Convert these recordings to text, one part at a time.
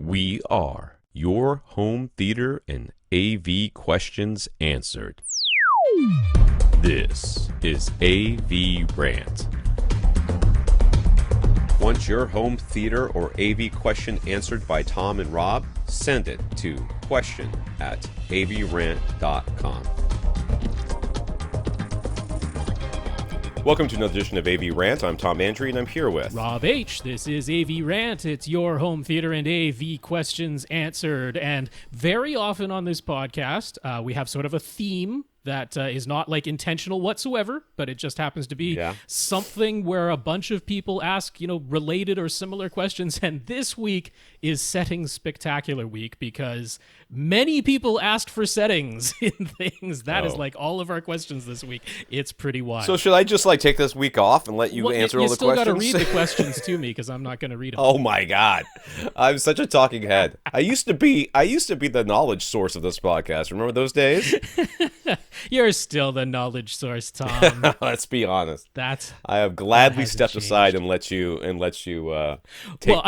We are your home theater and AV questions answered. This is AVRant. Want your home theater or AV question answered by Tom and Rob? Send it to question@avrant.com. Welcome to another edition of AVRant. I'm Tom Andrew, and I'm here with Rob H. This is AVRant. It's your home theater and AV questions answered. And very often on this podcast, we have sort of a theme that is not like intentional whatsoever, but it just happens to be something where a bunch of people ask, related or similar questions. And this week is Settings Spectacular Week because many people asked for settings in things. That is like all of our questions this week. It's pretty wild. So should I just take this week off and let you answer all the questions? You still got to read the questions to me because I'm not going to read them. Oh my God, I'm such a talking head. I used to be the knowledge source of this podcast. Remember those days? You're still the knowledge source, Tom. Let's be honest. I have gladly stepped aside and let you take the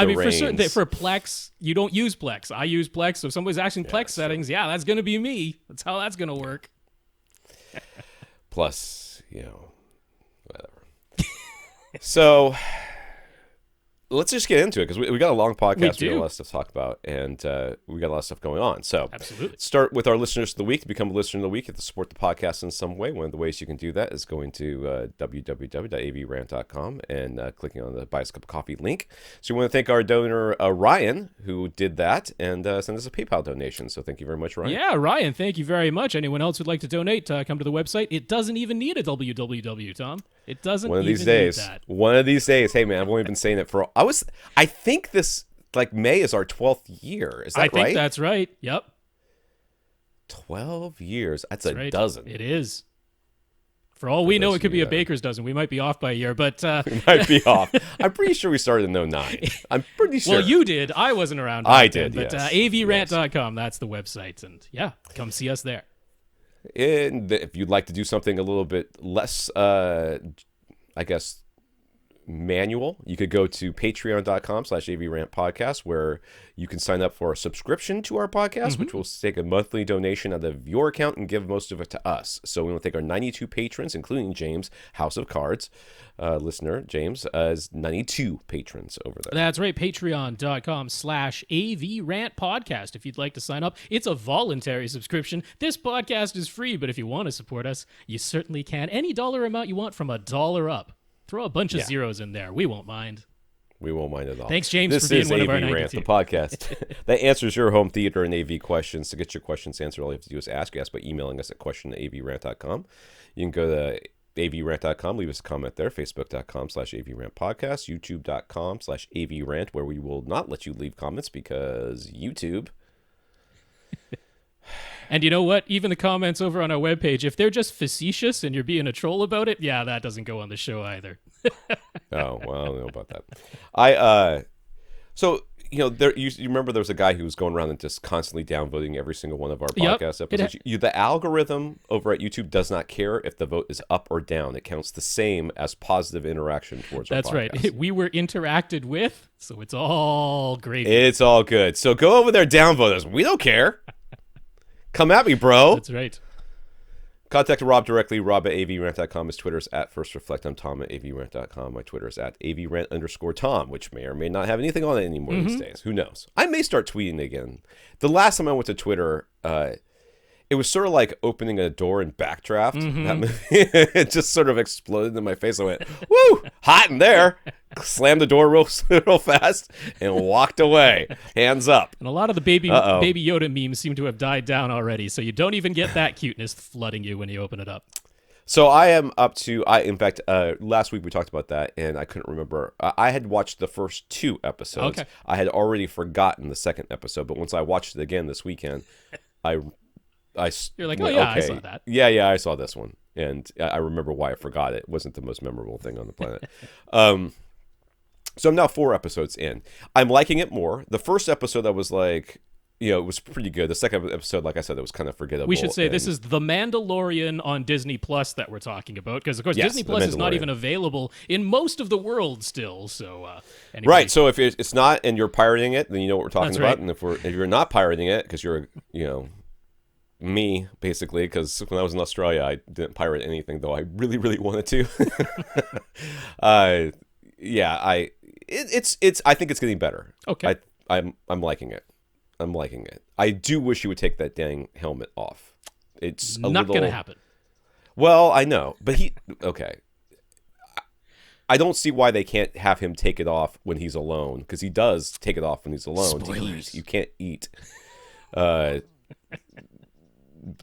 reins. For certain, for Plex, you don't use Plex. I use Plex. So if somebody's asking Plex settings, that's going to be me. That's how that's going to work. Plus, whatever. So let's just get into it because we got a long podcast. We got a lot of stuff to talk about, and we got a lot of stuff going on. So absolutely, start with our listeners of the week. To become a listener of the week, you have to support the podcast in some way. One of the ways you can do that is going to www.avrant.com and clicking on the Buy Us a Cup of Coffee link. So we want to thank our donor, Ryan, who did that and sent us a PayPal donation. So thank you very much, Ryan. Yeah, Ryan, thank you very much. Anyone else who'd like to donate, come to the website. It doesn't even need a www, Tom. It doesn't even need that. One of these days. Hey, man, I've only been saying it for... I think this, May is our 12th year. Is that right? I think that's right. Yep. 12 years. That's a dozen. It is. For all we know, it could be a baker's dozen. We might be off by a year, but... we might be off. I'm pretty sure we started in 09. I'm pretty sure. Well, you did. I wasn't around. I did, but, yes. avrant.com, that's the website. And come see us there. And if you'd like to do something a little bit less, manual, you could go to patreon.com/AVRant podcast, where you can sign up for a subscription to our podcast, which will take a monthly donation out of your account and give most of it to us. So we want to thank our 92 patrons, including James, House of Cards, listener James, as 92 patrons over there. That's right, patreon.com/AVRant podcast. If you'd like to sign up, it's a voluntary subscription. This podcast is free, but if you want to support us, you certainly can. Any dollar amount you want, from $1 up. Throw a bunch of zeros in there. We won't mind. We won't mind at all. Thanks, James, for being one of our 92. This is AVRant, the podcast that answers your home theater and AV questions. To get your questions answered, all you have to do is ask. You ask by emailing us at question@avrant.com. You can go to avrant.com, leave us a comment there, facebook.com/avrant podcast, youtube.com/avrant, where we will not let you leave comments because YouTube... And you know what? Even the comments over on our webpage, if they're just facetious and you're being a troll about it, that doesn't go on the show either. Oh, well, I don't know about that. You remember there was a guy who was going around and just constantly downvoting every single one of our podcast episodes. The algorithm over at YouTube does not care if the vote is up or down. It counts the same as positive interaction towards our podcast. That's right. We were interacted with, so it's all great. It's all good. So go over there, downvote us. We don't care. Come at me, bro. That's right. Contact Rob directly. Rob@avrant.com. His Twitter is @FirstReflect. I'm Tom @avrant.com. My Twitter is @avrant_Tom, which may or may not have anything on it anymore these days. Who knows? I may start tweeting again. The last time I went to Twitter, it was sort of like opening a door in Backdraft. That movie, it just sort of exploded in my face. I went, woo, hot in there. Slammed the door real fast and walked away. Hands up. And a lot of the baby Yoda memes seem to have died down already, so you don't even get that cuteness flooding you when you open it up. So I am up to, in fact, last week we talked about that, and I couldn't remember. I had watched the first 2 episodes. Okay. I had already forgotten the second episode, but once I watched it again this weekend, you're like, I saw that. Yeah, I saw this one, and I remember why I forgot it. It wasn't the most memorable thing on the planet. So I'm now 4 episodes in. I'm liking it more. The first episode, I was like, it was pretty good. The second episode, like I said, it was kind of forgettable. We should say this is The Mandalorian on Disney Plus that we're talking about, because of course Disney Plus is not even available in most of the world still. So anyway. Right. So if it's not, and you're pirating it, then you know what we're talking about. Right. And if you're not pirating it, because you're me basically, because when I was in Australia, I didn't pirate anything, though I really really wanted to. I think it's getting better. Okay. I'm liking it. I'm liking it. I do wish you would take that dang helmet off. It's not going to happen. Well, I know, but okay. I don't see why they can't have him take it off when he's alone, because he does take it off when he's alone. Spoilers. To eat. You can't eat.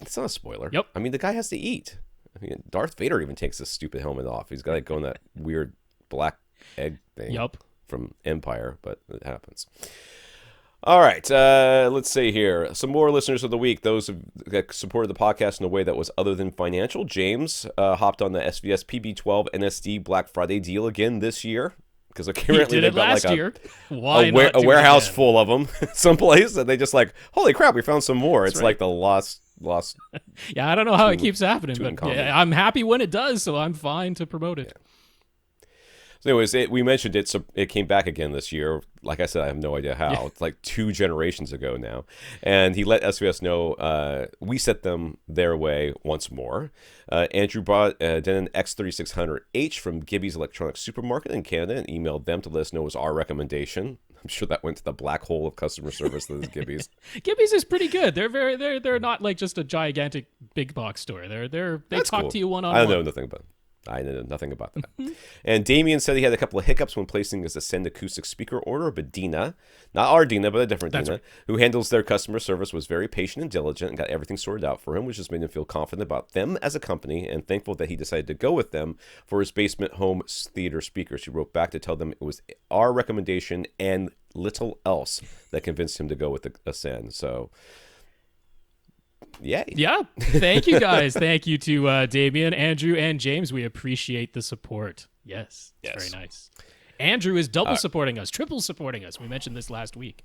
It's not a spoiler. Yep. I mean, the guy has to eat. I mean, Darth Vader even takes this stupid helmet off. He's got to go in that weird black egg thing. Yep. From Empire, but it happens. All right, let's see here. Some more listeners of the week. Those that supported the podcast in a way that was other than financial. James hopped on the SVS PB12 NSD Black Friday deal again this year, because apparently they've got like a warehouse full of them someplace, and they just like, holy crap, we found some more. It's like the lost. Yeah, I don't know how it keeps happening, but I'm happy when it does, so I'm fine to promote it. Yeah. So anyways, we mentioned it, so it came back again this year. Like I said, I have no idea how. Yeah. It's like 2 generations ago now. And he let SVS know we set them their way once more. Andrew bought Denon X3600H from Gibby's Electronics Supermarket in Canada and emailed them to let us know it was our recommendation. I'm sure that went to the black hole of customer service that is Gibby's. Gibby's is pretty good. They're not like just a gigantic big box store. They talk to you one-on-one. I don't know nothing about it. I know nothing about that. And Damien said he had a couple of hiccups when placing his Ascend acoustic speaker order, but Dina, not our Dina, but a different Dina, right, who handles their customer service, was very patient and diligent and got everything sorted out for him, which just made him feel confident about them as a company and thankful that he decided to go with them for his basement home theater speakers. He wrote back to tell them it was our recommendation and little else that convinced him to go with the Ascend. So... yay. Yeah. Thank you, guys. Thank you to Damien, Andrew, and James. We appreciate the support. Yes. Very nice. Andrew is double supporting us, triple supporting us. We mentioned this last week.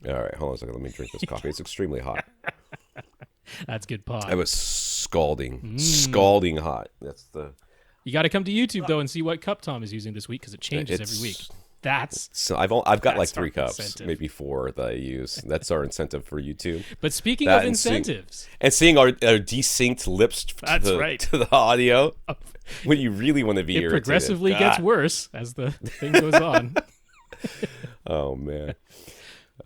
All right. Hold on a second. Let me drink this coffee. It's extremely hot. That's good pod. I was scalding hot. That's the... You got to come to YouTube, though, and see what cup Tom is using this week, because it changes every week. So I've got like 3 cups, incentive. Maybe 4 that I use. That's our incentive for YouTube. But speaking of incentives, seeing our desynced lips to the audio, when you really want to be irritated. It progressively gets worse as the thing goes on. Oh man.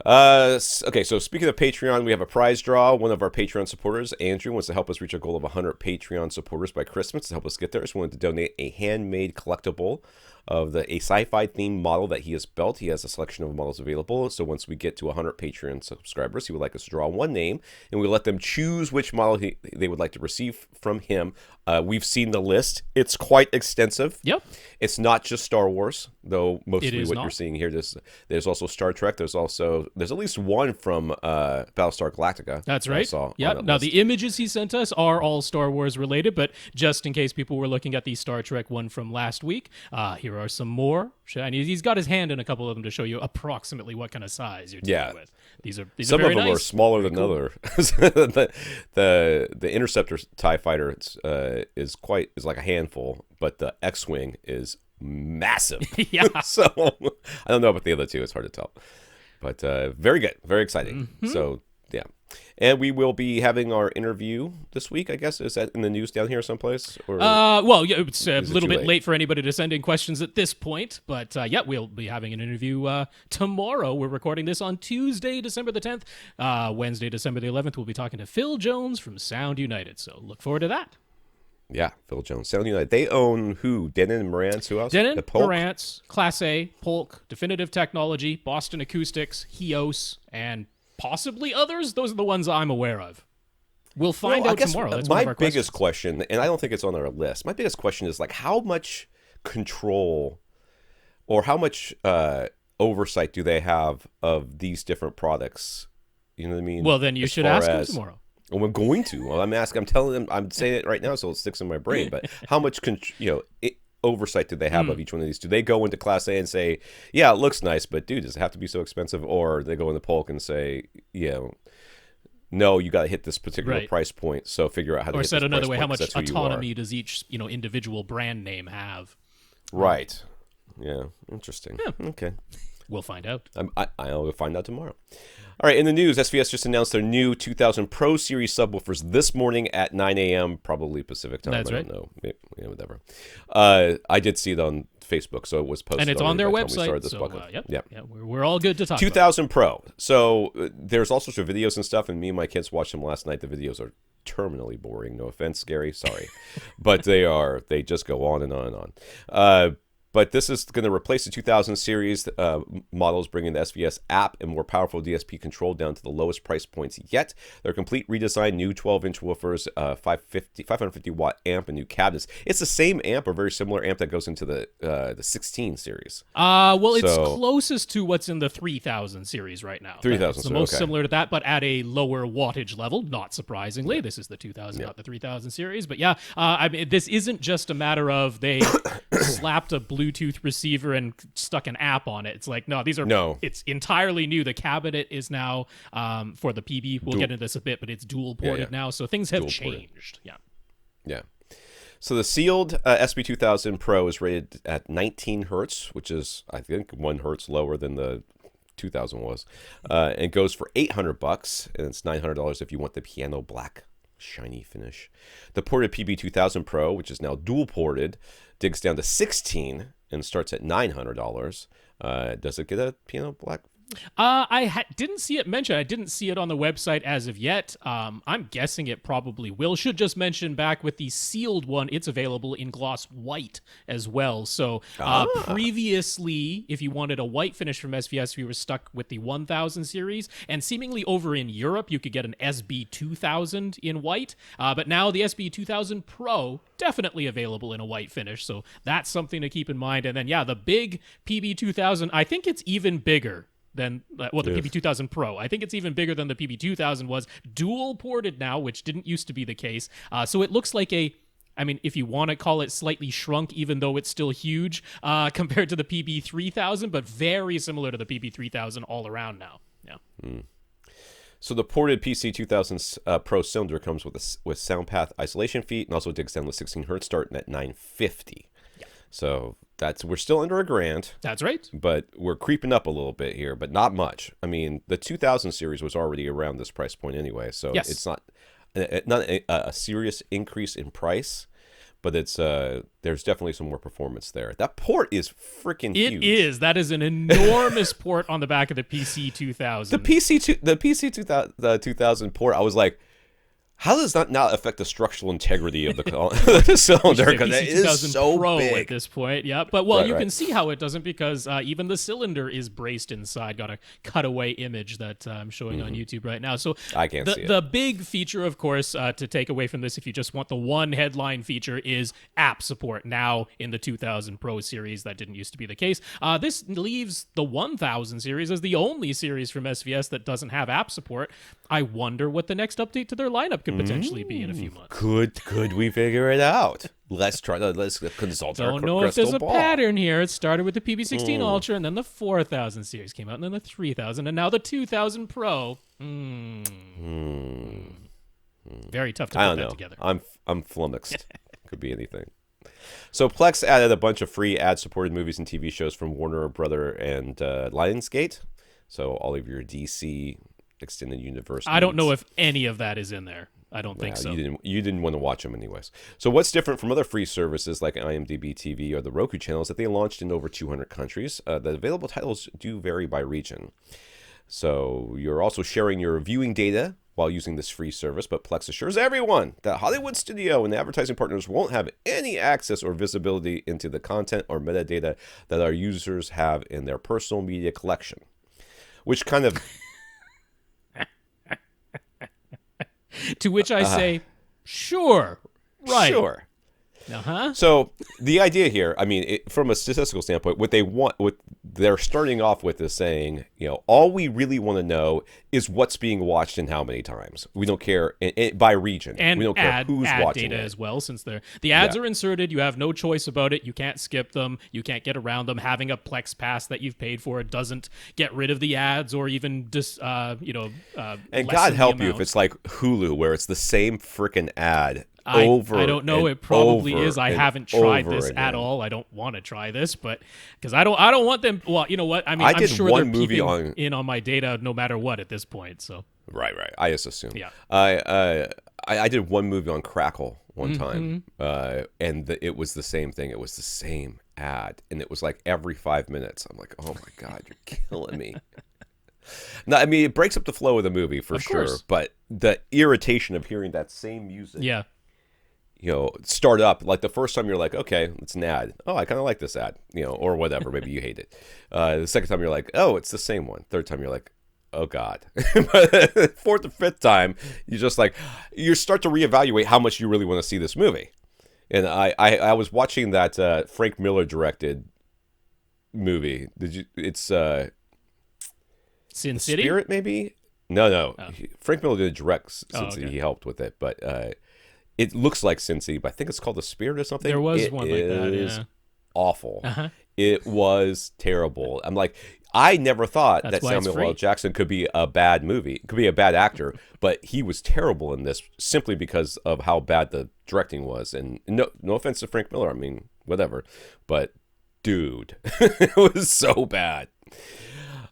Okay, so speaking of Patreon, we have a prize draw. One of our Patreon supporters, Andrew, wants to help us reach a goal of 100 Patreon supporters by Christmas. To help us get there, he wanted to donate a handmade collectible of a sci-fi themed model that he has built. He has a selection of models available. So once we get to 100 Patreon subscribers, he would like us to draw one name, and we let them choose which model they would like to receive from him. We've seen the list. It's quite extensive. Yep. It's not just Star Wars, though mostly what not. you're seeing here. There's also Star Trek. There's at least one from Battlestar Galactica. That's right. Yeah. Now, the images he sent us are all Star Wars related, but just in case people were looking at the Star Trek one from last week, here are some more. And he's got his hand in a couple of them to show you approximately what kind of size you're dealing with. These some are very of them nice. are smaller than other. the Interceptor TIE Fighter is like a handful, but the X-Wing is massive. Yeah. So I don't know about the other two. It's hard to tell. But very good. Very exciting. Mm-hmm. So, yeah. And we will be having our interview this week, I guess. Is that in the news down here someplace? Or well, yeah, it's a little bit late for anybody to send in questions at this point. But, yeah, we'll be having an interview tomorrow. We're recording this on Tuesday, December the 10th. Wednesday, December the 11th, we'll be talking to Phil Jones from Sound United. So look forward to that. Yeah, Phil Jones. Sound United. They own who? Denon and Marantz? Who else? Denon, Marantz, Class A, Polk, Definitive Technology, Boston Acoustics, Hios, and possibly others. Those are the ones I'm aware of. We'll find out tomorrow. That's my biggest question, and I don't think it's on our list, my biggest question is, like, how much control or how much oversight do they have of these different products? You know what I mean? Well, then you should ask them tomorrow. Well, I'm going to. Well, I'm telling them. I'm saying it right now, so it sticks in my brain. But how much, oversight do they have of each one of these? Do they go into Class A and say, yeah, it looks nice, but dude, does it have to be so expensive? Or they go into Polk and say, no, you got to hit this particular price point, so figure out how to hit this price point. Or said another way, how much autonomy does each individual brand name have? Right. Yeah, interesting. Yeah. Okay. We'll find out. I'll find out tomorrow. All right, in the news, SVS just announced their new 2000 Pro Series subwoofers this morning at 9 a.m., probably Pacific time. That's right. I don't know. Maybe, whatever. I did see it on Facebook, so it was posted. And it's on their website. We're all good to talk 2000 Pro. So there's all sorts of videos and stuff, and me and my kids watched them last night. The videos are terminally boring. No offense, Gary. Sorry. But they just go on and on and on. But this is going to replace the 2000 series models, bringing the SVS app and more powerful DSP control down to the lowest price points yet. Their complete redesigned new 12-inch woofers, 550-watt amp, and new cabinets. It's the same amp or very similar amp that goes into the 16 series. It's closest to what's in the 3000 series right now. 3000, it's the most similar to that, but at a lower wattage level. Not surprisingly, this is the 2000, not the 3000 series. But I mean, this isn't just a matter of they slapped a Bluetooth receiver and stuck an app on it. It's like, it's entirely new. The cabinet is now for the PB. We'll get into this a bit, but it's dual ported now. So things have changed. Yeah. So the sealed SB2000 Pro is rated at 19 hertz, which is, I think, 1 hertz lower than the 2000 was. And goes for $800, and it's $900 if you want the piano black shiny finish. The ported PB2000 Pro, which is now dual ported, digs down to 16 and starts at $900. Does it get a piano black? Didn't see it mentioned. I didn't see it on the website as of yet. I'm guessing it probably will. Should just mention back with the sealed one, it's available in gloss white as well. So previously, if you wanted a white finish from SVS, you were stuck with the 1000 series. And seemingly over in Europe, you could get an SB2000 in white. But now the SB2000 Pro, definitely available in a white finish. So that's something to keep in mind. And then, the big PB2000, I think it's even bigger than the PB2000 Pro. I think it's even bigger than the PB2000 was. Dual ported now, which didn't used to be the case. So it looks like if you want to call it slightly shrunk, even though it's still huge compared to the PB3000, but very similar to the PB3000 all around now. Yeah. So the ported PC2000 Pro cylinder comes with sound path isolation feet and also digs down to 16 hertz, starting at $950. Yeah. So we're still under $1,000. That's right. But we're creeping up a little bit here, but not much. I mean, the 2000 series was already around this price point anyway, so it's not a serious increase in price, but it's there's definitely some more performance there. That port is freaking huge. It is. That is an enormous port on the back of the PC2000. The PC2000 port, I was like, how does that not affect the structural integrity of the cylinder? Because it is so Pro big at this point. Yeah, but you can see how it doesn't, because even the cylinder is braced inside. Got a cutaway image that I'm showing on YouTube right now. So I can't see it. The big feature, of course, to take away from this, if you just want the one headline feature, is app support now in the 2000 Pro series. That didn't used to be the case. This leaves the 1000 series as the only series from SVS that doesn't have app support. I wonder what the next update to their lineup could potentially be in a few months. Could we figure it out? Let's consult our crystal ball. Don't know if there's a pattern here. It started with the PB16 Ultra, and then the 4000 series came out, and then the 3000, and now the 2000 Pro. Very tough to put that together. I'm flummoxed. Could be anything. So Plex added a bunch of free ad-supported movies and TV shows from Warner Brother and Lionsgate. So all of your DC extended universe. I don't know if any of that is in there. I don't think so. You didn't want to watch them anyways. So what's different from other free services like IMDb TV or the Roku channels that they launched in over 200 countries? The available titles do vary by region. So you're also sharing your viewing data while using this free service, but Plex assures everyone that Hollywood studio and advertising partners won't have any access or visibility into the content or metadata that our users have in their personal media collection. Which kind of... To which I say, sure, right. Sure. So the idea here, I mean, from a statistical standpoint, what they're starting off with is saying, all we really want to know is what's being watched and how many times. We don't care by region. And we don't care who's ad watching data it. as well, since the ads are inserted. You have no choice about it. You can't skip them. You can't get around them. Having a Plex pass that you've paid for doesn't get rid of the ads or even and God help you if it's like Hulu, where it's the same freaking ad. I don't know. It probably is. I haven't tried this again. at all. I don't want to try this, but because I don't want them. Well, you know what? I mean, I'm sure they're peeping in on my data no matter what at this point. So right. I just assume. Yeah. I did one movie on Crackle one time, and it was the same thing. It was the same ad, and it was like every 5 minutes. I'm like, oh my God, you're killing me. No, I mean, it breaks up the flow of the movie for sure, but the irritation of hearing that same music. Yeah. Start up, like the first time you're like, okay, it's an ad. Oh, I kind of like this ad, or whatever. Maybe you hate it. The second time you're like, oh, it's the same one. Third time you're like, oh God. Fourth or fifth time, you start to reevaluate how much you really want to see this movie. And I was watching that Frank Miller directed movie. It's Sin City? Spirit, maybe? No. Oh. Frank Miller did direct Sin City. Okay. He helped with it, but it looks like Sin City, but I think it's called The Spirit or something. There was one like that, It is yeah. awful. Uh-huh. It was terrible. I'm like, I never thought That's that why it's Samuel L. free. Jackson could be a bad movie, could be a bad actor, but he was terrible in this simply because of how bad the directing was. And no offense to Frank Miller, I mean, whatever, but dude, it was so bad.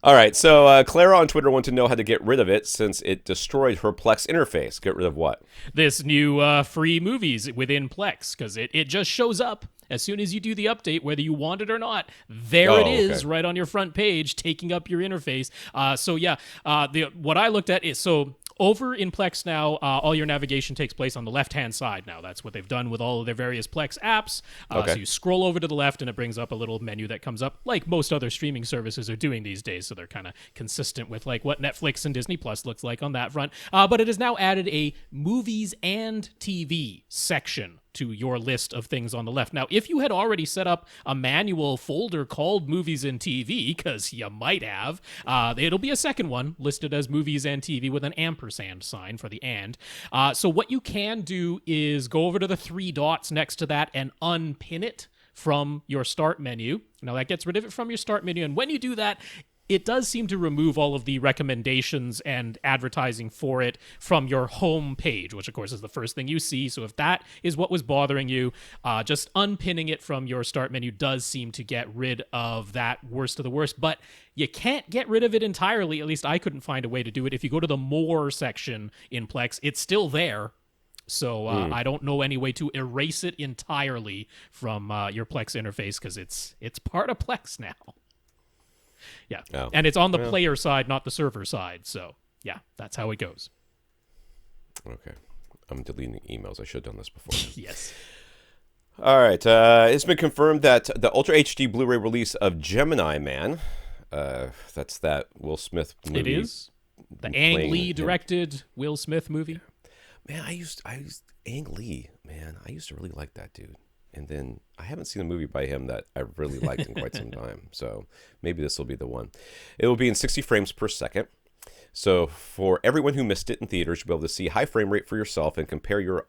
All right, so Clara on Twitter wanted to know how to get rid of it since it destroyed her Plex interface. Get rid of what? This new free movies within Plex, because it just shows up as soon as you do the update, whether you want it or not. There it is, right on your front page, taking up your interface. What I looked at is over in Plex now, all your navigation takes place on the left-hand side now. That's what they've done with all of their various Plex apps. So you scroll over to the left, and it brings up a little menu that comes up, like most other streaming services are doing these days. So they're kind of consistent with like what Netflix and Disney Plus looks like on that front. But it has now added a movies and TV section to your list of things on the left. Now, if you had already set up a manual folder called Movies and TV, because you might have, it'll be a second one listed as Movies and TV with an ampersand sign for the and. So what you can do is go over to the three dots next to that and unpin it from your start menu. Now, that gets rid of it from your start menu, and when you do that, it does seem to remove all of the recommendations and advertising for it from your home page, which of course is the first thing you see. So if that is what was bothering you, just unpinning it from your start menu does seem to get rid of that worst of the worst. But you can't get rid of it entirely. At least I couldn't find a way to do it. If you go to the More section in Plex, it's still there. So I don't know any way to erase it entirely from your Plex interface, because it's part of Plex now. Yeah, and it's on the player side, not the server side. So, yeah, that's how it goes. Okay. I'm deleting emails. I should have done this before. Yes. All right. It's been confirmed that the Ultra HD Blu-ray release of Gemini Man, that's that Will Smith movie. It is. The Ang Lee directed Will Smith movie. Man, I used Ang Lee, man. I used to really like that dude. And then I haven't seen a movie by him that I really liked in quite some time. So maybe this will be the one. It will be in 60 frames per second. So for everyone who missed it in theaters, you'll be able to see high frame rate for yourself and compare your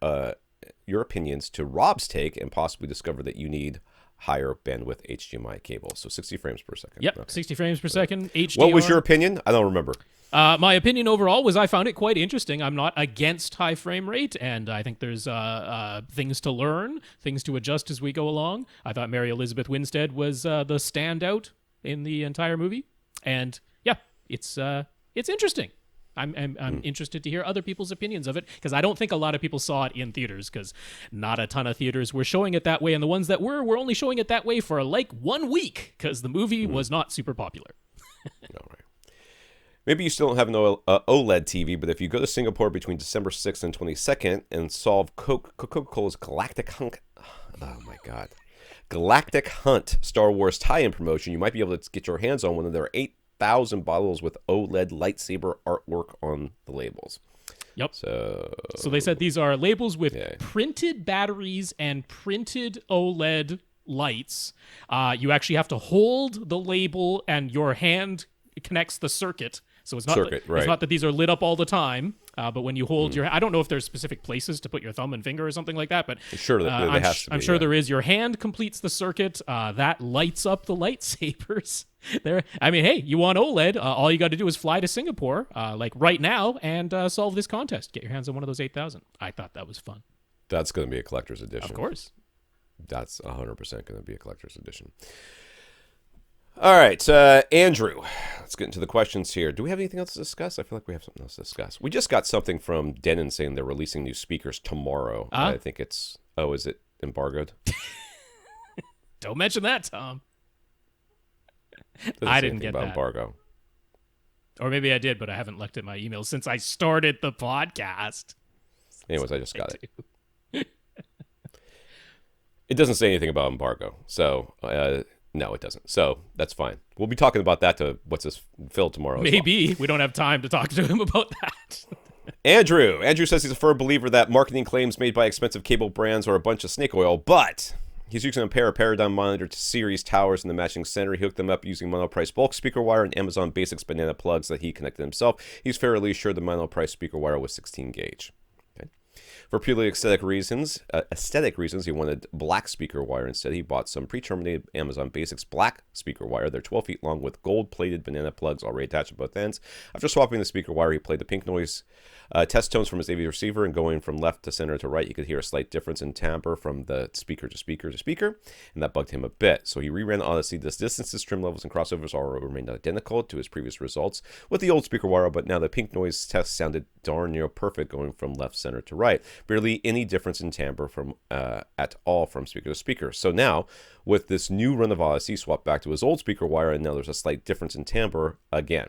opinions to Rob's take and possibly discover that you need higher bandwidth HDMI cable. So 60 frames per second. Yep, okay. 60 frames per second, HDR. What was your opinion? I don't remember. My opinion overall was I found it quite interesting. I'm not against high frame rate, and I think there's things to learn, things to adjust as we go along. I thought Mary Elizabeth Winstead was the standout in the entire movie, and yeah, it's interesting. I'm interested to hear other people's opinions of it, because I don't think a lot of people saw it in theaters, because not a ton of theaters were showing it that way, and the ones that were only showing it that way for like 1 week, because the movie was not super popular. All right. Maybe you still don't have an OLED TV, but if you go to Singapore between December 6th and 22nd and solve Coca-Cola's Galactic Hunt Star Wars tie-in promotion, you might be able to get your hands on one of their 1,000 bottles with OLED lightsaber artwork on the labels. Yep. So they said these are labels with printed batteries and printed OLED lights. You actually have to hold the label and your hand connects the circuit. So it's not it's not that these are lit up all the time, but when you hold your, I don't know if there's specific places to put your thumb and finger or something like that, but sure, I'm sure there is. Your hand completes the circuit that lights up the lightsabers. There, I mean, hey, you want OLED? All you got to do is fly to Singapore, like right now, and solve this contest. Get your hands on one of those 8,000. I thought that was fun. That's going to be a collector's edition. Of course. That's 100% going to be a collector's edition. All right, Andrew, let's get into the questions here. Do we have anything else to discuss? I feel like we have something else to discuss. We just got something from Denon saying they're releasing new speakers tomorrow. I think it's, is it embargoed? Don't mention that, Tom. I didn't get that. Embargo. Or maybe I did, but I haven't looked at my emails since I started the podcast. Anyways, I just got it. It doesn't say anything about embargo, so... no, it doesn't. So that's fine. We'll be talking about that to Phil tomorrow. Maybe we don't have time to talk to him about that. Andrew says he's a firm believer that marketing claims made by expensive cable brands are a bunch of snake oil, but he's using a pair of Paradigm monitor to series towers in the matching center. He hooked them up using monoprice bulk speaker wire and Amazon Basics banana plugs that he connected himself. He's fairly sure the monoprice speaker wire was 16 gauge. For purely aesthetic reasons, he wanted black speaker wire instead. He bought some pre-terminated Amazon Basics black speaker wire. They're 12 feet long with gold-plated banana plugs already attached at both ends. After swapping the speaker wire, he played the pink noise test tones from his AV receiver, and going from left to center to right, he could hear a slight difference in timbre from the speaker to speaker to speaker, and that bugged him a bit. So he reran Odyssey. The distances, trim levels, and crossovers all remained identical to his previous results with the old speaker wire, but now the pink noise test sounded darn near perfect going from left, center to right. Barely any difference in timbre from at all from speaker to speaker. So now, with this new run of Odyssey, swapped back to his old speaker wire, and now there's a slight difference in timbre again.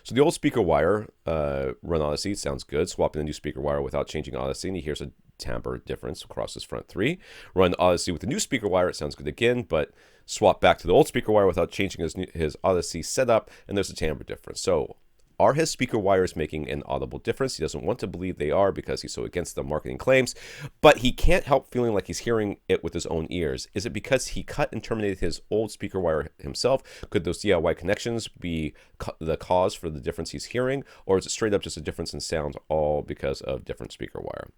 So the old speaker wire, run Odyssey, sounds good. Swapping the new speaker wire without changing Odyssey, and he hears a timbre difference across his front three. Run Odyssey with the new speaker wire, it sounds good again, but swap back to the old speaker wire without changing his Odyssey setup, and there's a timbre difference. So are his speaker wires making an audible difference? He doesn't want to believe they are because he's so against the marketing claims, but he can't help feeling like he's hearing it with his own ears. Is it because he cut and terminated his old speaker wire himself? Could those DIY connections be the cause for the difference he's hearing? Or is it straight up just a difference in sound, all because of different speaker wire?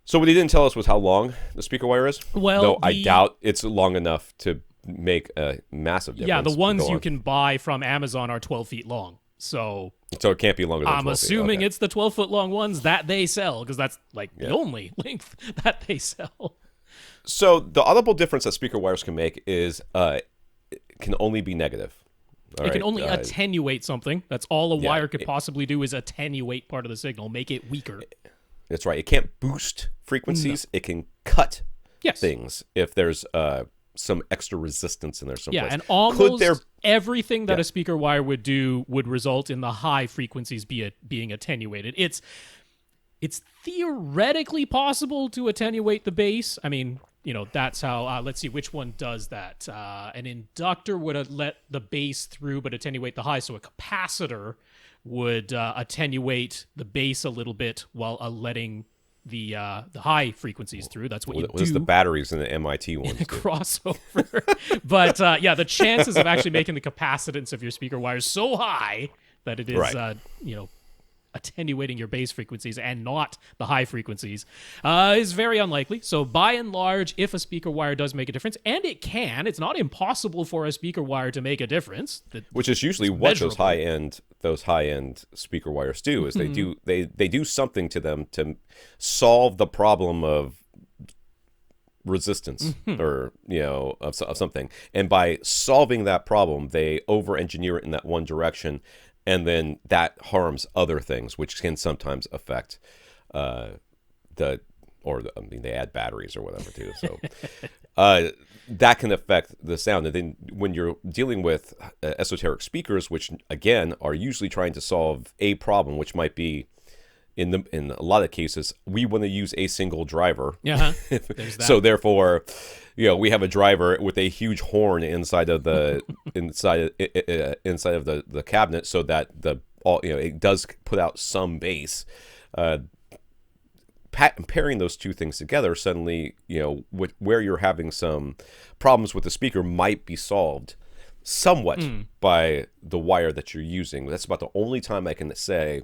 So what he didn't tell us was how long the speaker wire is. Well, though I doubt it's long enough to make a massive difference. Yeah, the ones you can buy from Amazon are 12 feet long. So it can't be longer than 12 I'm assuming it's the 12-foot long ones that they sell, because that's like the only length that they sell. So the audible difference that speaker wires can make is it can only be negative. It can only attenuate something. That's all a wire could possibly do, is attenuate part of the signal, make it weaker. That's right. It can't boost frequencies. No. It can cut things if there's some extra resistance in there someplace. Yeah, and almost everything that a speaker wire would do would result in the high frequencies being attenuated. It's theoretically possible to attenuate the bass. I mean, that's how, let's see, which one does that? An inductor would let the bass through but attenuate the high, so a capacitor would attenuate the bass a little bit while letting the high frequencies through. That's what you do. It's the batteries in the MIT ones. Crossover. But the chances of actually making the capacitance of your speaker wires so high that it is, attenuating your bass frequencies and not the high frequencies is very unlikely. So by and large, if a speaker wire does make a difference, and it can, it's not impossible for a speaker wire to make a difference. Which is usually what those high end speaker wires do, is they do something to them to solve the problem of resistance or of something, and by solving that problem they over engineer it in that one direction, and then that harms other things, which can sometimes affect they add batteries or whatever too. So that can affect the sound. And then when you're dealing with esoteric speakers, which again are usually trying to solve a problem, which might be in a lot of cases, we want to use a single driver. Yeah, there's that. So therefore, we have a driver with a huge horn inside of the inside of the cabinet, so that it does put out some bass. Pairing those two things together, suddenly, where you're having some problems with the speaker might be solved somewhat by the wire that you're using. That's about the only time I can say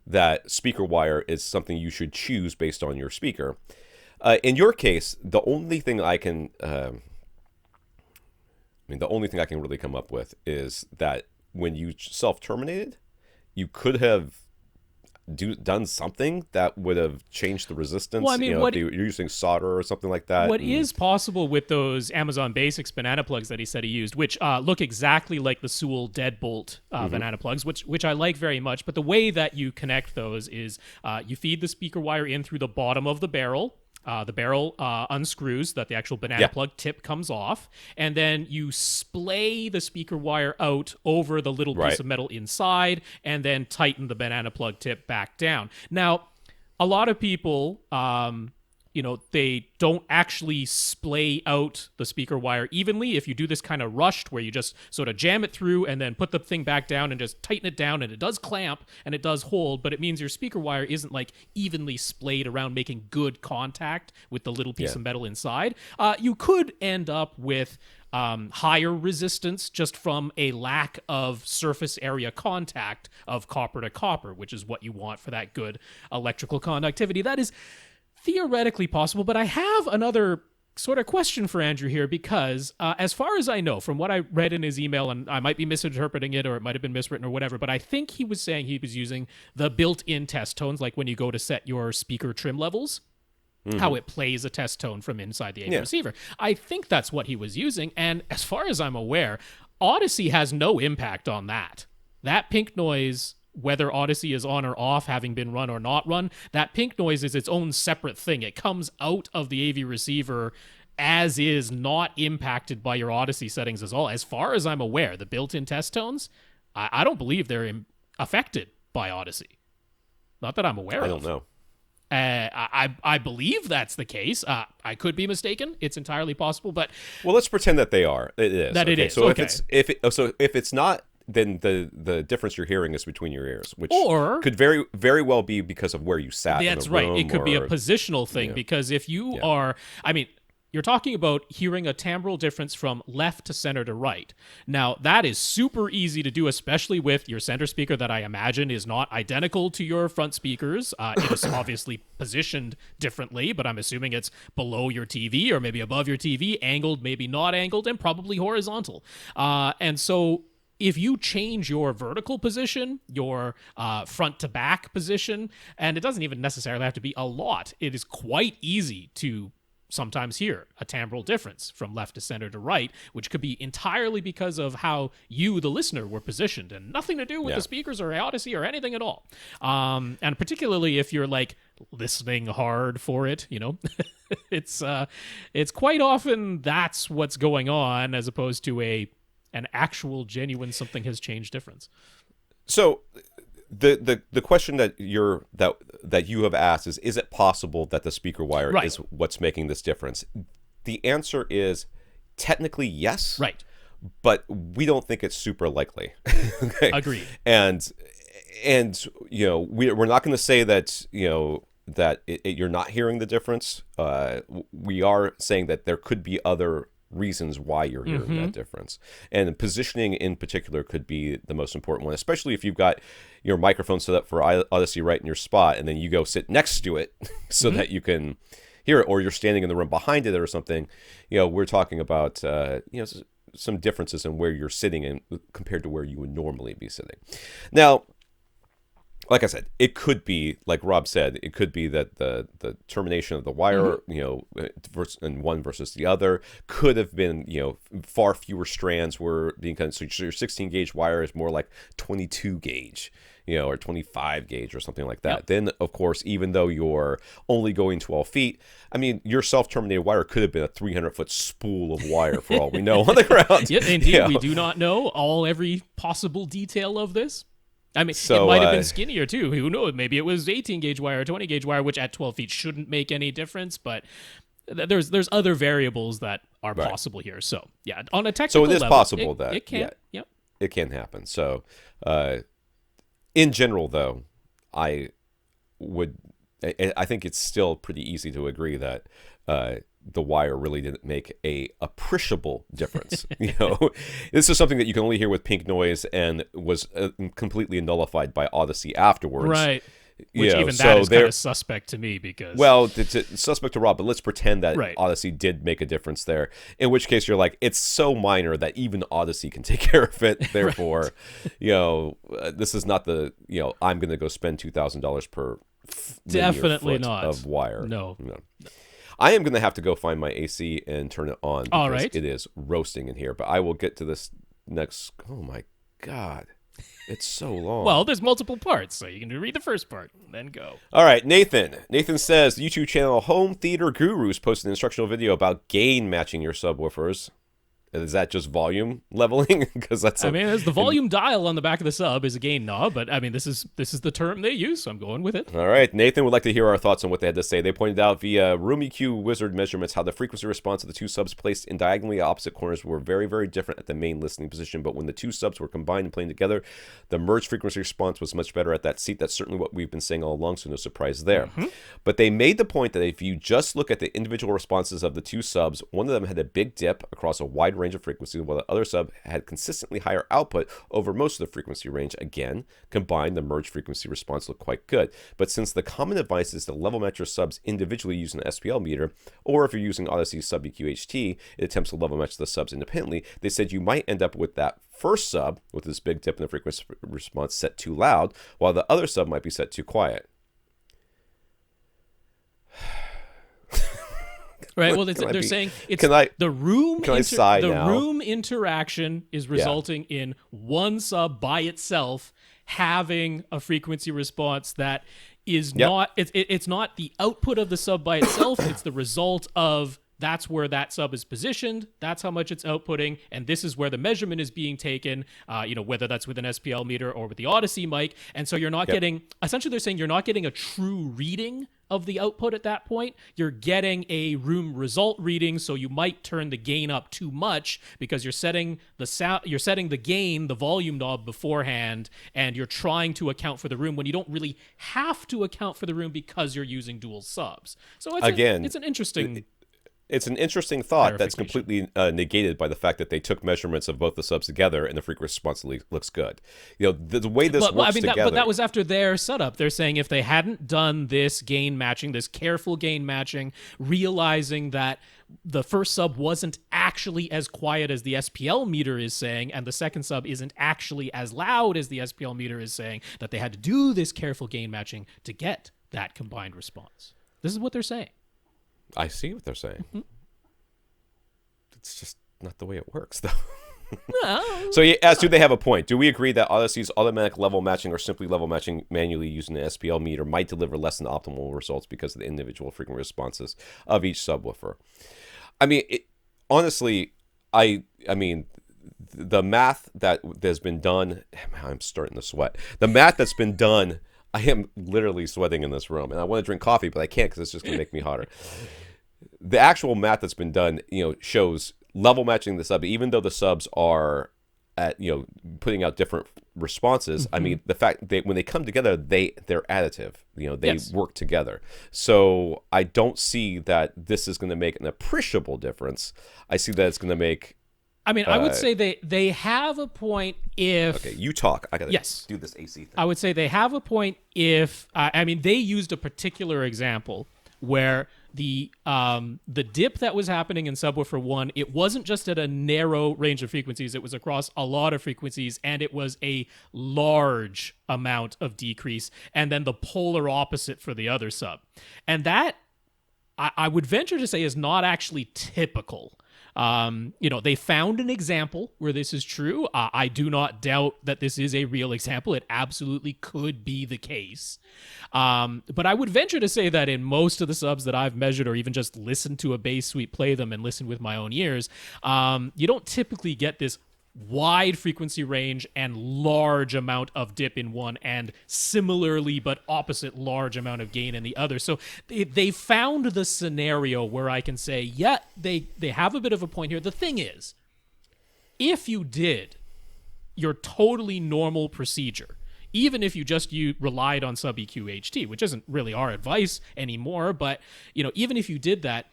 that speaker wire is something you should choose based on your speaker. In your case, the only thing I can really come up with is that when you self-terminated, you could have done something that would have changed the resistance. Well, I mean, if you're using solder or something like that. What is possible with those Amazon Basics banana plugs that he said he used, which look exactly like the Sewell Deadbolt banana plugs, which I like very much. But the way that you connect those is you feed the speaker wire in through the bottom of the barrel. The barrel unscrews that the actual banana plug tip comes off, and then you splay the speaker wire out over the little piece of metal inside, and then tighten the banana plug tip back down. Now, a lot of people, they don't actually splay out the speaker wire evenly. If you do this kind of rushed, where you just sort of jam it through and then put the thing back down and just tighten it down, and it does clamp and it does hold, but it means your speaker wire isn't like evenly splayed around, making good contact with the little piece of metal inside. You could end up with higher resistance just from a lack of surface area contact of copper to copper, which is what you want for that good electrical conductivity. That is theoretically possible, but I have another sort of question for Andrew here, because as far as I know, from what I read in his email, and I might be misinterpreting it or it might have been miswritten or whatever, but I think he was saying he was using the built-in test tones, like when you go to set your speaker trim levels, how it plays a test tone from inside the AV receiver. I think that's what he was using, and as far as I'm aware, Odyssey has no impact on that. That pink noise, whether Odyssey is on or off, having been run or not run, that pink noise is its own separate thing. It comes out of the AV receiver as is, not impacted by your Odyssey settings at all. As far as I'm aware, the built-in test tones, I don't believe they're affected by Odyssey. Not that I'm aware of. I don't know. I believe that's the case. I could be mistaken. It's entirely possible, but let's pretend that they are. It is. That it is. So okay. if it's not, then the difference you're hearing is between your ears, which could very, very well be because of where you sat. That's in the room. Right. It could be a positional thing, because if you are, you're talking about hearing a timbral difference from left to center to right. Now, that is super easy to do, especially with your center speaker that I imagine is not identical to your front speakers. It is obviously positioned differently, but I'm assuming it's below your TV or maybe above your TV, angled, maybe not angled, and probably horizontal. And so if you change your vertical position, your front to back position, and it doesn't even necessarily have to be a lot, it is quite easy to sometimes hear a timbral difference from left to center to right, which could be entirely because of how you, the listener, were positioned, and nothing to do with the speakers or Odyssey or anything at all. And particularly if you're like listening hard for it, it's quite often that's what's going on, as opposed to an actual genuine something has changed difference. So the question that you have asked is it possible that the speaker wire is what's making this difference? The answer is technically yes. Right. But we don't think it's super likely. Okay? Agreed. And we're not going to say that that you're not hearing the difference. We are saying that there could be other reasons why you're hearing that difference, and positioning in particular could be the most important one, especially if you've got your microphone set up for Odyssey right in your spot, and then you go sit next to it so that you can hear it, or you're standing in the room behind it or something. We're talking about some differences in where you're sitting and compared to where you would normally be sitting. Now, like I said, it could be, like Rob said, it could be that the termination of the wire, and one versus the other could have been, far fewer strands were being cut. So your 16 gauge wire is more like 22 gauge, or 25 gauge or something like that. Yep. Then, of course, even though you're only going 12 feet, your self-terminated wire could have been a 300-foot spool of wire for all we know on the ground. Yeah, indeed. We do not know every possible detail of this. I mean, So, it might have been skinnier too. Who knows? Maybe it was 18 gauge wire or 20 gauge wire, which at 12 feet shouldn't make any difference. But there's other variables that are possible here. So yeah, on a technical so it is level, possible that it can. Yep. it can happen. So in general, though, I think it's still pretty easy to agree that the wire really didn't make a appreciable difference. This is something that you can only hear with pink noise and was completely nullified by Odyssey afterwards. Right. Which even that is kind of suspect to me because... Well, suspect to Rob, but let's pretend that Right. Odyssey did make a difference there. In which case you're like, it's so minor that even Odyssey can take care of it. Therefore, this is not the, I'm going to go spend $2,000 per Definitely foot not. of wire. No. I am going to have to go find my AC and turn it on because All right. it is roasting in here. But I will get to this next. Oh my God. It's so long. Well, there's multiple parts, so you can read the first part, then go. All right, Nathan. Nathan says, YouTube channel Home Theater Gurus posted an instructional video about gain matching your subwoofers. Is that just volume leveling? Because that's. There's the volume dial on the back of the sub is a gain knob, but I mean, this is the term they use, so I'm going with it. All right, Nathan would like to hear our thoughts on what they had to say. They pointed out via RoomEQ Wizard measurements how the frequency response of the two subs placed in diagonally opposite corners were very, very different at the main listening position. But when the two subs were combined and playing together, the merged frequency response was much better at that seat. That's certainly what we've been saying all along, so no surprise there. Mm-hmm. But they made the point that if you just look at the individual responses of the two subs, one of them had a big dip across a wide range of frequencies, while the other sub had consistently higher output over most of the frequency range. Again, combined, the merged frequency response looked quite good. But since the common advice is to level match your subs individually using an SPL meter, or if you're using Odyssey's sub EQHT, it attempts to level match the subs independently, they said you might end up with that first sub with this big dip in the frequency response set too loud, while the other sub might be set too quiet. Right. Well, they're saying it's the room interaction is resulting in one sub by itself having a frequency response that is not. It's not the output of the sub by itself. It's the result of. That's where that sub is positioned. That's how much it's outputting, and this is where the measurement is being taken. Whether that's with an SPL meter or with the Odyssey mic, and so you're not getting. Essentially, they're saying you're not getting a true reading of the output at that point. You're getting a room result reading, so you might turn the gain up too much because you're setting the gain, the volume knob beforehand, and you're trying to account for the room when you don't really have to account for the room because you're using dual subs. So it's an interesting. It's an interesting thought that's completely negated by the fact that they took measurements of both the subs together and the frequency response looks good. The way this works together. But that was after their setup. They're saying if they hadn't done this gain matching, this careful gain matching, realizing that the first sub wasn't actually as quiet as the SPL meter is saying, and the second sub isn't actually as loud as the SPL meter is saying, that they had to do this careful gain matching to get that combined response. This is what they're saying. I see what they're saying. Mm-hmm. It's just not the way it works, though. No. So, do they have a point? Do we agree that Odyssey's automatic level matching or simply level matching manually using an SPL meter might deliver less than optimal results because of the individual frequency responses of each subwoofer? I mean, honestly, I mean, the math that has been done, I'm starting to sweat. The math that's been done, I am literally sweating in this room, and I want to drink coffee, but I can't because it's just going to make me hotter. The actual math that's been done, shows level matching the sub, even though the subs are at, putting out different responses. Mm-hmm. I mean, the fact that when they come together, they're additive. They work together. So I don't see that this is going to make an appreciable difference. I see that it's going to make. I mean, I would say they have a point if... Okay, you talk. I got to do this AC thing. I would say they have a point if... they used a particular example where the dip that was happening in subwoofer 1, it wasn't just at a narrow range of frequencies. It was across a lot of frequencies, and it was a large amount of decrease, and then the polar opposite for the other sub. And that, I would venture to say, is not actually typical. They found an example where this is true. I do not doubt that this is a real example. It absolutely could be the case. But I would venture to say that in most of the subs that I've measured or even just listened to a bass suite play them and listen with my own ears, you don't typically get this wide frequency range and large amount of dip in one, and similarly but opposite large amount of gain in the other. So they found the scenario where I can say, yeah, they have a bit of a point here. The thing is, if you did your totally normal procedure, even if you relied on sub EQ HT, which isn't really our advice anymore, but even if you did that,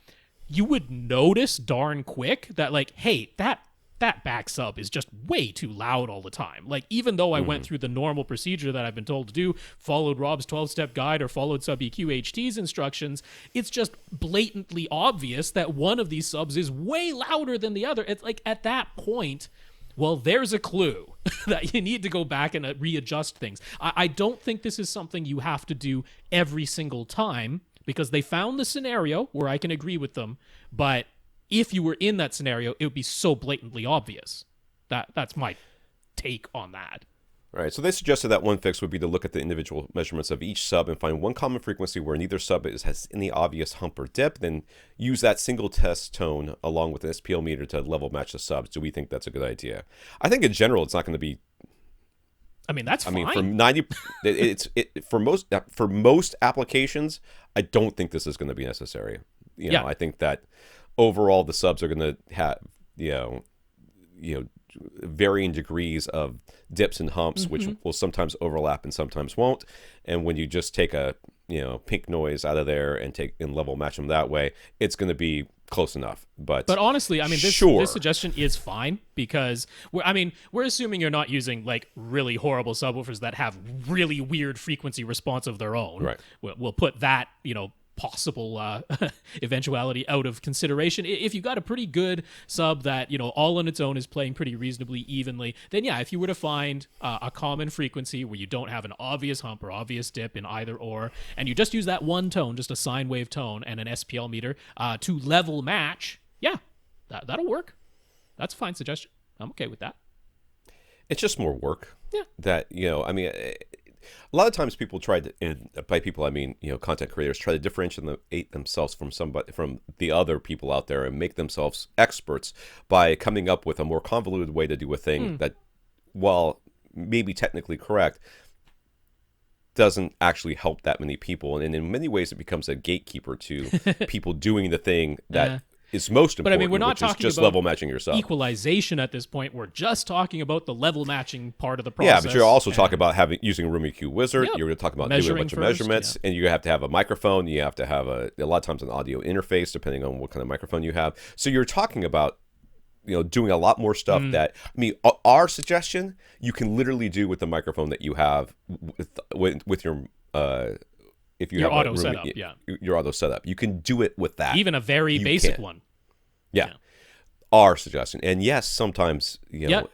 you would notice darn quick that, like, hey, that back sub is just way too loud all the time. Like, even though I went through the normal procedure that I've been told to do, followed Rob's 12-step guide or followed sub EQ HT's instructions, it's just blatantly obvious that one of these subs is way louder than the other. It's like, at that point, well, there's a clue that you need to go back and readjust things. I don't think this is something you have to do every single time, because they found the scenario where I can agree with them, but if you were in that scenario, it would be so blatantly obvious. That's my take on that. All right, so they suggested that one fix would be to look at the individual measurements of each sub and find one common frequency where neither sub has any obvious hump or dip, then use that single test tone along with an SPL meter to level match the subs. Do we think that's a good idea? I think in general, it's not going to be. I mean, that's fine. For most applications, I don't think this is going to be necessary. I think that overall the subs are going to have varying degrees of dips and humps, which will sometimes overlap and sometimes won't. And when you just take a pink noise out of there and level match them that way, it's going to be close enough. But honestly, I mean, this suggestion is fine, because we're assuming you're not using like really horrible subwoofers that have really weird frequency response of their own. Right. We'll put that possible eventuality out of consideration. If you got a pretty good sub that all on its own is playing pretty reasonably evenly, then yeah, if you were to find a common frequency where you don't have an obvious hump or obvious dip in either or, and you just use that one tone, just a sine wave tone and an SPL meter to level match, yeah, that'll work. That's a fine suggestion. I'm okay with that. It's just more work. Yeah. That a lot of times people try to, and by people I mean content creators, try to differentiate themselves from the other people out there and make themselves experts by coming up with a more convoluted way to do a thing that, while maybe technically correct, doesn't actually help that many people, and in many ways it becomes a gatekeeper to people doing the thing that is most important. But I mean, we're not talking just about level matching yourself. Equalization at this point. We're just talking about the level matching part of the process. Yeah, but you're also talking about using a Room EQ Wizard. You're talking about doing a bunch of measurements, and you have to have a microphone. You have to have a lot of times an audio interface, depending on what kind of microphone you have. So you're talking about doing a lot more stuff that, our suggestion, you can literally do with the microphone that you have with your if you your have auto setup, your auto setup, you can do it with that. Even a very basic one. Yeah. Our suggestion. And yes, sometimes,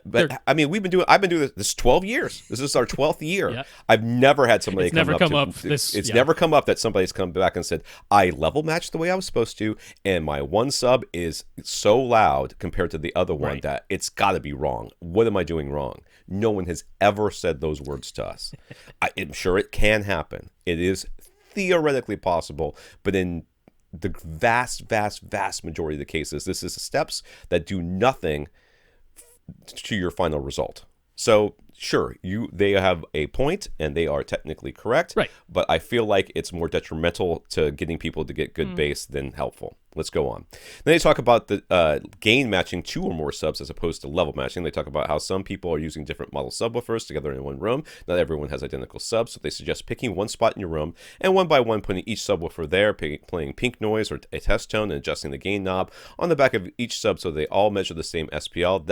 but I've been doing this 12 years. This is our 12th year. Yeah. I've never had somebody It's never come up that somebody's come back and said, I level matched the way I was supposed to, and my one sub is so loud compared to the other one that it's got to be wrong. What am I doing wrong? No one has ever said those words to us. I'm sure it can happen. It is theoretically possible, but in the vast majority of the cases, this is steps that do nothing to your final result. So sure, they have a point and they are technically correct, but I feel like it's more detrimental to getting people to get good bass than helpful. Let's go on. Then they talk about the gain matching 2 or more subs as opposed to level matching. They talk about how some people are using different model subwoofers together in one room. Not everyone has identical subs, so they suggest picking one spot in your room and one by one putting each subwoofer there, playing pink noise or a test tone, and adjusting the gain knob on the back of each sub so they all measure the same SPL.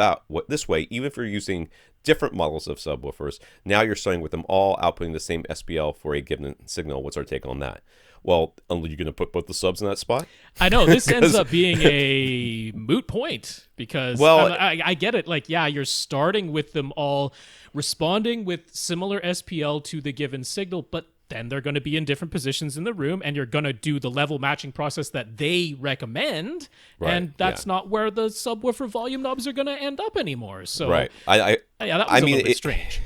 This way, even if you're using different models of subwoofers, now you're starting with them all outputting the same SPL for a given signal. What's our take on that? Well, are you going to put both the subs in that spot? I know. This ends up being a moot point because I get it. Like, yeah, you're starting with them all responding with similar SPL to the given signal, but then they're going to be in different positions in the room, and you're going to do the level matching process that they recommend, and that's not where the subwoofer volume knobs are going to end up anymore. So, that was a little bit strange.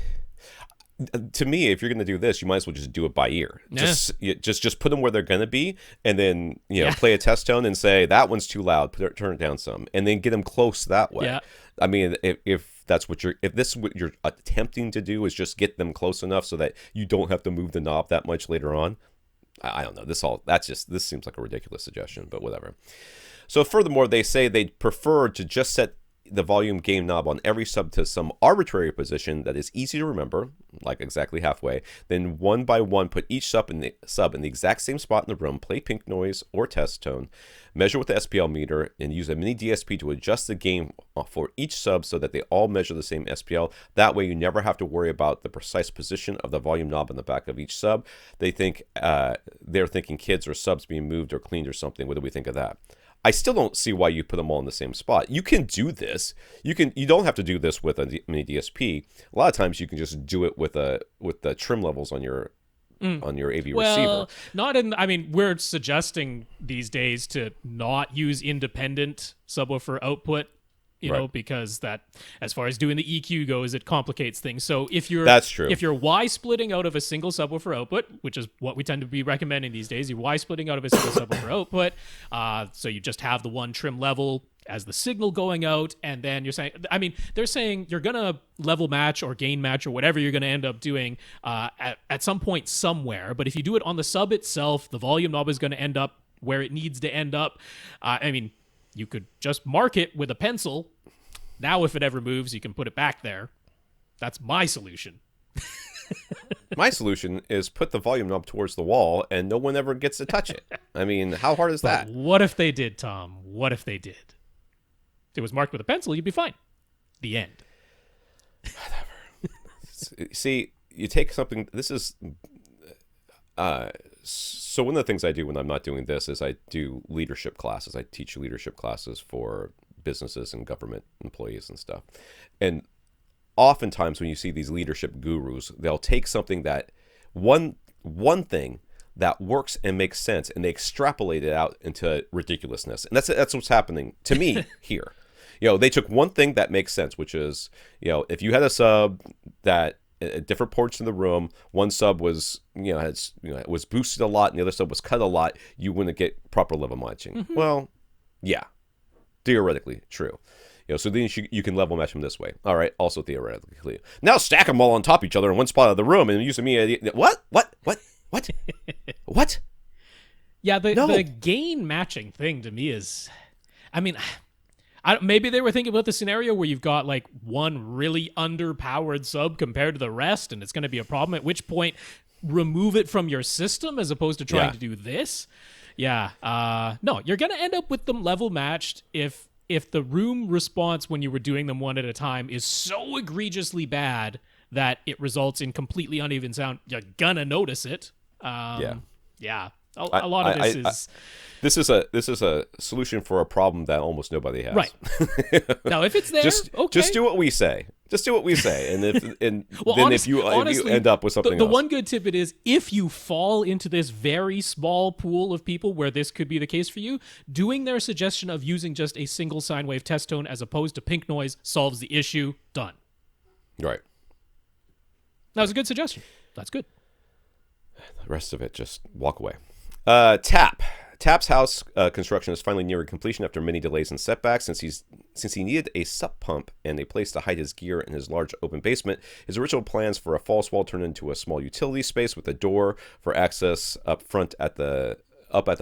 To me, if you're going to do this, you might as well just do it by ear. Just put them where they're going to be, and then play a test tone and say that one's too loud, turn it down some, and then get them close that way. I mean, if if this is what you're attempting to do, is just get them close enough so that you don't have to move the knob that much later on. I don't know. This seems like a ridiculous suggestion, but whatever. So furthermore, they say they'd prefer to just set the volume gain knob on every sub to some arbitrary position that is easy to remember, like exactly halfway. Then one by one, put each sub in the exact same spot in the room, play pink noise or test tone, measure with the SPL meter, and use a mini DSP to adjust the gain for each sub so that they all measure the same SPL. That way you never have to worry about the precise position of the volume knob on the back of each sub. They think they're thinking kids or subs being moved or cleaned or something. What do we think of that? I still don't see why you put them all in the same spot. You can do this. You don't have to do this with a mini DSP. A lot of times you can just do it with the trim levels on your AV receiver. We're suggesting these days to not use independent subwoofer output, you know, because that, as far as doing the EQ goes, it complicates things. So that's true. If you're Y splitting out of a single subwoofer output, which is what we tend to be recommending these days, you're Y splitting out of a single subwoofer output. So you just have the one trim level as the signal going out, and then they're saying you're gonna level match or gain match or whatever you're gonna end up doing at some point somewhere. But if you do it on the sub itself, the volume knob is gonna end up where it needs to end up. You could just mark it with a pencil. Now, if it ever moves, you can put it back there. That's my solution. My solution is put the volume knob towards the wall and no one ever gets to touch it. I mean, how hard is that? What if they did, Tom? What if they did? If it was marked with a pencil, you'd be fine. The end. Whatever. See, you take something... This is... So one of the things I do when I'm not doing this is I do leadership classes. I teach leadership classes for businesses and government employees and stuff. And oftentimes when you see these leadership gurus, they'll take something that one thing that works and makes sense, and they extrapolate it out into ridiculousness. And that's what's happening to me here. They took one thing that makes sense, which is, if you had a sub that at different ports in the room, one sub was it was boosted a lot and the other sub was cut a lot, you wouldn't get proper level matching. Mm-hmm. Well, yeah, theoretically true. So then you can level match them this way. All right, also theoretically. Now stack them all on top of each other in one spot of the room and use me. What? What? Yeah, the gain matching thing to me is, maybe they were thinking about the scenario where you've got like one really underpowered sub compared to the rest, and it's going to be a problem, at which point remove it from your system as opposed to trying to do this. Yeah. No, you're going to end up with them level matched if the room response when you were doing them one at a time is so egregiously bad that it results in completely uneven sound. You're going to notice it. Yeah. A lot of this is... This is a solution for a problem that almost nobody has. Right. Now, if it's there, just do what we say. Just do what we say, and if you end up with something else. The one good tip is if you fall into this very small pool of people where this could be the case for you, doing their suggestion of using just a single sine wave test tone as opposed to pink noise solves the issue. Done. Right. That was a good suggestion. That's good. The rest of it, just walk away. Tap's house construction is finally nearing completion after many delays and setbacks. Since he needed a sup pump and a place to hide his gear in his large open basement, his original plans for a false wall turned into a small utility space with a door for access up at the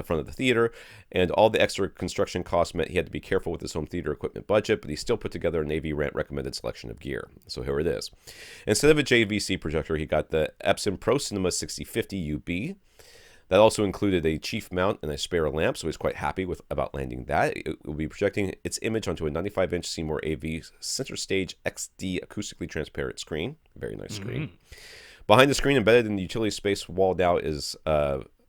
front of the theater, and all the extra construction costs meant he had to be careful with his home theater equipment budget, but he still put together an AVRant recommended selection of gear. So here it is. Instead of a JVC projector, he got the Epson Pro Cinema 6050 UB. That also included a chief mount and a spare lamp, so he's quite happy about landing that. It will be projecting its image onto a 95-inch Seymour AV Center Stage XD acoustically transparent screen. Very nice screen. Behind the screen, embedded in the utility space wall now, is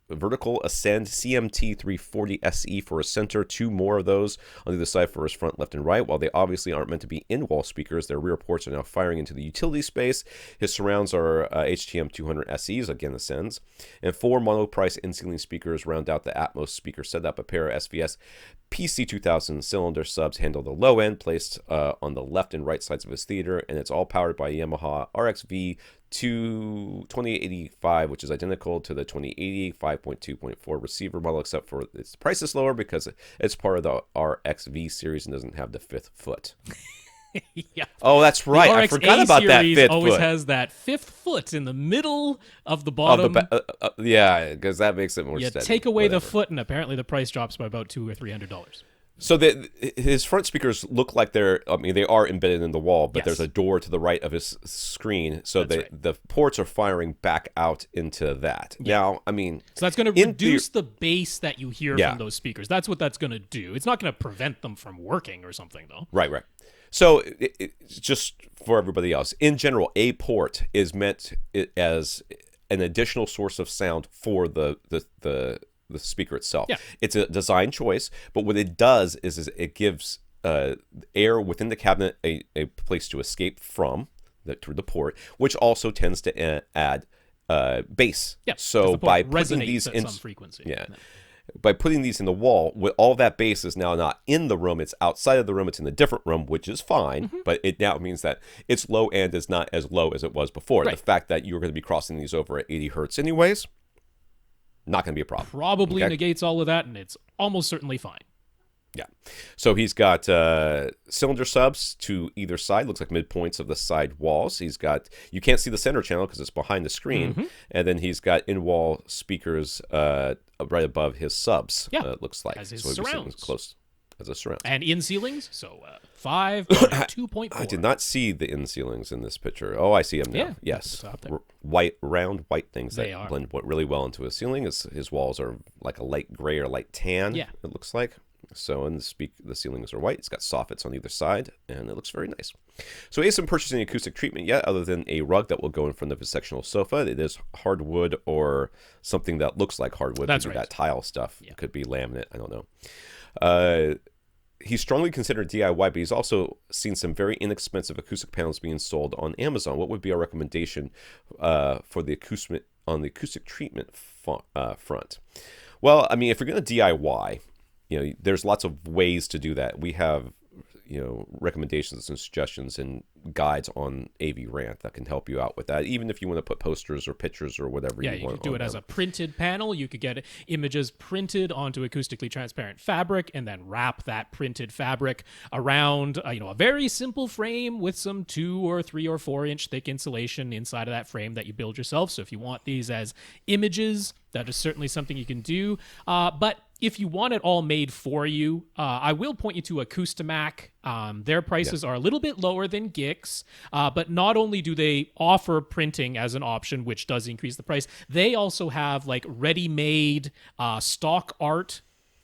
vertical Ascend CMT 340 SE for a center, two more of those on either side for his front, left, and right. While they obviously aren't meant to be in-wall speakers, their rear ports are now firing into the utility space. His surrounds are HTM 200 SEs, again Ascends, and four mono-price in-ceiling speakers round out the Atmos speaker setup. A pair of SVS PC2000 cylinder subs handle the low end, placed on the left and right sides of his theater, and it's all powered by Yamaha RXV 2885, which is identical to the 2080 5.2.4 receiver model, except for its price is lower because it's part of the RXV series and doesn't have the fifth foot. Yeah. Oh, that's right. I RX-A forgot about that series fifth always foot. has that fifth foot in the middle of the Of bottom. yeah, because that makes it more You steady. take away the Whatever. foot, and apparently the price drops by about $200 or $300. So his front speakers look like they are embedded in the wall, but Yes. there's a door to the right of his screen, so That's the ports are firing back out into that. Now, I mean, So that's going to reduce the bass that you hear Yeah. from those speakers. That's what that's going to do. It's not going to prevent them from working or something, though. right. So it's just for everybody else, in general, a port is meant as an additional source of sound for the speaker itself. Yeah. It's a design choice, but what it does is it gives air within the cabinet a place to escape from through the port, which also tends to add bass. Yeah. 'cause So the port by putting resonates these at in, some frequency. yeah. By putting these in the wall, with all that bass is now not in the room, it's outside of the room, it's in a different room, which is fine, but it now means that its low end is not as low as it was before. Right. The fact that you're going to be crossing these over at 80 hertz anyways, not going to be a problem. Probably Okay. negates all of that, and it's almost certainly fine. Yeah. So he's got cylinder subs to either side. Looks like midpoints of the side walls. He's got, you can't see the center channel because it's behind the screen. And then he's got in-wall speakers right above his subs. Yeah. It looks like. As his so he'd be sitting surrounds. close as a surround. And in ceilings, so 5 by 2.4. I did not see the in ceilings in this picture. Oh, I see them now. Yeah, Yes. at the top there. White, round white things They that are. blend really well into a ceiling. His walls are like a light gray or light tan, Yeah. it looks like. So, and the ceilings are white. It's got soffits on either side, and it looks very nice. So he hasn't purchased any acoustic treatment yet, other than a rug that will go in front of his sectional sofa. It is hardwood or something that looks like hardwood. That's Could be right. that tile stuff. Yeah. It could be laminate. I don't know. He's strongly considered DIY, but he's also seen some very inexpensive acoustic panels being sold on Amazon. What would be our recommendation for the acoustic treatment front? Well, I mean, if you're going to DIY, there's lots of ways to do that. We have, recommendations and suggestions and guides on AVRant that can help you out with that. Even if you want to put posters or pictures or whatever Yeah, you you want. could do it as a printed panel. You could get images printed onto acoustically transparent fabric and then wrap that printed fabric around, a very simple frame with some 2 or 3 or 4 inch thick insulation inside of that frame that you build yourself. So if you want these as images, that is certainly something you can do. But if you want it all made for you, I will point you to Acoustimac. Their prices are a little bit lower than Gix, but not only do they offer printing as an option, which does increase the price, they also have like ready-made stock art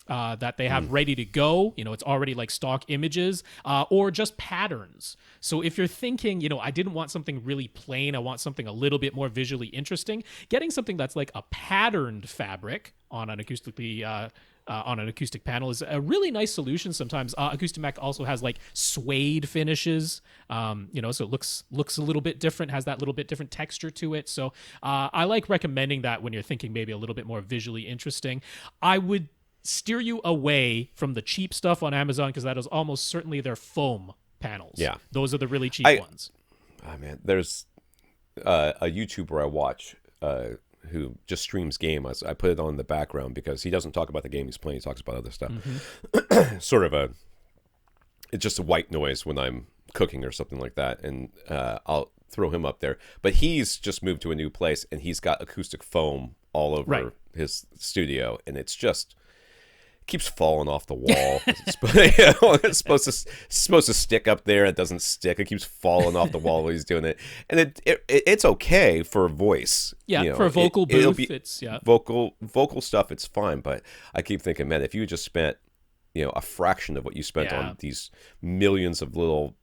that they have ready to go. It's already like stock images or just patterns. So if you're thinking, I didn't want something really plain, I want something a little bit more visually interesting, getting something that's like a patterned fabric on an acoustically on an acoustic panel is a really nice solution. Sometimes Acoustimac also has like suede finishes, so it looks a little bit different, has that little bit different texture to it. So I like recommending that when you're thinking maybe a little bit more visually interesting. I would steer you away from the cheap stuff on Amazon because that is almost certainly their foam panels. Yeah. Those are the really cheap ones. Oh, man, there's a YouTuber I watch who just streams game. I put it on in the background because he doesn't talk about the game he's playing. He talks about other stuff. Sort of it's just a white noise when I'm cooking or something like that. And I'll throw him up there. But he's just moved to a new place and he's got acoustic foam all over his studio. And it's just... keeps falling off the wall. It's supposed to stick up there. It doesn't stick. It keeps falling off the wall while he's doing it. And it's okay for voice. Yeah, for a vocal booth, it's vocal stuff. It's fine. But I keep thinking, man, if you just spent a fraction of what you spent on these millions of little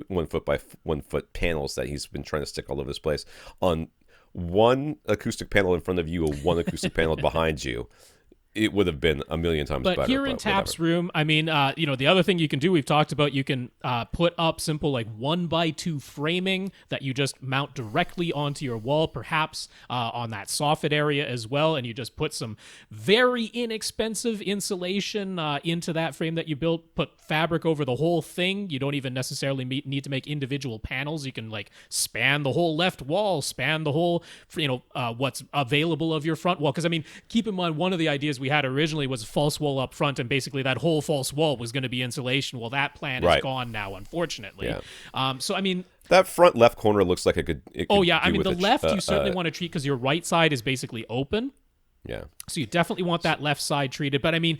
1 foot by 1 foot panels that he's been trying to stick all over this place on one acoustic panel in front of you or one acoustic panel behind you, it would have been a million times better. But here in Tap's whatever. room, I mean, the other thing you can do, we've talked about, you can put up simple like 1x2 framing that you just mount directly onto your wall, perhaps on that soffit area as well, and you just put some very inexpensive insulation into that frame that you built, put fabric over the whole thing. You don't even necessarily need to make individual panels. You can like span the whole left wall, span the whole, what's available of your front wall. Because I mean, keep in mind, one of the ideas we had originally was false wall up front, and basically that whole false wall was going to be insulation. Well, that plan is gone now, unfortunately. Yeah. So, I mean... That front left corner looks like it Oh, yeah. I mean, the left you certainly want to treat because your right side is basically open. Yeah. So you definitely want that left side treated. But I mean,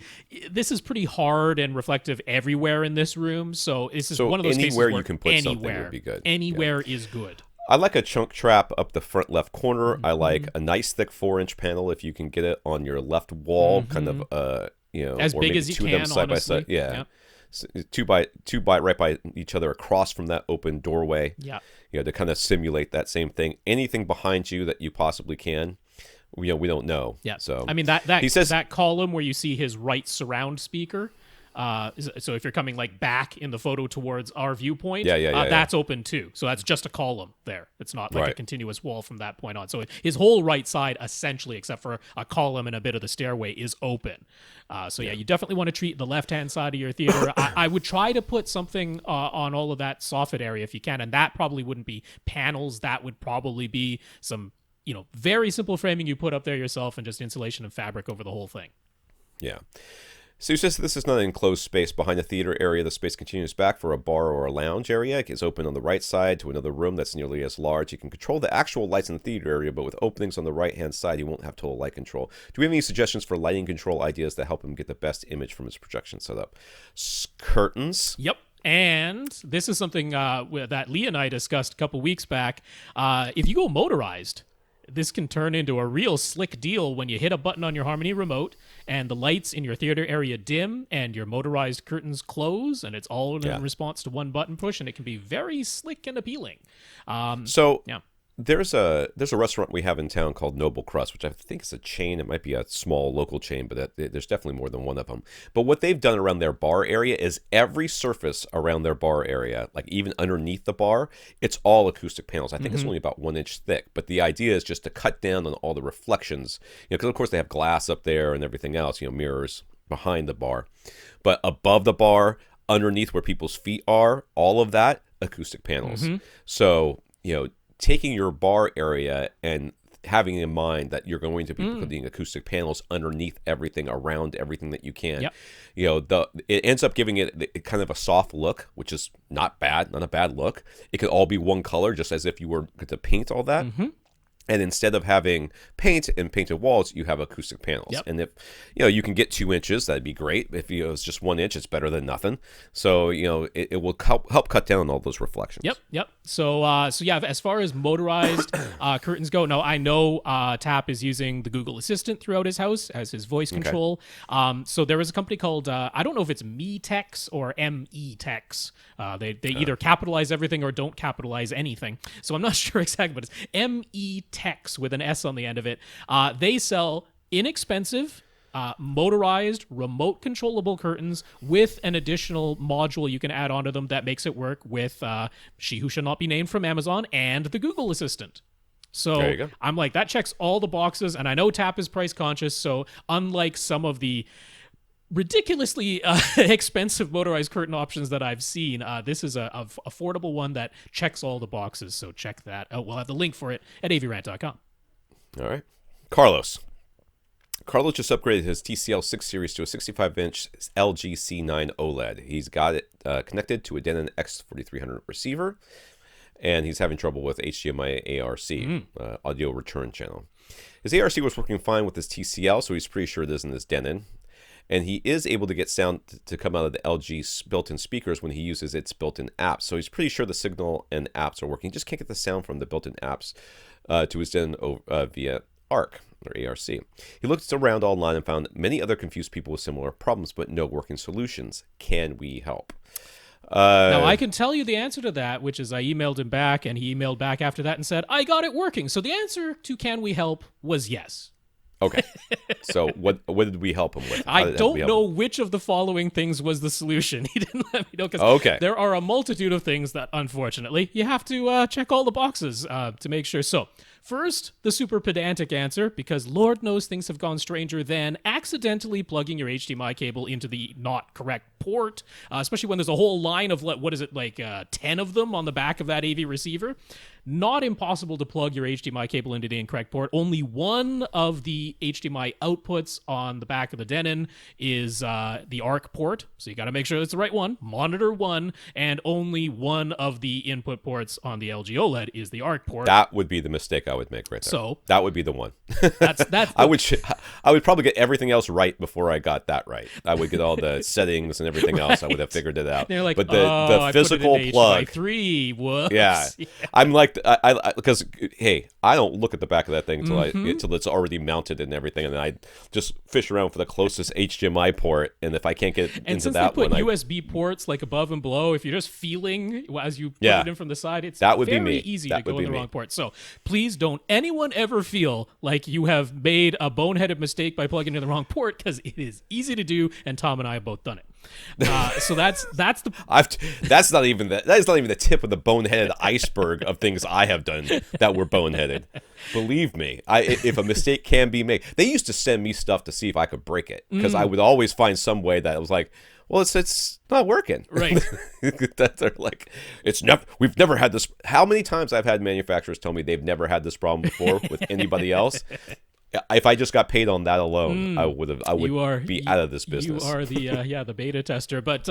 this is pretty hard and reflective everywhere in this room. So this is one of those cases where you can put something would be good. Anywhere is good. I like a chunk trap up the front left corner. I like a nice thick 4-inch panel if you can get it on your left wall, kind of as or big maybe as you two can, of them side honestly. by side. Yeah. So, two by right by each other across from that open doorway. Yeah. To kind of simulate that same thing. Anything behind you that you possibly can. We don't know. Yeah. So I mean that he says, that column where you see his right surround speaker. So if you're coming like back in the photo towards our viewpoint, that's open too. So that's just a column there. It's not like a continuous wall from that point on. So his whole right side, essentially, except for a column and a bit of the stairway, is open. So you definitely want to treat the left-hand side of your theater. I would try to put something on all of that soffit area if you can, and that probably wouldn't be panels. That would probably be some, very simple framing you put up there yourself and just insulation and fabric over the whole thing. Yeah. So he says this is not an enclosed space. Behind the theater area, the space continues back for a bar or a lounge area. It is open on the right side to another room that's nearly as large. You can control the actual lights in the theater area, but with openings on the right-hand side, you won't have total light control. Do we have any suggestions for lighting control ideas that help him get the best image from his projection setup? Curtains. Yep. And this is something that Lee and I discussed a couple weeks back. If you go motorized, this can turn into a real slick deal when you hit a button on your Harmony remote and the lights in your theater area dim and your motorized curtains close, and it's all in response to one button push, and it can be very slick and appealing. There's a restaurant we have in town called Noble Crust, which I think is a chain. It might be a small local chain, but there's definitely more than one of them. But what they've done around their bar area is every surface around their bar area, like even underneath the bar, it's all acoustic panels. I think it's only about 1 inch thick. But the idea is just to cut down on all the reflections, because of course they have glass up there and everything else, mirrors behind the bar. But above the bar, underneath where people's feet are, all of that, acoustic panels. So, taking your bar area and having in mind that you're going to be putting acoustic panels underneath everything, around everything that you can. It ends up giving it kind of a soft look, which is not a bad look. It could all be one color, just as if you were to paint all that. And instead of having paint and painted walls, you have acoustic panels. And if you can get 2 inches, that'd be great. If it's just 1 inch, it's better than nothing. So it will help cut down on all those reflections. Yep. So as far as motorized curtains go, now I know Tap is using the Google Assistant throughout his house as his voice control. So there is a company called I don't know if it's MeTex or METex. They either capitalize everything or don't capitalize anything. So I'm not sure exactly, but it's METex with an S on the end of it. They sell inexpensive motorized remote controllable curtains with an additional module you can add onto them that makes it work with She Who Shall Not Be Named from Amazon and the Google Assistant. So I'm like, that checks all the boxes, and I know Tap is price conscious, so unlike some of the ridiculously expensive motorized curtain options that I've seen, this is a affordable one that checks all the boxes, so check that out. We'll have the link for it at avrant.com. All right. Carlos just upgraded his TCL 6 series to a 65-inch LG C9 OLED. He's got it connected to a Denon X4300 receiver, and he's having trouble with HDMI-ARC, audio return channel. His ARC was working fine with his TCL, so he's pretty sure it isn't his Denon. And he is able to get sound to come out of the LG built-in speakers when he uses its built-in apps. So he's pretty sure the signal and apps are working. He just can't get the sound from the built-in apps to his Denon via ARC. Or ARC. He looked around online and found many other confused people with similar problems, but no working solutions. Can we help? Now, I can tell you the answer to that, which is I emailed him back, and he emailed back after that and said, I got it working. So the answer to can we help was yes. Okay. So what did we help him with? I don't know which of the following things was the solution. He didn't let me know because there are a multitude of things that, unfortunately, you have to check all the boxes to make sure. So first, the super pedantic answer, because Lord knows things have gone stranger than accidentally plugging your HDMI cable into the not correct port, especially when there's a whole line of, 10 of them on the back of that AV receiver. not impossible to plug your HDMI cable into the incorrect port. Only one of the HDMI outputs on the back of the Denon is the ARC port, so you got to make sure it's the right one. Monitor one, and only one of the input ports on the LG OLED is the ARC port. That would be the mistake I would make right there. So that would be the one. That's I would probably get everything else right before I got that right. I would get all the settings and everything else. I would have figured it out. They're like, but the physical plug. HDMI 3, whoops. Yeah. I'm like, because hey, I don't look at the back of that thing until it's already mounted and everything, and then I just fish around for the closest HDMI port, and if I can't get and into since that they put one, USB ports like above and below, if you're just feeling as you put it in from the side, it's that would very be me. easy That to go would in the be wrong me. port. So please don't anyone ever feel like you have made a boneheaded mistake by plugging in the wrong port, because it is easy to do, and Tom and I have both done it. So that's the that's not even that is not even the tip of the boneheaded iceberg of things I have done that were boneheaded. Believe me, if a mistake can be made, they used to send me stuff to see if I could break it, because I would always find some way that it was like, well, it's not working. Right. That they're like, we've never had this. How many times I've had manufacturers tell me they've never had this problem before with anybody else. If I just got paid on that alone, I would be out of this business. You are the beta tester. But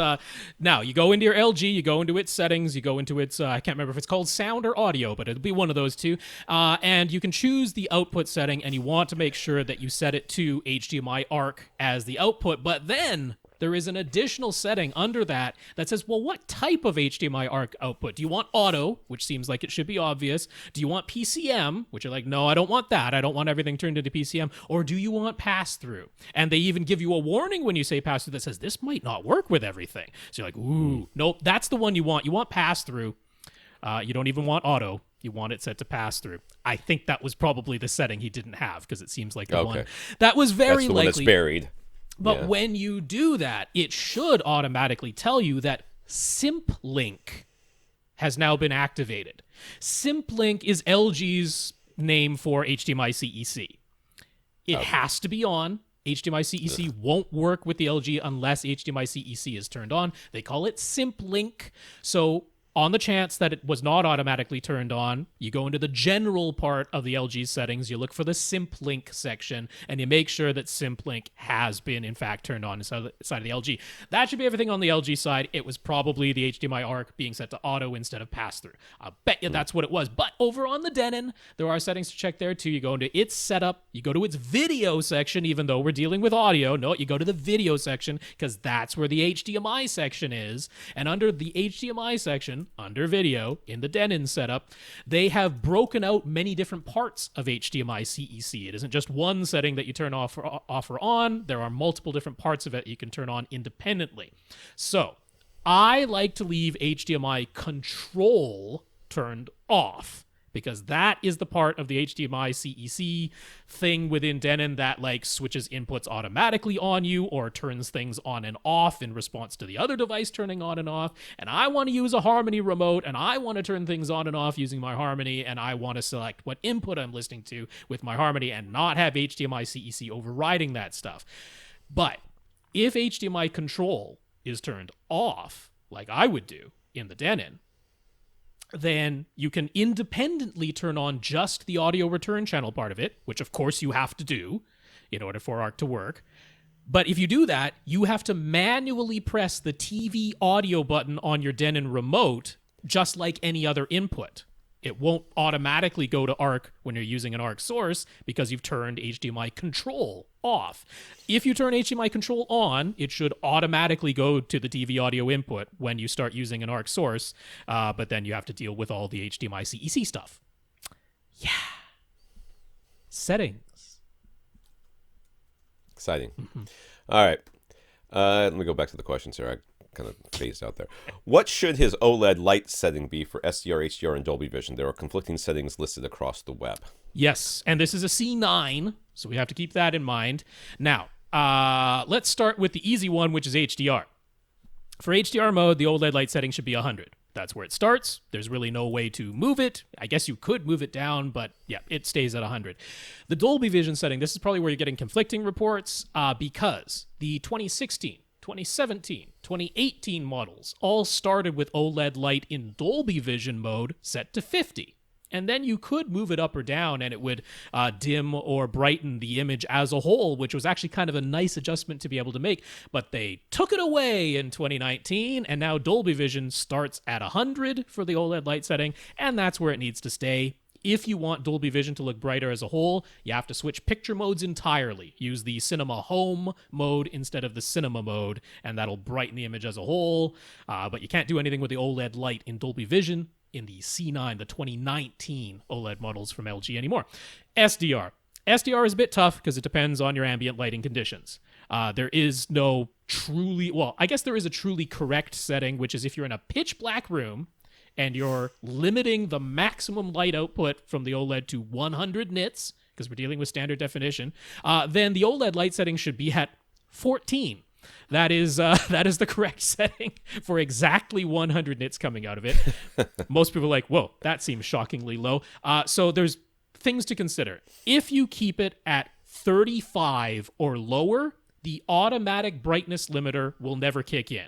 now you go into your LG, you go into its settings, you go into its I can't remember if it's called sound or audio, but it'll be one of those two. And you can choose the output setting, and you want to make sure that you set it to HDMI-ARC as the output. But then there is an additional setting under that says, well, what type of HDMI-ARC output? Do you want auto, which seems like it should be obvious? Do you want PCM, which you're like, no, I don't want that. I don't want everything turned into PCM. Or do you want pass-through? And they even give you a warning when you say pass-through that says, this might not work with everything. So you're like, ooh, nope, that's the one you want. You want pass-through. You don't even want auto. You want it set to pass-through. I think that was probably the setting he didn't have, because it seems like the one that was very that's the likely. One that's buried. But when you do that, it should automatically tell you that SimpLink has now been activated. SimpLink is LG's name for HDMI CEC. It has to be on. HDMI CEC won't work with the LG unless HDMI CEC is turned on. They call it SimpLink. So on the chance that it was not automatically turned on, you go into the general part of the LG settings, you look for the SimpLink section, and you make sure that SimpLink has been, in fact, turned on inside of the LG. That should be everything on the LG side. It was probably the HDMI-ARC being set to auto instead of pass-through. I bet you that's what it was. But over on the Denon, there are settings to check there, too. You go into its setup, you go to its video section, even though we're dealing with audio. No, you go to the video section, because that's where the HDMI section is. And under the HDMI section, under video, in the Denon setup, they have broken out many different parts of HDMI CEC. It isn't just one setting that you turn off or on. There are multiple different parts of it you can turn on independently. So I like to leave HDMI control turned off, because that is the part of the HDMI CEC thing within Denon that like switches inputs automatically on you or turns things on and off in response to the other device turning on and off. And I want to use a Harmony remote, and I want to turn things on and off using my Harmony, and I want to select what input I'm listening to with my Harmony and not have HDMI CEC overriding that stuff. But if HDMI control is turned off, like I would do in the Denon, then you can independently turn on just the audio return channel part of it, which of course you have to do in order for ARC to work. But if you do that, you have to manually press the TV audio button on your Denon remote, just like any other input. It won't automatically go to ARC when you're using an ARC source, because you've turned HDMI control off. If you turn HDMI control on, it should automatically go to the TV audio input when you start using an ARC source, but then you have to deal with all the HDMI CEC stuff. Yeah. Settings. Exciting. All right. Let me go back to the questions here. I kind of phased out there. What should his OLED Light setting be for SDR, HDR, and Dolby Vision? There are conflicting settings listed across the web. Yes, and this is a C9, so we have to keep that in mind. Now, let's start with the easy one, which is HDR. For HDR mode, the OLED Light setting should be 100. That's where it starts. There's really no way to move it. I guess you could move it down, but yeah, it stays at 100. The Dolby Vision setting, this is probably where you're getting conflicting reports, because the 2016, 2017, 2018 models all started with OLED Light in Dolby Vision mode set to 50. And then you could move it up or down and it would dim or brighten the image as a whole, which was actually kind of a nice adjustment to be able to make. But they took it away in 2019, and now Dolby Vision starts at 100 for the OLED light setting, and that's where it needs to stay. If you want Dolby Vision to look brighter as a whole, you have to switch picture modes entirely. Use the Cinema Home mode instead of the Cinema mode, and that'll brighten the image as a whole. But you can't do anything with the OLED light in Dolby Vision in the C9, the 2019 OLED models from LG anymore. SDR. SDR is a bit tough because it depends on your ambient lighting conditions. There is no truly, well, I guess there is a truly correct setting, which is if you're in a pitch black room and you're limiting the maximum light output from the OLED to 100 nits, because we're dealing with standard definition, then the OLED light setting should be at 14. That is the correct setting for exactly 100 nits coming out of it. Most people are like, whoa, that seems shockingly low. So there's things to consider. If you keep it at 35 or lower, the automatic brightness limiter will never kick in.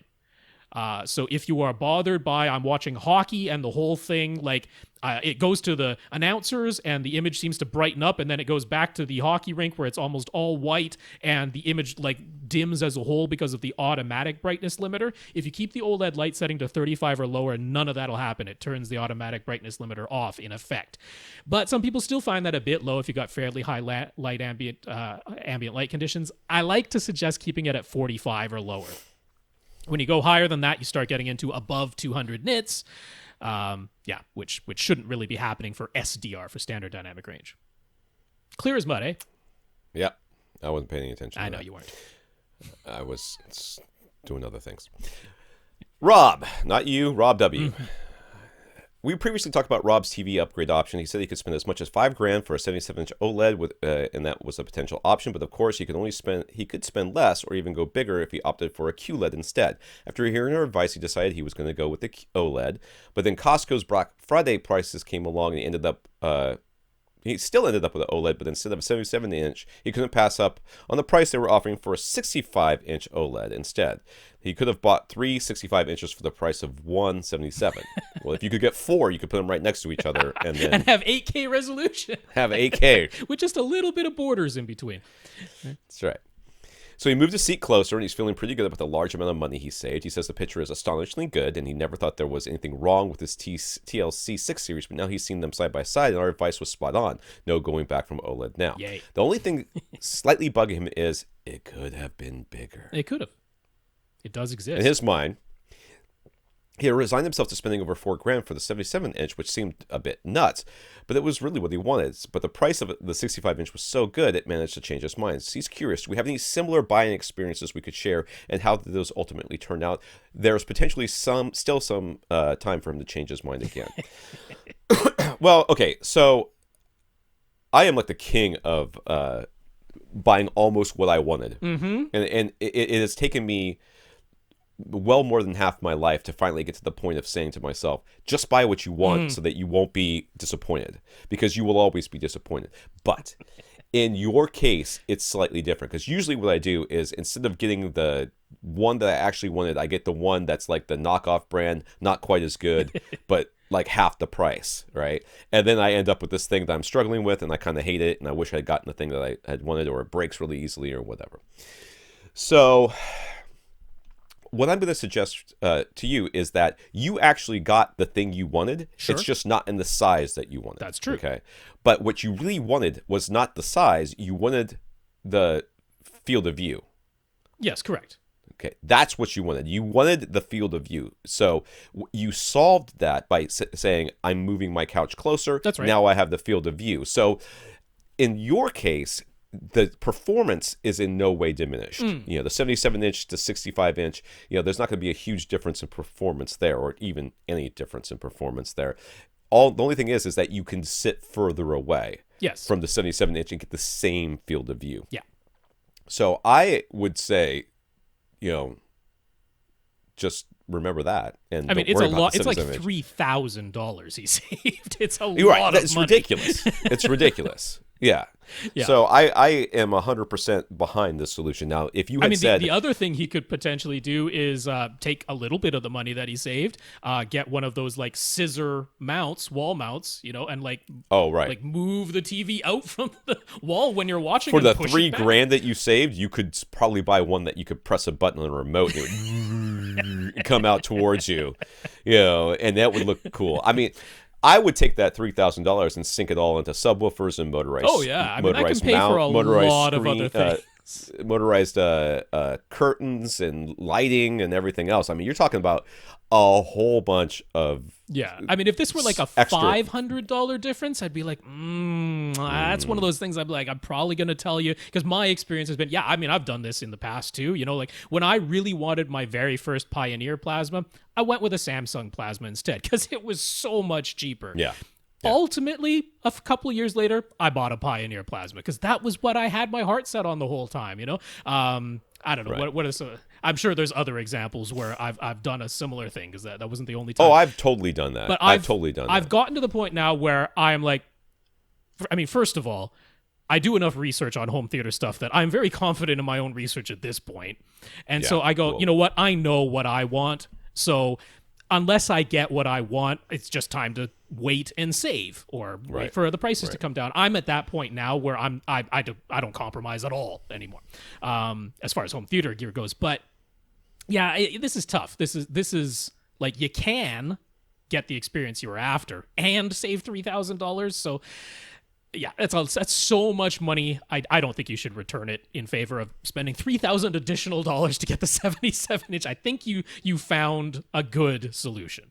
So if you are bothered by, I'm watching hockey and the whole thing, like it goes to the announcers and the image seems to brighten up, and then it goes back to the hockey rink where it's almost all white and the image like dims as a whole because of the automatic brightness limiter. If you keep the OLED light setting to 35 or lower, none of that'll happen. It turns the automatic brightness limiter off in effect. But some people still find that a bit low if you got fairly high light ambient light conditions. I like to suggest keeping it at 45 or lower. When you go higher than that, you start getting into above 200 nits, which shouldn't really be happening for SDR, for standard dynamic range. Clear as mud, eh? Yeah, I wasn't paying any attention. I know you weren't. I was doing other things. Rob, not you, Rob W. We previously talked about Rob's TV upgrade option. He said he could spend as much as $5,000 for a 77-inch OLED, and that was a potential option. But of course, he could spend less or even go bigger if he opted for a QLED instead. After hearing our advice, he decided he was going to go with the OLED. But then Costco's Black Friday prices came along, and he still ended up with an OLED, but instead of a 77-inch, he couldn't pass up on the price they were offering for a 65-inch OLED instead. He could have bought 3 65 inches for the price of one 77. Well, if you could get 4, you could put them right next to each other and then and have 8K resolution. Have 8K. With just a little bit of borders in between. That's right. So he moved his seat closer, and he's feeling pretty good about the large amount of money he saved. He says the picture is astonishingly good, and he never thought there was anything wrong with his TLC 6 series, but now he's seen them side by side, and our advice was spot on. No going back from OLED now. Yay. The only thing slightly bugging him is it could have been bigger. It could have. It does exist. In his mind, he had resigned himself to spending over $4,000 for the 77-inch, which seemed a bit nuts, but it was really what he wanted. But the price of the 65-inch was so good, it managed to change his mind. So he's curious, do we have any similar buying experiences we could share, and how did those ultimately turn out? There's potentially still some time for him to change his mind again. Well, okay, so I am like the king of buying almost what I wanted. Mm-hmm. And it has taken me well more than half my life to finally get to the point of saying to myself, just buy what you want so that you won't be disappointed, because you will always be disappointed. But in your case, it's slightly different, because usually what I do is, instead of getting the one that I actually wanted, I get the one that's like the knockoff brand, not quite as good, but like half the price, right? And then I end up with this thing that I'm struggling with, and I kind of hate it, and I wish I had gotten the thing that I had wanted, or it breaks really easily or whatever. So what I'm going to suggest to you is that you actually got the thing you wanted. Sure. It's just not in the size that you wanted. That's true. Okay. But what you really wanted was not the size. You wanted the field of view. Yes, correct. Okay. That's what you wanted. You wanted the field of view. So you solved that by saying, I'm moving my couch closer. That's right. Now I have the field of view. So in your case, the performance is in no way diminished. You know, the 77-inch to 65-inch, there's not going to be a huge difference in performance there, or even any difference in performance there. The only thing is that you can sit further away from the 77-inch and get the same field of view. Yeah. So I would say, just remember that. And I mean, it's a lot. It's like $3,000 he saved. It's a lot of money. It's ridiculous. It's ridiculous. Yeah. Yeah. So I am 100% behind this solution. Now, if you had said... the other thing he could potentially do is take a little bit of the money that he saved, get one of those like scissor mounts, wall mounts, and like like move the TV out from the wall when you're watching. For and the push $3,000 that you saved, you could probably buy one that you could press a button on a remote and it would come out towards you, and that would look cool. I mean, I would take that $3,000 and sink it all into subwoofers and motorized. Oh yeah, I mean, I can pay for a lot of other things. Motorized curtains and lighting and everything else. I mean, you're talking about a whole bunch of I mean, if this were like a $500 difference, I'd be like, that's one of those things. I'd be like, I'm probably going to tell you, because my experience has been, I mean, I've done this in the past too. Like when I really wanted my very first Pioneer plasma, I went with a Samsung plasma instead because it was so much cheaper. Yeah. Ultimately, a couple of years later, I bought a Pioneer plasma because that was what I had my heart set on the whole time. I don't know what is. I'm sure there's other examples where I've done a similar thing because that wasn't the only time. Oh, I've totally done that. But I've totally done that. I've gotten to the point now where I'm like, I mean, first of all, I do enough research on home theater stuff that I'm very confident in my own research at this point. And so I go, you know what? I know what I want. So unless I get what I want, it's just time to wait and save or wait for the prices to come down. I'm at that point now where I don't compromise at all anymore as far as home theater gear goes. But yeah, this is tough. This is like, you can get the experience you were after and save $3,000. So yeah, that's so much money. I don't think you should return it in favor of spending $3,000 additional dollars to get the 77-inch. I think you found a good solution.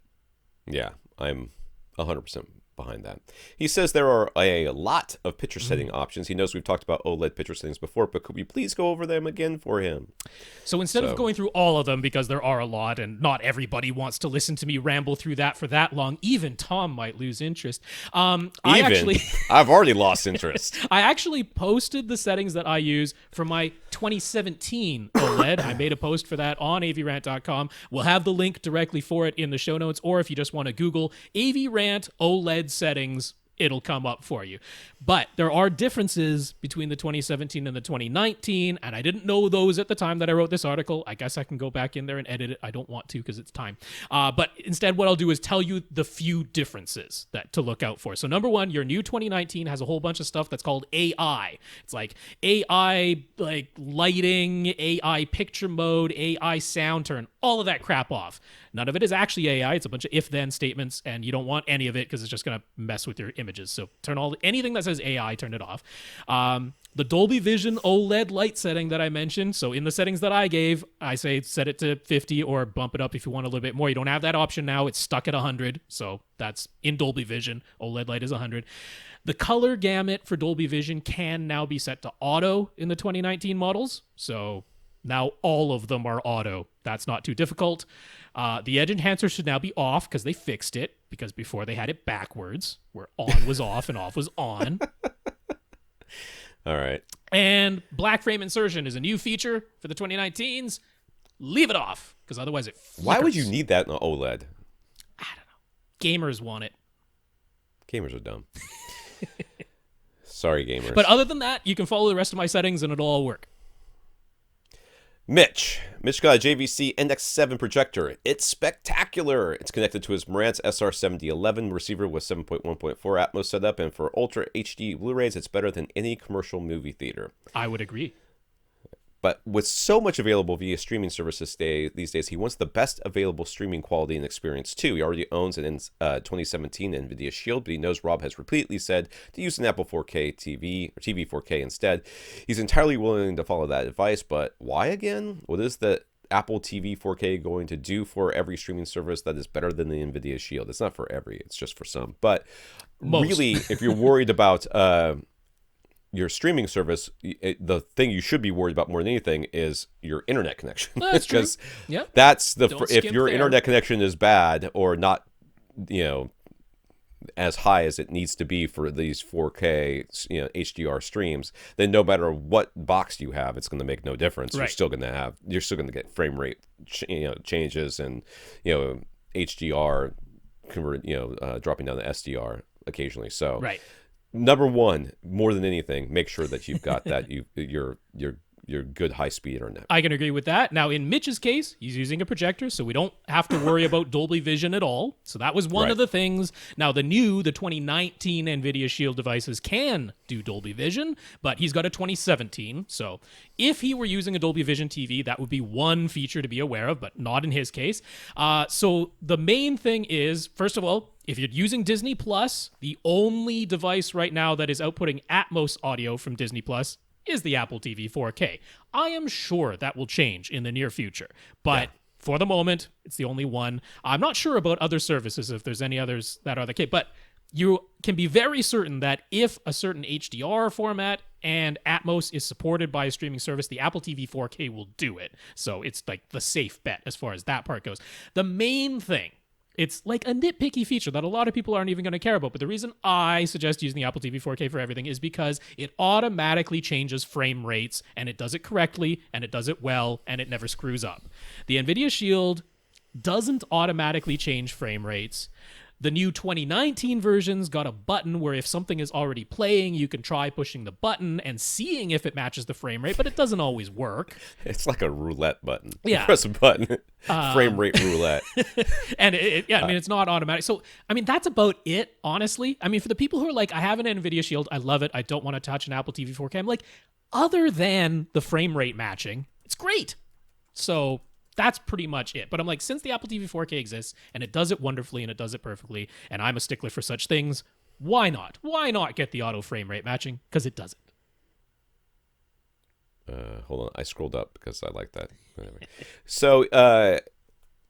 Yeah, I'm 100% behind that. He says there are a lot of picture setting options. He knows we've talked about OLED picture settings before, but could we please go over them again for him? So instead of going through all of them, because there are a lot and not everybody wants to listen to me ramble through that for that long, even Tom might lose interest. I've already lost interest. I actually posted the settings that I use for my 2017 OLED. I made a post for that on avrant.com. We'll have the link directly for it in the show notes, or if you just want to Google AVRant OLED settings, it'll come up for you. But there are differences between the 2017 and the 2019, and I didn't know those at the time that I wrote this article. I guess I can go back in there and edit it. I don't want to because it's time. But instead, what I'll do is tell you the few differences that to look out for. So number one, your new 2019 has a whole bunch of stuff that's called AI. It's like AI like lighting, AI picture mode, AI sound, turn all of that crap off. None of it is actually AI. It's a bunch of if-then statements, and you don't want any of it because it's just going to mess with your images. So turn anything that says AI, turn it off. The Dolby Vision OLED light setting that I mentioned. So in the settings that I gave, I say set it to 50 or bump it up if you want a little bit more. You don't have that option now. It's stuck at 100. So that's in Dolby Vision. OLED light is 100. The color gamut for Dolby Vision can now be set to auto in the 2019 models. So now all of them are auto. That's not too difficult. The edge enhancer should now be off because they fixed it, because before they had it backwards, where on was off and off was on. All right. And black frame insertion is a new feature for the 2019s. Leave it off, because otherwise it flickers. Why would you need that in an OLED? I don't know. Gamers want it. Gamers are dumb. Sorry, gamers. But other than that, you can follow the rest of my settings and it'll all work. Mitch got a JVC NX7 projector. It's spectacular. It's connected to his Marantz SR7011 receiver with 7.1.4 Atmos setup, and for Ultra HD Blu-rays, it's better than any commercial movie theater. I would agree. But with so much available via streaming services these days, he wants the best available streaming quality and experience too. He already owns an 2017 NVIDIA Shield, but he knows Rob has repeatedly said to use an Apple 4K TV or TV 4K instead. He's entirely willing to follow that advice, but why again? What is the Apple TV 4K going to do for every streaming service that is better than the NVIDIA Shield? It's not for every, it's just for some. But really, if you're worried about your streaming service, the thing you should be worried about more than anything is your internet connection. That's true. Yeah. That's if your internet connection is bad or not, as high as it needs to be for these 4K, HDR streams, then no matter what box you have, it's going to make no difference. Right. You're still going to get frame rate, changes, and HDR convert, dropping down to SDR occasionally. So right. number one, more than anything, make sure that you've got that your good high-speed internet. I can agree with that. Now, in Mitch's case, he's using a projector, so we don't have to worry about Dolby Vision at all. So that was one of the things. Now, the 2019 NVIDIA Shield devices can do Dolby Vision, but he's got a 2017. So if he were using a Dolby Vision TV, that would be one feature to be aware of, but not in his case. So the main thing is, first of all, if you're using Disney Plus, the only device right now that is outputting Atmos audio from Disney Plus is the Apple TV 4K. I am sure that will change in the near future, but for the moment, it's the only one. I'm not sure about other services, if there's any others that are the case, but you can be very certain that if a certain HDR format and Atmos is supported by a streaming service, the Apple TV 4K will do it. So it's like the safe bet as far as that part goes. The main thing, it's like a nitpicky feature that a lot of people aren't even going to care about. But the reason I suggest using the Apple TV 4K for everything is because it automatically changes frame rates, and it does it correctly, and it does it well, and it never screws up. The NVIDIA Shield doesn't automatically change frame rates. The new 2019 versions got a button where if something is already playing, you can try pushing the button and seeing if it matches the frame rate, but it doesn't always work. It's like a roulette button. Yeah. You press a button, frame rate roulette. And it's not automatic. So, that's about it, honestly. For the people who are like, I have an NVIDIA Shield, I love it, I don't want to touch an Apple TV 4K, I'm like, other than the frame rate matching, it's great. So that's pretty much it. But I'm like, since the Apple TV 4K exists, and it does it wonderfully, and it does it perfectly, and I'm a stickler for such things, why not? Why not get the auto frame rate matching? Because it does it. Hold on. I scrolled up because I like that. Anyway. So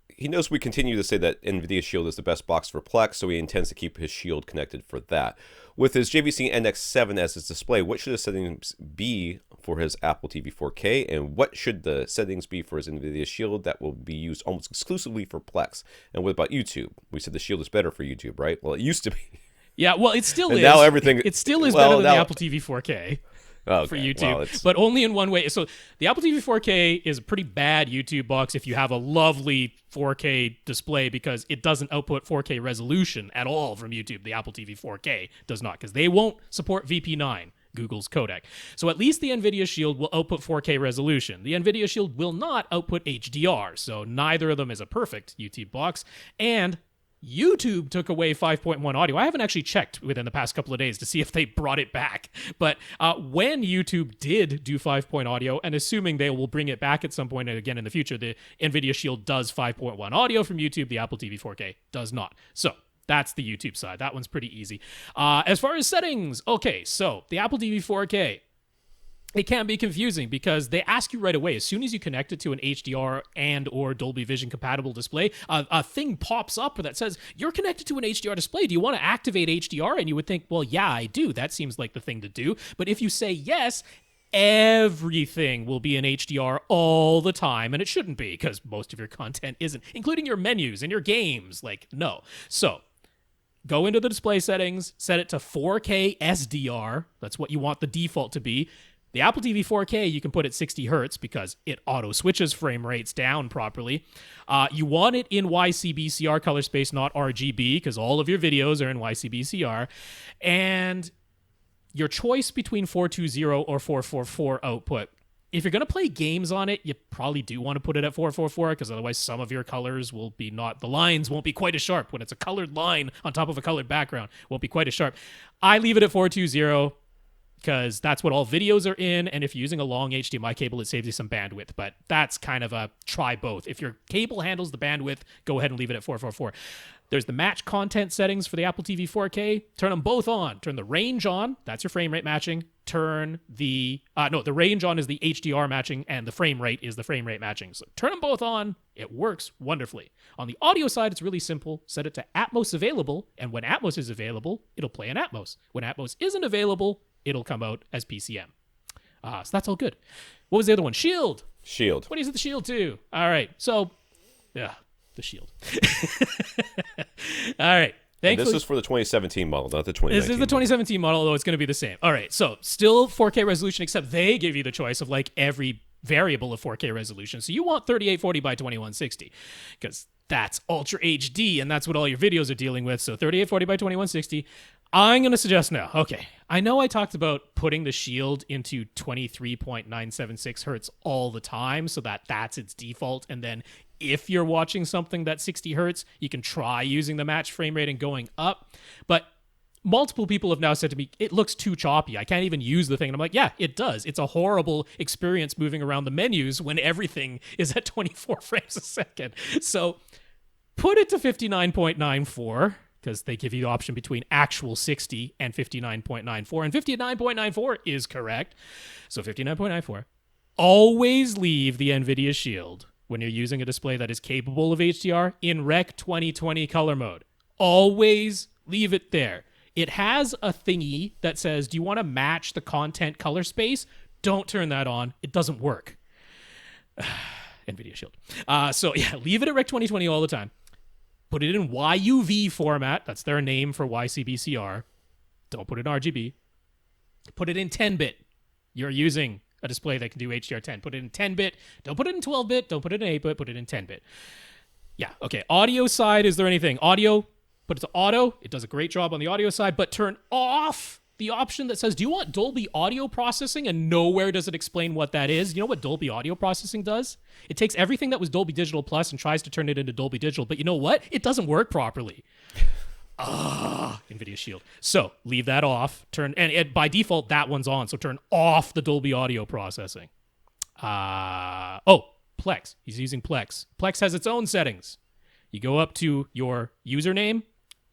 he knows we continue to say that NVIDIA Shield is the best box for Plex, so he intends to keep his Shield connected for that. With his JVC NX7 as his display, what should the settings be for his Apple TV 4K, and what should the settings be for his NVIDIA Shield that will be used almost exclusively for Plex? And what about YouTube? We said the Shield is better for YouTube, right? Well, it used to be. Yeah, well, it still and is. Now everything. It still is better than the Apple TV 4K. Okay, for YouTube, but only in one way. So the Apple TV 4K is a pretty bad YouTube box if you have a lovely 4K display, because it doesn't output 4K resolution at all from YouTube. The Apple TV 4K does not, because they won't support VP9, Google's codec. So at least the NVIDIA Shield will output 4K resolution. The NVIDIA Shield will not output HDR, so neither of them is a perfect YouTube box. And YouTube took away 5.1 audio. I haven't actually checked within the past couple of days to see if they brought it back. But when YouTube did do 5.0 audio, and assuming they will bring it back at some point again in the future, the NVIDIA Shield does 5.1 audio from YouTube. The Apple TV 4K does not. So that's the YouTube side. That one's pretty easy. As far as settings, okay, so the Apple TV 4K, it can be confusing because they ask you right away, as soon as you connect it to an HDR and or Dolby Vision compatible display, a thing pops up that says, you're connected to an HDR display. Do you want to activate HDR? And you would think, well, yeah, I do. That seems like the thing to do. But if you say yes, everything will be in HDR all the time, and it shouldn't be, because most of your content isn't, including your menus and your games. Like, no. So go into the display settings, set it to 4K SDR. That's what you want the default to be. The Apple TV 4K, you can put at 60 hertz because it auto-switches frame rates down properly. You want it in YCbCR color space, not RGB, because all of your videos are in YCbCR. And your choice between 420 or 444 output. If you're going to play games on it, you probably do want to put it at 444, because otherwise some of your colors will be the lines won't be quite as sharp. When it's a colored line on top of a colored background, won't be quite as sharp. I leave it at 420. Because that's what all videos are in, and if you're using a long HDMI cable, it saves you some bandwidth, but that's kind of a try both. If your cable handles the bandwidth, go ahead and leave it at 444. There's the match content settings for the Apple TV 4K. Turn them both on. Turn the range on. That's your frame rate matching. Turn the range on is the HDR matching, and the frame rate is the frame rate matching. So turn them both on. It works wonderfully. On the audio side, it's really simple. Set it to Atmos available, and when Atmos is available, it'll play in Atmos. When Atmos isn't available, it'll come out as PCM. So that's all good. What was the other one? Shield. What is it the Shield to? All right. So, yeah, the Shield. All right. Thankfully, this is for the 2017 model, not the 2019. This is the 2017 model, although it's going to be the same. All right. So still 4K resolution, except they give you the choice of like every variable of 4K resolution. So you want 3840 by 2160 because that's Ultra HD, and that's what all your videos are dealing with. So 3840 by 2160. I'm going to suggest now. Okay. I know I talked about putting the Shield into 23.976 hertz all the time so that that's its default. And then if you're watching something that's 60 hertz, you can try using the match frame rate and going up. But multiple people have now said to me, it looks too choppy. I can't even use the thing. And I'm like, yeah, it does. It's a horrible experience moving around the menus when everything is at 24 frames a second. So put it to 59.94. Because they give you the option between actual 60 and 59.94. And 59.94 is correct. So 59.94. Always leave the NVIDIA Shield when you're using a display that is capable of HDR in Rec 2020 color mode. Always leave it there. It has a thingy that says, do you want to match the content color space? Don't turn that on. It doesn't work. NVIDIA Shield. So yeah, leave it at Rec 2020 all the time. Put it in YUV format. That's their name for YCBCR. Don't put it in RGB. Put it in 10-bit. You're using a display that can do HDR10. Put it in 10-bit. Don't put it in 12-bit. Don't put it in 8-bit. Put it in 10-bit. Yeah, okay. Audio side, is there anything? Audio, put it to auto. It does a great job on the audio side, but turn off the option that says, do you want Dolby audio processing? And nowhere does it explain what that is. You know what Dolby audio processing does? It takes everything that was Dolby Digital Plus and tries to turn it into Dolby Digital. But you know what? It doesn't work properly. NVIDIA Shield. So leave that off. And by default, that one's on. So turn off the Dolby audio processing. Plex. He's using Plex. Plex has its own settings. You go up to your username.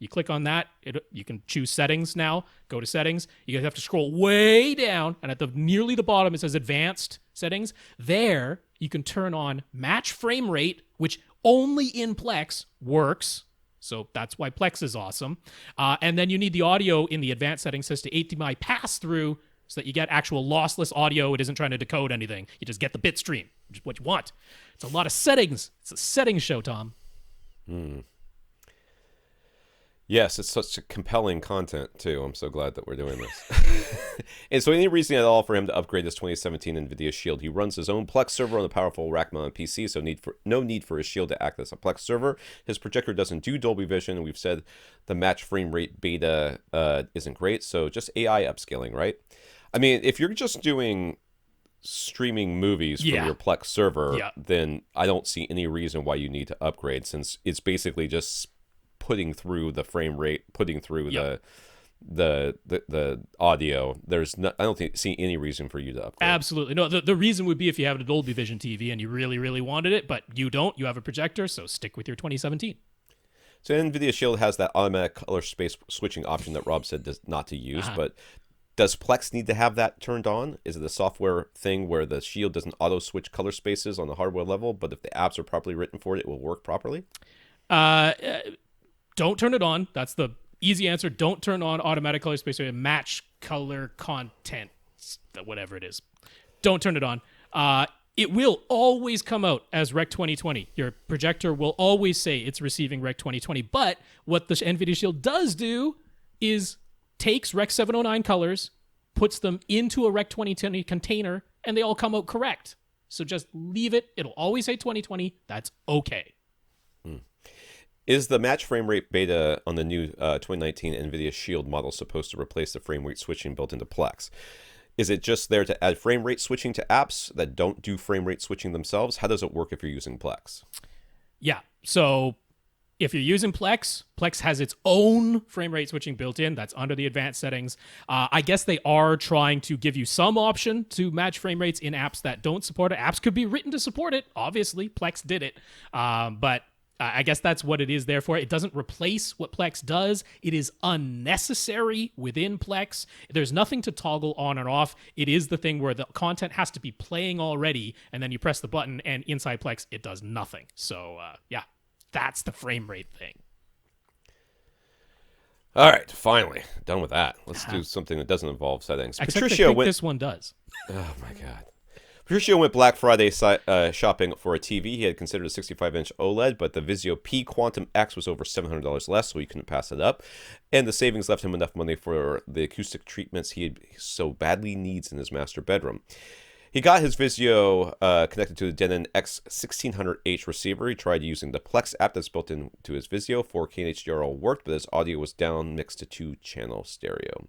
You click on that. You can choose settings now. Go to settings. You have to scroll way down, and at nearly the bottom it says advanced settings. There you can turn on match frame rate, which only in Plex works. So that's why Plex is awesome. And then you need the audio in the advanced settings says to HDMI pass through so that you get actual lossless audio. It isn't trying to decode anything. You just get the bit stream, which is what you want. It's a lot of settings. It's a settings show, Tom. Yes, it's such a compelling content, too. I'm so glad that we're doing this. And so any reason at all for him to upgrade this 2017 NVIDIA Shield? He runs his own Plex server on the powerful rack-mounted PC, so no need for his Shield to act as a Plex server. His projector doesn't do Dolby Vision, and we've said the match frame rate beta isn't great, so just AI upscaling, right? I mean, if you're just doing streaming movies from your Plex server, then I don't see any reason why you need to upgrade, since it's basically just putting through the frame rate, putting through the audio. I don't see any reason for you to upgrade. Absolutely. No, the reason would be if you have a Dolby Vision TV and you really, really wanted it, but you don't. You have a projector, so stick with your 2017. So NVIDIA Shield has that automatic color space switching option that Rob said not to use, but does Plex need to have that turned on? Is it a software thing where the Shield doesn't auto-switch color spaces on the hardware level, but if the apps are properly written for it, it will work properly? Don't turn it on. That's the easy answer. Don't turn on automatic color space or match color content, whatever it is. Don't turn it on. It will always come out as Rec 2020. Your projector will always say it's receiving Rec 2020. But what the NVIDIA Shield does do is takes Rec 709 colors, puts them into a Rec 2020 container, and they all come out correct. So just leave it. It'll always say 2020. That's okay. Is the match frame rate beta on the new 2019 NVIDIA Shield model supposed to replace the frame rate switching built into Plex? Is it just there to add frame rate switching to apps that don't do frame rate switching themselves? How does it work if you're using Plex? Yeah, so if you're using Plex, Plex has its own frame rate switching built in. That's under the advanced settings. I guess they are trying to give you some option to match frame rates in apps that don't support it. Apps could be written to support it. Obviously, Plex did it. But I guess that's what it is there for. It doesn't replace what Plex does. It is unnecessary within Plex. There's nothing to toggle on and off. It is the thing where the content has to be playing already, and then you press the button, and inside Plex, it does nothing. So, that's the frame rate thing. All right, finally, done with that. Let's do something that doesn't involve settings. Except I think this one does. Oh, my God. Patricio went Black Friday shopping for a TV. He had considered a 65-inch OLED, but the Vizio P Quantum X was over $700 less, so he couldn't pass it up. And the savings left him enough money for the acoustic treatments he so badly needs in his master bedroom. He got his Vizio connected to the Denon X1600H receiver. He tried using the Plex app that's built into his Vizio. 4K and HDR all worked, but his audio was down mixed to 2-channel stereo.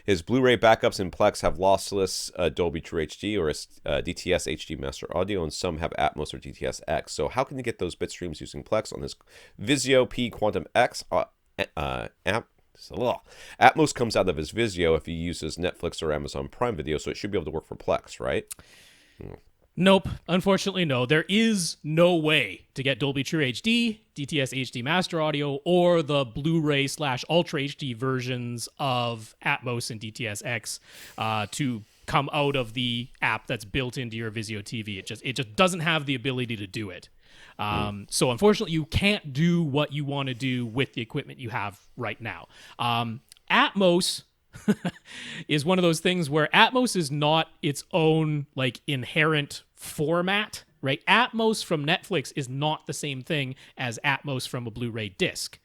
His Blu-ray backups in Plex have lossless Dolby True HD or DTS HD master audio, and some have Atmos or DTS X. So how can you get those bit streams using Plex on his Vizio P Quantum X app? Atmos comes out of his Vizio if he uses Netflix or Amazon Prime Video, so it should be able to work for Plex, right? Nope. Unfortunately, no. There is no way to get Dolby True HD, DTS HD Master Audio, or the Blu-ray / Ultra HD versions of Atmos and DTS X to come out of the app that's built into your Vizio TV. It just doesn't have the ability to do it. So unfortunately, you can't do what you want to do with the equipment you have right now. Atmos is one of those things where Atmos is not its own like inherent format, right? Atmos from Netflix is not the same thing as Atmos from a Blu-ray disc.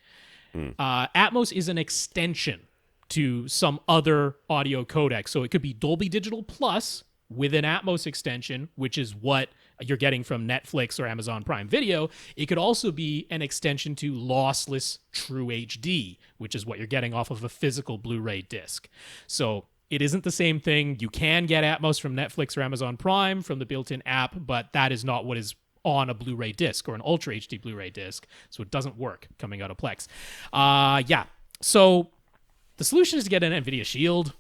Atmos is an extension to some other audio codec. So it could be Dolby Digital Plus with an Atmos extension, which is what you're getting from Netflix or Amazon Prime Video. It could also be an extension to lossless True HD, which is what you're getting off of a physical Blu-ray disc. So it isn't the same thing. You can get Atmos from Netflix or Amazon Prime from the built-in app, but that is not what is on a Blu-ray disc or an Ultra HD Blu-ray disc. So it doesn't work coming out of Plex. So the solution is to get an NVIDIA Shield.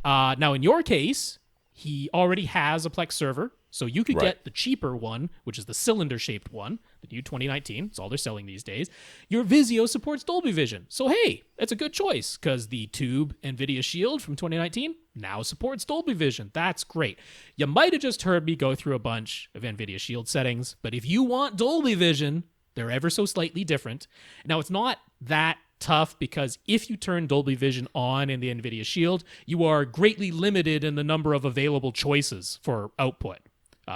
Now, in your case, he already has a Plex server, so you could get the cheaper one, which is the cylinder-shaped one, the new 2019. It's all they're selling these days. Your Vizio supports Dolby Vision. So, hey, that's a good choice, because the tube NVIDIA Shield from 2019 now supports Dolby Vision. That's great. You might have just heard me go through a bunch of NVIDIA Shield settings, but if you want Dolby Vision, they're ever so slightly different. Now, it's not that tough, because if you turn Dolby Vision on in the NVIDIA Shield, you are greatly limited in the number of available choices for output,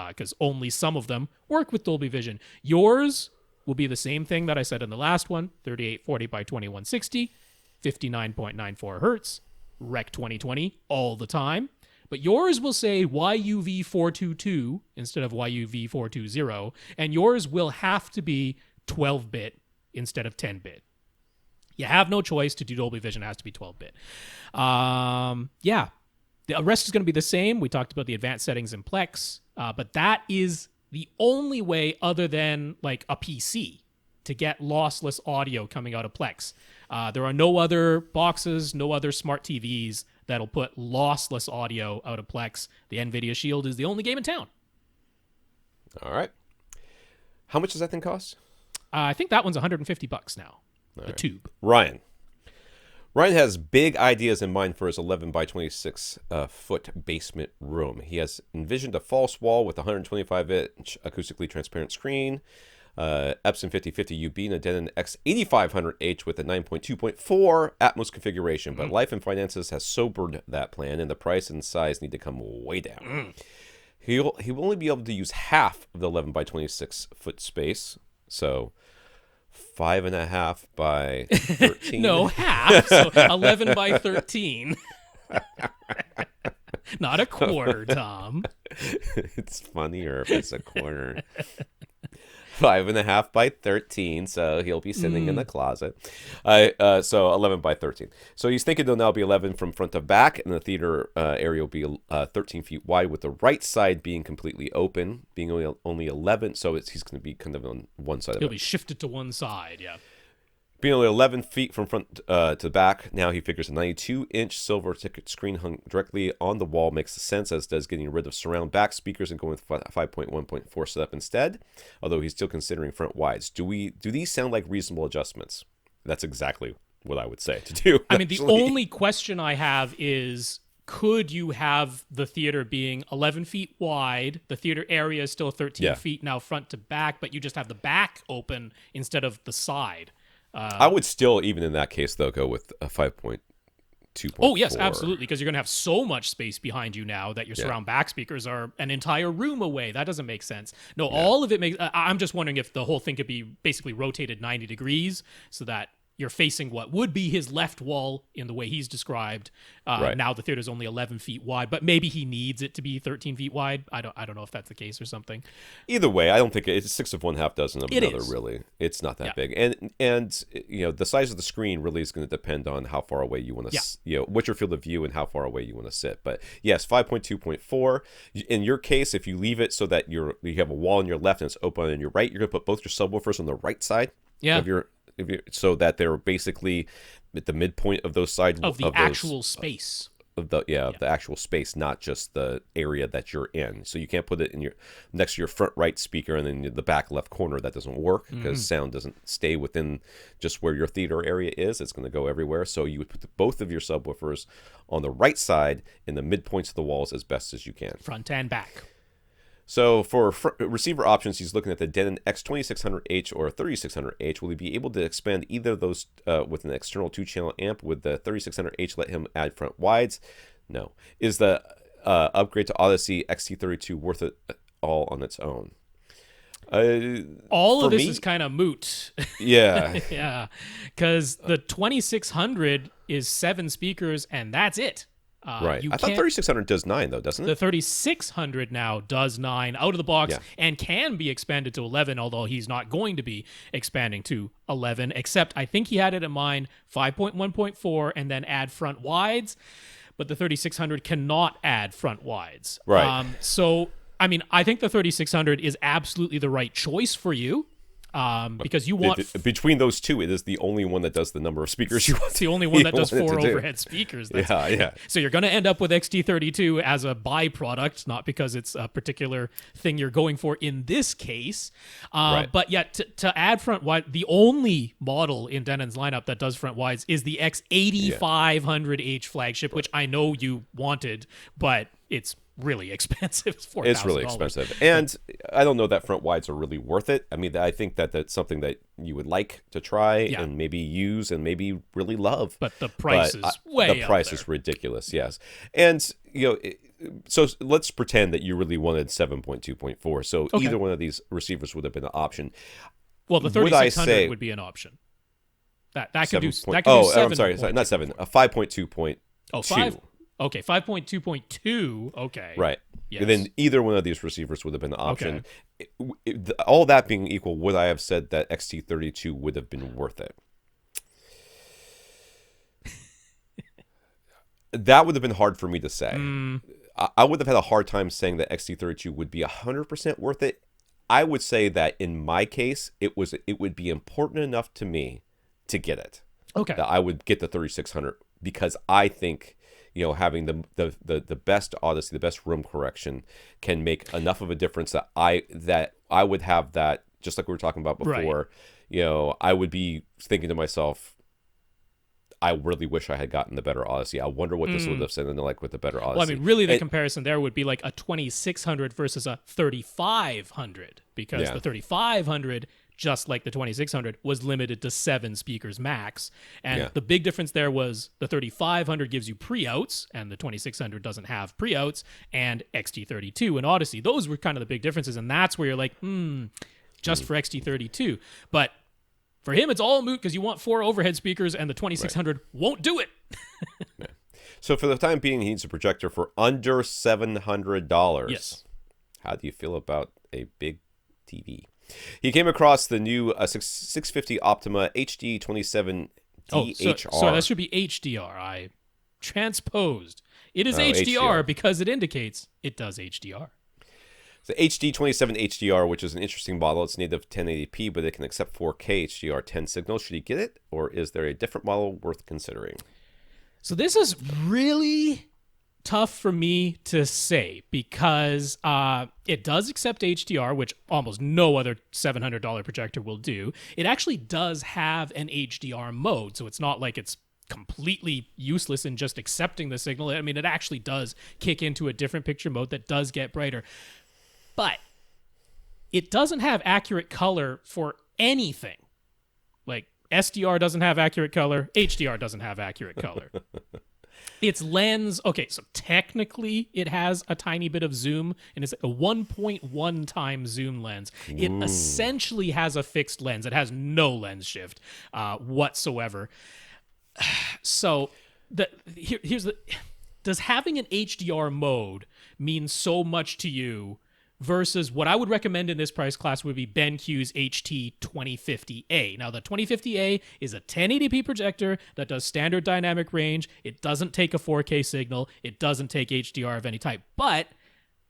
because only some of them work with Dolby Vision. Yours will be the same thing that I said in the last one, 3840 by 2160, 59.94 hertz, Rec 2020 all the time. But yours will say YUV422 instead of YUV420, and yours will have to be 12-bit instead of 10-bit. You have no choice to do Dolby Vision. It has to be 12-bit. The rest is going to be the same. We talked about the advanced settings in Plex, but that is the only way other than like a PC to get lossless audio coming out of Plex. There are no other boxes, no other smart TVs that'll put lossless audio out of Plex. The NVIDIA Shield is the only game in town. All right. How much does that thing cost? I think that one's $150 now. The tube. Ryan has big ideas in mind for his 11 by 26 foot basement room. He has envisioned a false wall with a 125-inch acoustically transparent screen, Epson 5050 UB, and a Denon X8500H with a 9.2.4 Atmos configuration. But life and finances has sobered that plan, and the price and size need to come way down. He will only be able to use half of the 11 by 26 foot space, so 5.5 by 13. No, half. So 11 by 13. Not a quarter, Tom. It's funnier if it's a quarter. 5.5 by 13, so he'll be sitting in the closet. So 11 by 13. So he's thinking they'll now be 11 from front to back, and the theater area will be 13 feet wide, with the right side being completely open, being only 11. So he's going to be kind of on one side of it. He'll be shifted to one side, yeah. Being only 11 feet from front to back, now he figures a 92-inch silver ticket screen hung directly on the wall makes sense, as does getting rid of surround back speakers and going with 5.1.4 setup instead, although he's still considering front wides. Do these sound like reasonable adjustments? That's exactly what I would say to do. I mean, the only question I have is, could you have the theater being 11 feet wide, the theater area is still 13 feet now front to back, but you just have the back open instead of the side? I would still, even in that case, though, go with a 5.2.4. Oh, yes, absolutely, because you're going to have so much space behind you now that your surround back speakers are an entire room away. That doesn't make sense. No, all of it makes... I'm just wondering if the whole thing could be basically rotated 90 degrees so that you're facing what would be his left wall in the way he's described. Right. Now the theater's only 11 feet wide, but maybe he needs it to be 13 feet wide. I don't know if that's the case or something. Either way, I don't think it's 6 of one, half dozen of another. Really, it's not that big. And the size of the screen really is going to depend on how far away you want to, what's your field of view and how far away you want to sit. But yes, 5.2.4. In your case, if you leave it so that you have a wall on your left and it's open on your right, you're going to put both your subwoofers on the right side of your. So that they're basically at the midpoint of those sides of the actual space of the actual space, not just the area that you're in. So you can't put it in your next to your front right speaker and then the back left corner. That doesn't work because sound doesn't stay within just where your theater area is. It's going to go everywhere. So you would put both of your subwoofers on the right side in the midpoints of the walls as best as you can, front and back. So for receiver options, he's looking at the Denon X2600H or 3600H. Will he be able to expand either of those with an external 2-channel amp? Would the 3600H let him add front wides? No. Is the upgrade to Odyssey XT32 worth it all on its own? All of this is kind of moot. Yeah. Yeah. Because the 2600 is 7 speakers and that's it. Right. I thought 3600 does 9, though, doesn't it? The 3600 now does 9 out of the box and can be expanded to 11, although he's not going to be expanding to 11, except I think he had it in mind 5.1.4 and then add front wides, but the 3600 cannot add front wides. Right. So, I mean, I think the 3600 is absolutely the right choice for you. Because you want between those two, it is the only one that does the number of speakers you want. It's the only one that does 4 overhead speakers. Yeah. So you're going to end up with XT32 as a byproduct, not because it's a particular thing you're going for in this case. Right. But yet to add front wide, the only model in Denon's lineup that does front wides is the X8500H flagship, which I know you wanted, but it's really expensive. It's really expensive, and I don't know that front wides are really worth it. I mean, I think that that's something that you would like to try and maybe use and maybe really love. But the price is way the price is ridiculous. Yes, and so let's pretend that you really wanted 7.2.4. So either one of these receivers would have been an option. Well, the 3600 would be an option. That could do. That could do 7. I'm sorry, not 7. A 5.2.2. Oh, 5. Okay, 5.2.2. Okay. Right. Yes. And then either one of these receivers would have been an option. Okay. All that being equal, would I have said that XT32 would have been worth it? That would have been hard for me to say. I would have had a hard time saying that XT32 would be 100% worth it. I would say that in my case, it would be important enough to me to get it. Okay. That I would get the 3600 because I think having the best Odyssey, the best room correction can make enough of a difference that I would have that, just like we were talking about before. Right. I would be thinking to myself, I really wish I had gotten the better Odyssey. I wonder what this would have sounded like with the better Odyssey. Well, I mean, really the comparison there would be like a 2600 versus a 3500 because the 3500, just like the 2600, was limited to 7 speakers max. And the big difference there was the 3500 gives you pre-outs and the 2600 doesn't have pre-outs, and XT32 and Odyssey. Those were kind of the big differences, and that's where you're like, just for XT32. But for him, it's all moot because you want 4 overhead speakers and the 2600 won't do it. So for the time being, he needs a projector for under $700. Yes. How do you feel about a big TV? He came across the new 650 Optima HD 27 DHR. So that should be HDR. I transposed. It is HDR because it indicates it does HDR. The HD 27 HDR, which is an interesting model. It's native 1080p, but it can accept 4K HDR10 signals. Should he get it, or is there a different model worth considering? So this is really tough for me to say because it does accept HDR, which almost no other $700 projector will do. It actually does have an HDR mode, so it's not like it's completely useless in just accepting the signal. I mean, it actually does kick into a different picture mode that does get brighter. But it doesn't have accurate color for anything. Like SDR doesn't have accurate color, HDR doesn't have accurate color. Its lens, okay, so technically it has a tiny bit of zoom, and it's a 1.1 times zoom lens. It essentially has a fixed lens. It has no lens shift whatsoever. So here's the... Does having an HDR mode mean so much to you versus what I would recommend in this price class would be BenQ's HT 2050A. Now, the 2050A is a 1080p projector that does standard dynamic range. It doesn't take a 4K signal. It doesn't take HDR of any type. But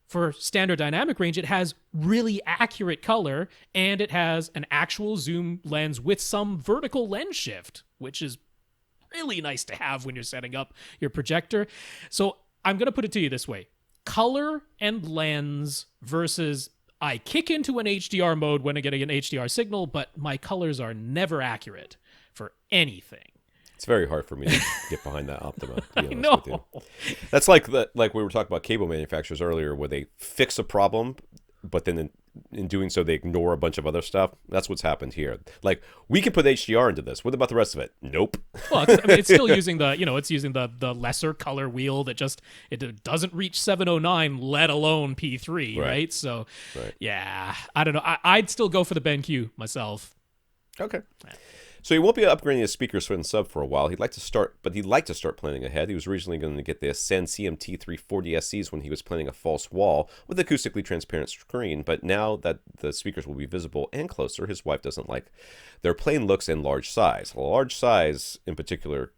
for standard dynamic range, it has really accurate color, and it has an actual zoom lens with some vertical lens shift, which is really nice to have when you're setting up your projector. So I'm going to put it to you this way. Color and lens versus I kick into an HDR mode when I get an HDR signal, but my colors are never accurate for anything. It's very hard for me to get behind that Optima, to be honest know. with you. That's like we were talking about cable manufacturers earlier, where they fix a problem, but then in doing so, they ignore a bunch of other stuff. That's what's happened here. Like, we can put HDR into this. What about the rest of it? Nope. Well, it's still using the lesser color wheel that just it doesn't reach 709, let alone P3, right? So, yeah, I don't know. I'd still go for the BenQ myself. Okay. So he won't be upgrading his speakers for the sub for a while. He'd like to start planning ahead. He was originally going to get the Ascend CMT340 SEs when he was planning a false wall with acoustically transparent screen, but now that the speakers will be visible and closer, his wife doesn't like their plain looks and large size. Large size, in particular,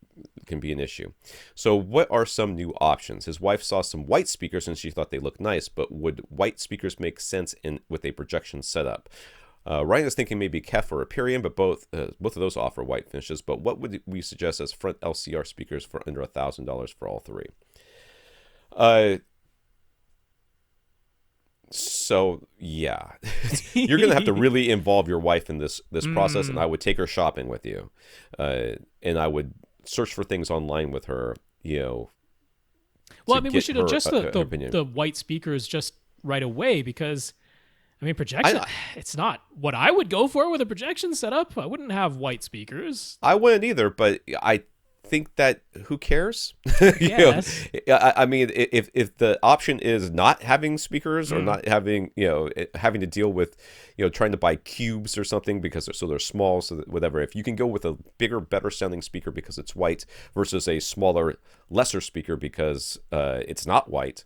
can be an issue. So what are some new options? His wife saw some white speakers and she thought they looked nice, but would white speakers make sense with a projection setup? Ryan is thinking maybe Kef or Aperion, but both of those offer white finishes. But what would we suggest as front LCR speakers for under $1,000 for all three? So yeah, you're gonna have to really involve your wife in this process, and I would take her shopping with you, and I would search for things online with her. Well, I mean, we should adjust the white speakers just right away because. I mean, projection, it's not what I would go for with a projection setup. I wouldn't have white speakers. I wouldn't either, but I think that who cares? Yes. I mean, if the option is not having speakers or not having, having to deal with, trying to buy cubes or something because they're small, so that whatever. If you can go with a bigger, better sounding speaker because it's white versus a smaller, lesser speaker because it's not white,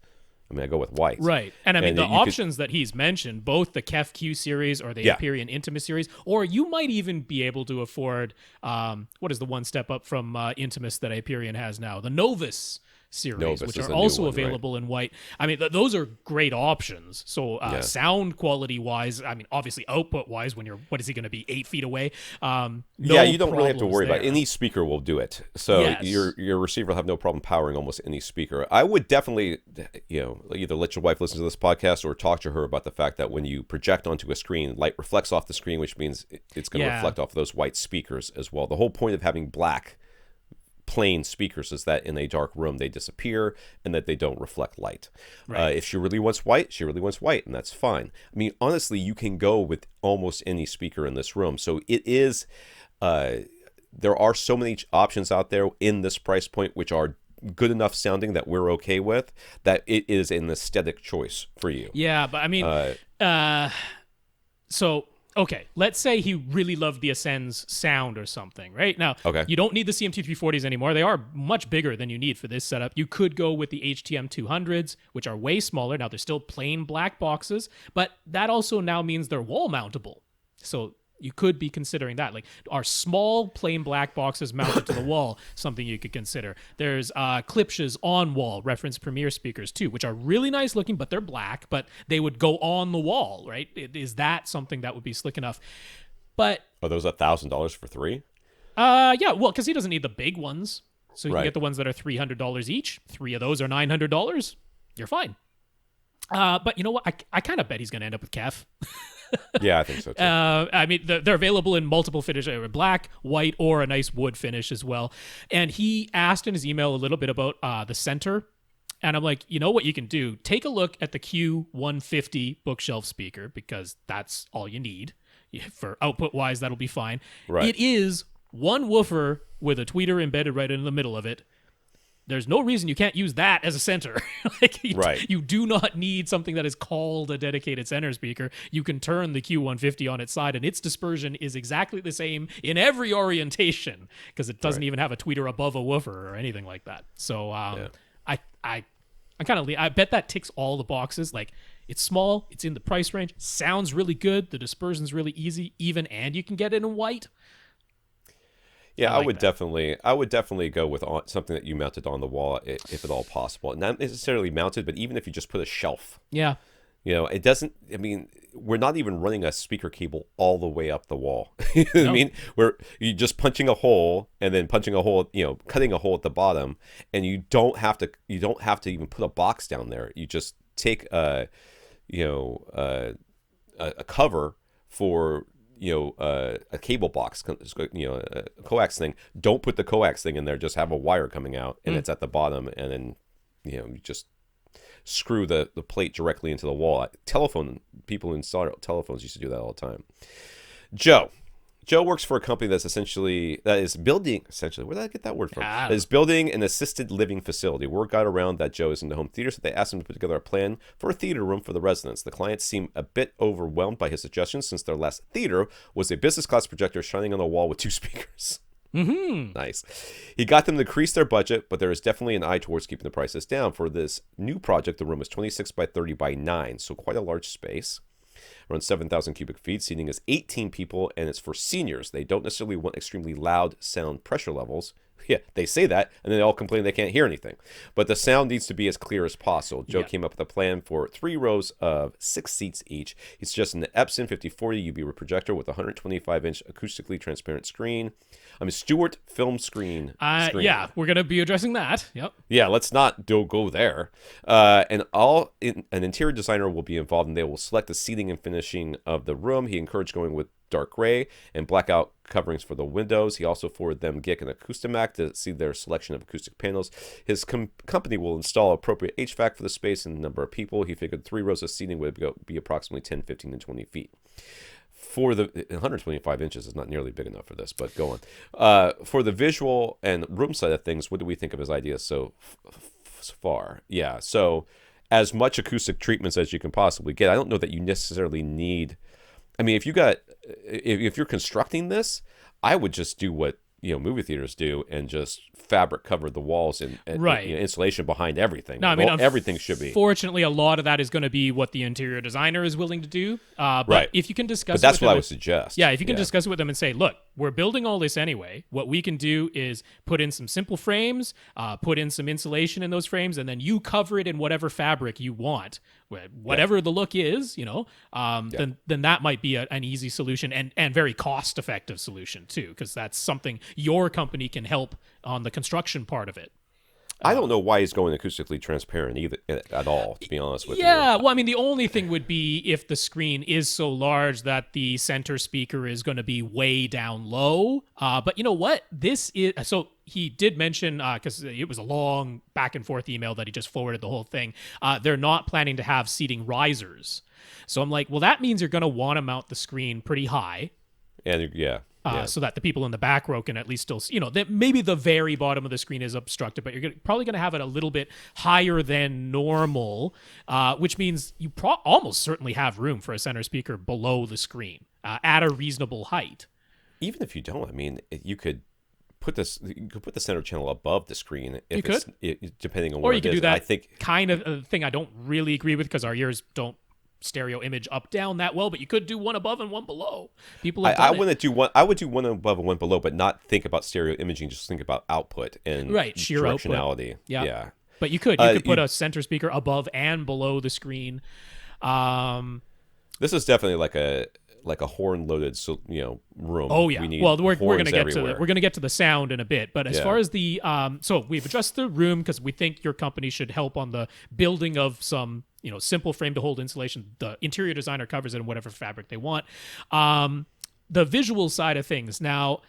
I mean, I go with white. Right. And I mean, the options that he's mentioned, both the Kef Q series or the Aperion Intima series, or you might even be able to afford, what is the one step up from Intimus that Aperion has now? The Novus series, which are also available in white. I mean, those are great options. So sound quality wise, I mean, obviously output wise, when what is he going to be, 8 feet away? You don't really have to worry about it. Any speaker will do it. So your receiver will have no problem powering almost any speaker. I would definitely, either let your wife listen to this podcast or talk to her about the fact that when you project onto a screen, light reflects off the screen, which means it's going to reflect off those white speakers as well. The whole point of having black plain speakers is that in a dark room they disappear and that they don't reflect light. If she really wants white, she really wants white, and that's fine. I mean, honestly, you can go with almost any speaker in this room. So it is, there are so many options out there in this price point which are good enough sounding that we're okay with, that it is an aesthetic choice for you. Yeah, but I mean, okay, let's say he really loved the Ascend's sound or something, right? Now, you don't need the CMT340s anymore. They are much bigger than you need for this setup. You could go with the HTM200s, which are way smaller. Now, they're still plain black boxes, but that also now means they're wall mountable. So you could be considering that. Like, are small plain black boxes mounted to the wall something you could consider? There's Klipsch's on-wall reference Premier speakers too, which are really nice looking, but they're black, but they would go on the wall, right? Is that something that would be slick enough? But are those $1,000 for three? Yeah, well, because he doesn't need the big ones. So you can get the ones that are $300 each. 3 of those are $900. You're fine. But you know what? I kind of bet he's going to end up with Kef. Yeah, I think so too. I mean, they're available in multiple finishes, black, white, or a nice wood finish as well. And he asked in his email a little bit about the center. And I'm like, you know what you can do? Take a look at the Q150 bookshelf speaker, because that's all you need. For output-wise, that'll be fine. Right. It is one woofer with a tweeter embedded right in the middle of it. there's no reason you can't use that as a center. Like Right. you do not need something that is called a dedicated center speaker. You can turn the Q150 on its side, and its dispersion is exactly the same in every orientation because it doesn't even have a tweeter above a woofer or anything like that. So I kind of I bet that ticks all the boxes. Like, it's small, it's in the price range, sounds really good, the dispersion's really easy, even, and you can get it in white. Yeah, I I like would that. definitely go with something that you mounted on the wall, if at all possible. Not necessarily mounted, but even if you just put a shelf. Yeah. You know, it doesn't. I mean, we're not even running a speaker cable all the way up the wall. You know what I mean? You're just punching a hole and then punching a hole. You know, cutting a hole at the bottom, and you don't have to even put a box down there. You just take a cover for a cable box, a coax thing. Don't put the coax thing in there. Just have a wire coming out, and it's at the bottom, and then you just screw the plate directly into the wall. People who install telephones used to do that all the time. Joe works for a company that is building, where did I get that word from? That is building an assisted living facility. Word got around that Joe is into home theater, so they asked him to put together a plan for a theater room for the residents. The clients seemed a bit overwhelmed by his suggestions since their last theater was a business class projector shining on the wall with 2 speakers. Mm-hmm. Nice. He got them to increase their budget, but there is definitely an eye towards keeping the prices down. For this new project, the room is 26 by 30 by 9, so quite a large space. Around 7,000 cubic feet. Seating is 18 people, and it's for seniors. They don't necessarily want extremely loud sound pressure levels. Yeah, they say that, and then they all complain they can't hear anything. But the sound needs to be as clear as possible. Joe came up with a plan for 3 rows of 6 seats each. He suggested an Epson 5040 UV projector with a 125-inch acoustically transparent screen. Stewart film screen. Yeah, we're going to be addressing that. Yep. Yeah, let's not go there. An interior designer will be involved, and they will select the seating and finishing of the room. He encouraged going with dark gray and blackout coverings for the windows. He also forwarded them GIC and Acoustimac to see their selection of acoustic panels. His company will install appropriate HVAC for the space and the number of people. He figured 3 rows of seating would be approximately 10, 15, and 20 feet. For the 125 inches is not nearly big enough for this, but go on. For the visual and room side of things, what do we think of his ideas so far? Yeah, so as much acoustic treatments as you can possibly get. I don't know that you necessarily need. I mean, if you're constructing this, I would just do what movie theaters do and just fabric cover the walls and insulation behind everything. No, I mean, everything should be. Fortunately, a lot of that is going to be what the interior designer is willing to do. But if you can discuss, but that's what I would suggest. Yeah, if you can discuss it with them and say, look, we're building all this anyway. What we can do is put in some simple frames, put in some insulation in those frames, and then you cover it in whatever fabric you want, whatever the look is. Then that might be an easy solution and very cost effective solution too, because that's something your company can help on the construction part of it. I don't know why he's going acoustically transparent either at all, to be honest with you. Yeah, well, I mean, the only thing would be if the screen is so large that the center speaker is going to be way down low. But you know what? This is so. He did mention, because it was a long back and forth email that he just forwarded the whole thing. They're not planning to have seating risers. So I'm like, well, that means you're going to want to mount the screen pretty high. And so that the people in the back row can at least still, maybe the very bottom of the screen is obstructed, but you're probably going to have it a little bit higher than normal, which means you almost certainly have room for a center speaker below the screen at a reasonable height. Even if you don't, I mean, you could put the center channel above the screen. Depending on where it is. Or you could do that I think, kind of thing I don't really agree with because our ears don't stereo image up down that well, but you could do one above and one below. I wouldn't do one. I would do one above and one below, but not think about stereo imaging. Just think about output and sheer directionality. Output. Yeah. But you could put a center speaker above and below the screen. This is definitely like a horn loaded room. Oh yeah. We're going to get to the sound in a bit, but as far as the so we've addressed the room because we think your company should help on the building of some simple frame to hold insulation. The interior designer covers it in whatever fabric they want. The visual side of things. Now,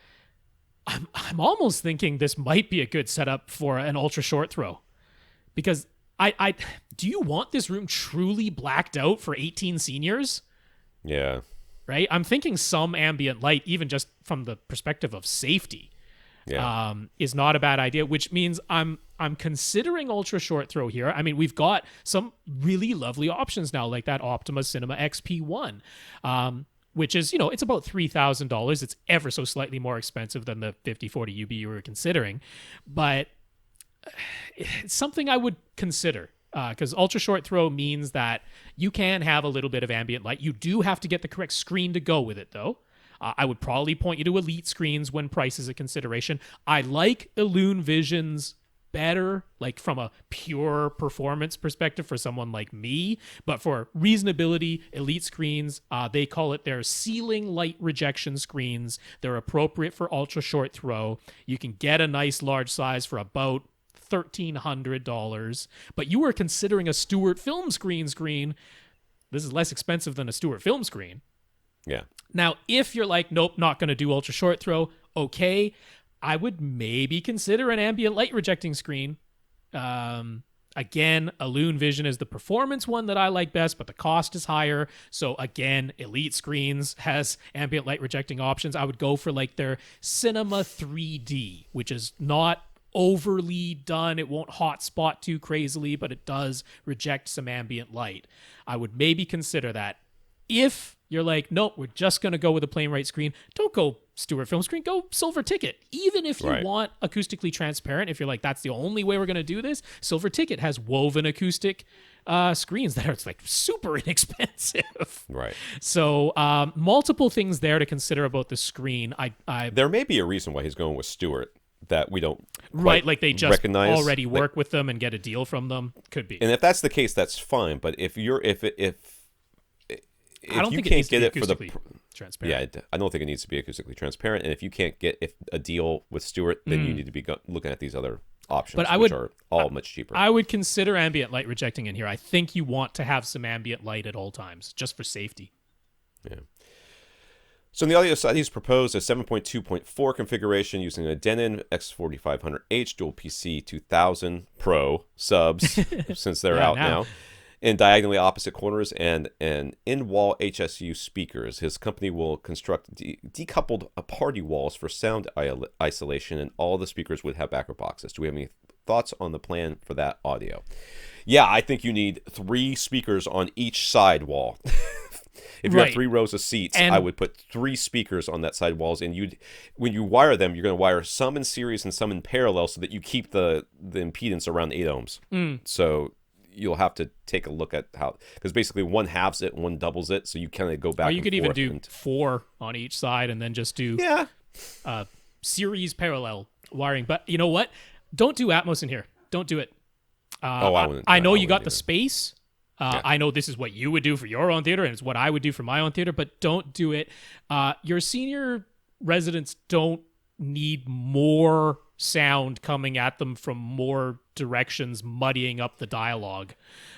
I'm almost thinking this might be a good setup for an ultra short throw, because I do you want this room truly blacked out for 18 seniors? Yeah. Right? I'm thinking some ambient light, even just from the perspective of safety, is not a bad idea, which means I'm I'm considering ultra short throw here. I mean, we've got some really lovely options now, like that Optima Cinema XP1, which is, it's about $3,000. It's ever so slightly more expensive than the 5040 UB you were considering, but it's something I would consider. Because ultra short throw means that you can have a little bit of ambient light. You do have to get the correct screen to go with it, though. I would probably point you to Elite screens when price is a consideration. I like Illume Visions better, like from a pure performance perspective for someone like me. But for reasonability, Elite screens, they call it their ceiling light rejection screens. They're appropriate for ultra short throw. You can get a nice large size for about $1,300, but you were considering a Stewart film screen. This is less expensive than a Stewart film screen. Yeah. Now, if you're like, nope, not going to do ultra short throw, okay, I would maybe consider an ambient light rejecting screen. Again, Illume Vision is the performance one that I like best, but the cost is higher. So again, Elite Screens has ambient light rejecting options. I would go for like their Cinema 3D, which is not overly done. It won't hotspot too crazily, but it does reject some ambient light. I would maybe consider that. If you're like, nope, we're just going to go with a plain white screen, don't go Stewart film screen, go Silver Ticket. Even if you want acoustically transparent, if you're like, that's the only way we're going to do this, Silver Ticket has woven acoustic screens that are like super inexpensive. Right. So multiple things there to consider about the screen. There may be a reason why he's going with Stewart that we don't like they just recognize. Already work with them and get a deal from them. Could be. And if that's the case, that's fine. But if I don't you think can't it needs get to be it for the transparent. Yeah, I don't think it needs to be acoustically transparent. And if you can't get a deal with Stewart, then you need to be looking at these other options, which are all much cheaper. I would consider ambient light rejecting in here. I think you want to have some ambient light at all times, just for safety. Yeah. So on the audio side, he's proposed a 7.2.4 configuration using a Denon X4500H dual PC 2000 Pro subs, since they're out now, in diagonally opposite corners, and in-wall HSU speakers. His company will construct decoupled party walls for sound isolation, and all the speakers would have backup boxes. Do we have any thoughts on the plan for that audio? Yeah, I think you need 3 speakers on each side wall. If you have 3 rows of seats, I would put 3 speakers on that side walls, and when you wire them, you're going to wire some in series and some in parallel so that you keep the impedance around 8 ohms. So you'll have to take a look at how, because basically one halves it, one doubles it, so you kind of go back. Or you could even do 4 on each side and then just do series parallel wiring. But you know what? Don't do Atmos in here. Don't do it. I know you got the space. I know this is what you would do for your own theater, and it's what I would do for my own theater, but don't do it. Your senior residents don't need more sound coming at them from more directions, muddying up the dialogue.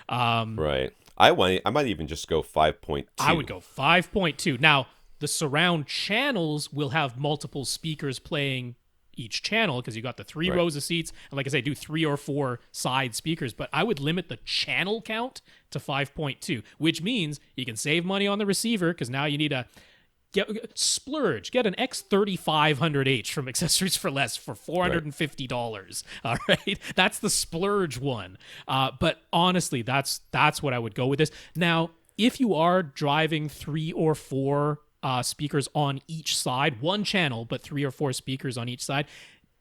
Right. I might even just go 5.2. I would go 5.2. Now, the surround channels will have multiple speakers playing each channel because you got the 3 rows of seats, and like I say, do 3 or 4 side speakers, but I would limit the channel count to 5.2, which means you can save money on the receiver because now you need a get an X3500H from Accessories for Less for $450. All right, that's the splurge one. But honestly, that's what I would go with this. Now, if you are driving 3 or 4 speakers on each side, one channel, but 3 or 4 speakers on each side,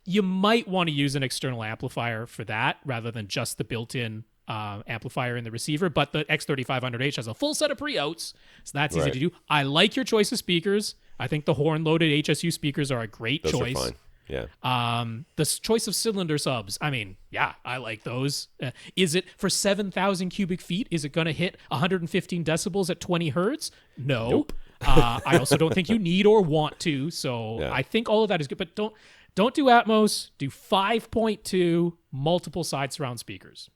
you might want to use an external amplifier for that rather than just the built-in amplifier in the receiver. But the X3500H has a full set of pre-outs, so that's easy to do. I like your choice of speakers. I think the horn-loaded HSU speakers are a great choice. Those are fine. Yeah. The choice of cylinder subs, I mean, yeah, I like those. Is it for 7,000 cubic feet? Is it going to hit 115 decibels at 20 hertz? No. Nope. I also don't think you need or want to. So I think all of that is good, but don't do Atmos. Do 5.2 multiple side surround speakers.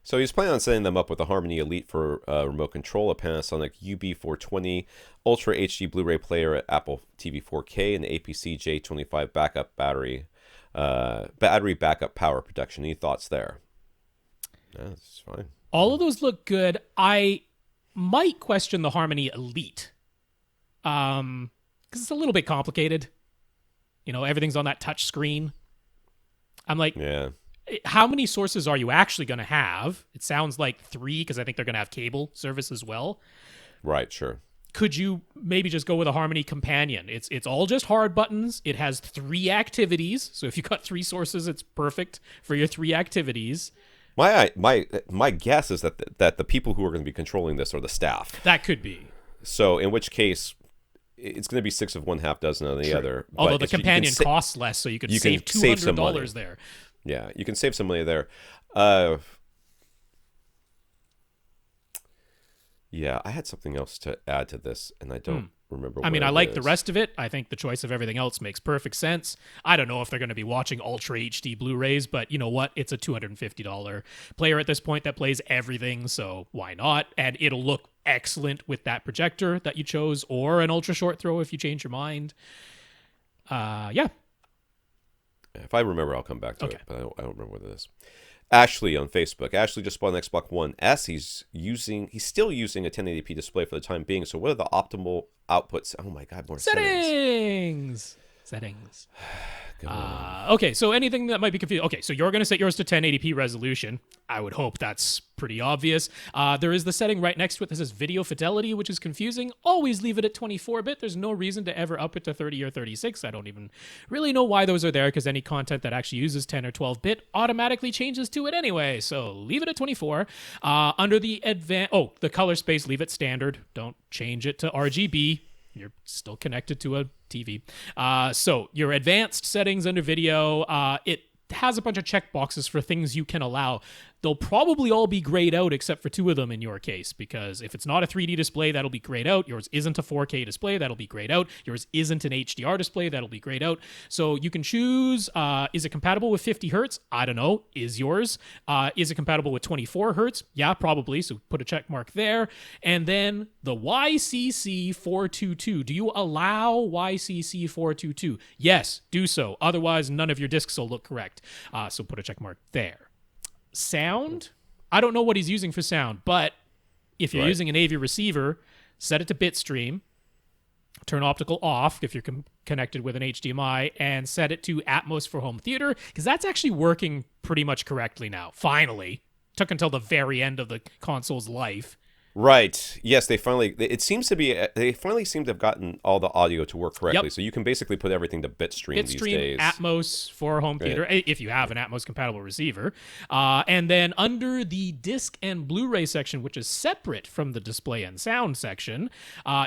So he's planning on setting them up with a Harmony Elite for remote control, a Panasonic UB420 Ultra HD Blu-ray player, at Apple TV 4K, and APC J25 backup battery backup power protection. Any thoughts there? Yeah, that's fine. All of those look good. I might question the Harmony Elite because it's a little bit complicated. You know, everything's on that touch screen. I'm like, how many sources are you actually going to have? It sounds like 3, because I think they're going to have cable service as well. Right, sure. Could you maybe just go with a Harmony Companion? It's all just hard buttons. It has 3 activities. So if you got 3 sources, it's perfect for your 3 activities. My guess is that the people who are going to be controlling this are the staff. That could be. So in which case, it's going to be 6 of one, half dozen of the other. Although the Companion costs less, so you could save $200 there. Yeah, you can save some money there. Yeah, I had something else to add to this, and I don't remember. I mean, I like the rest of it. I think the choice of everything else makes perfect sense. I don't know if they're going to be watching Ultra HD Blu-rays, but you know what? It's a $250 player at this point that plays everything, so why not? And it'll look excellent with that projector that you chose, or an ultra short throw if you change your mind. Yeah. If I remember, I'll come back to it, but I don't remember what it is. Ashley on Facebook. Ashley just bought an Xbox One S. He's still using a 1080p display for the time being. So what are the optimal outputs? Oh my God, more settings. Okay, so anything that might be confusing. Okay, so you're going to set yours to 1080p resolution. I would hope that's pretty obvious. There is the setting right next to it that says video fidelity, which is confusing. Always leave it at 24-bit. There's no reason to ever up it to 30 or 36. I don't even really know why those are there, because any content that actually uses 10 or 12-bit automatically changes to it anyway. So leave it at 24. Under the the color space, leave it standard. Don't change it to RGB. You're still connected to a TV. So your advanced settings under video, it has a bunch of checkboxes for things you can allow. They'll probably all be grayed out except for 2 of them in your case, because if it's not a 3D display, that'll be grayed out. Yours isn't a 4K display, that'll be grayed out. Yours isn't an HDR display, that'll be grayed out. So you can choose, is it compatible with 50 hertz? I don't know. Is yours? Is it compatible with 24 hertz? Yeah, probably. So put a check mark there. And then the YCC422. Do you allow YCC422? Yes, do so. Otherwise, none of your discs will look correct. So put a check mark there. Sound, I don't know what he's using for sound, but if you're using an AV receiver, set it to bitstream, turn optical off if you're connected with an HDMI, and set it to Atmos for home theater, because that's actually working pretty much correctly now. Finally. Took until the very end of the console's life. Right. Yes, they finally seem to have gotten all the audio to work correctly. Yep. So you can basically put everything to bitstream these days. Atmos for home theater, if you have an Atmos compatible receiver. And then under the disc and Blu-ray section, which is separate from the display and sound section,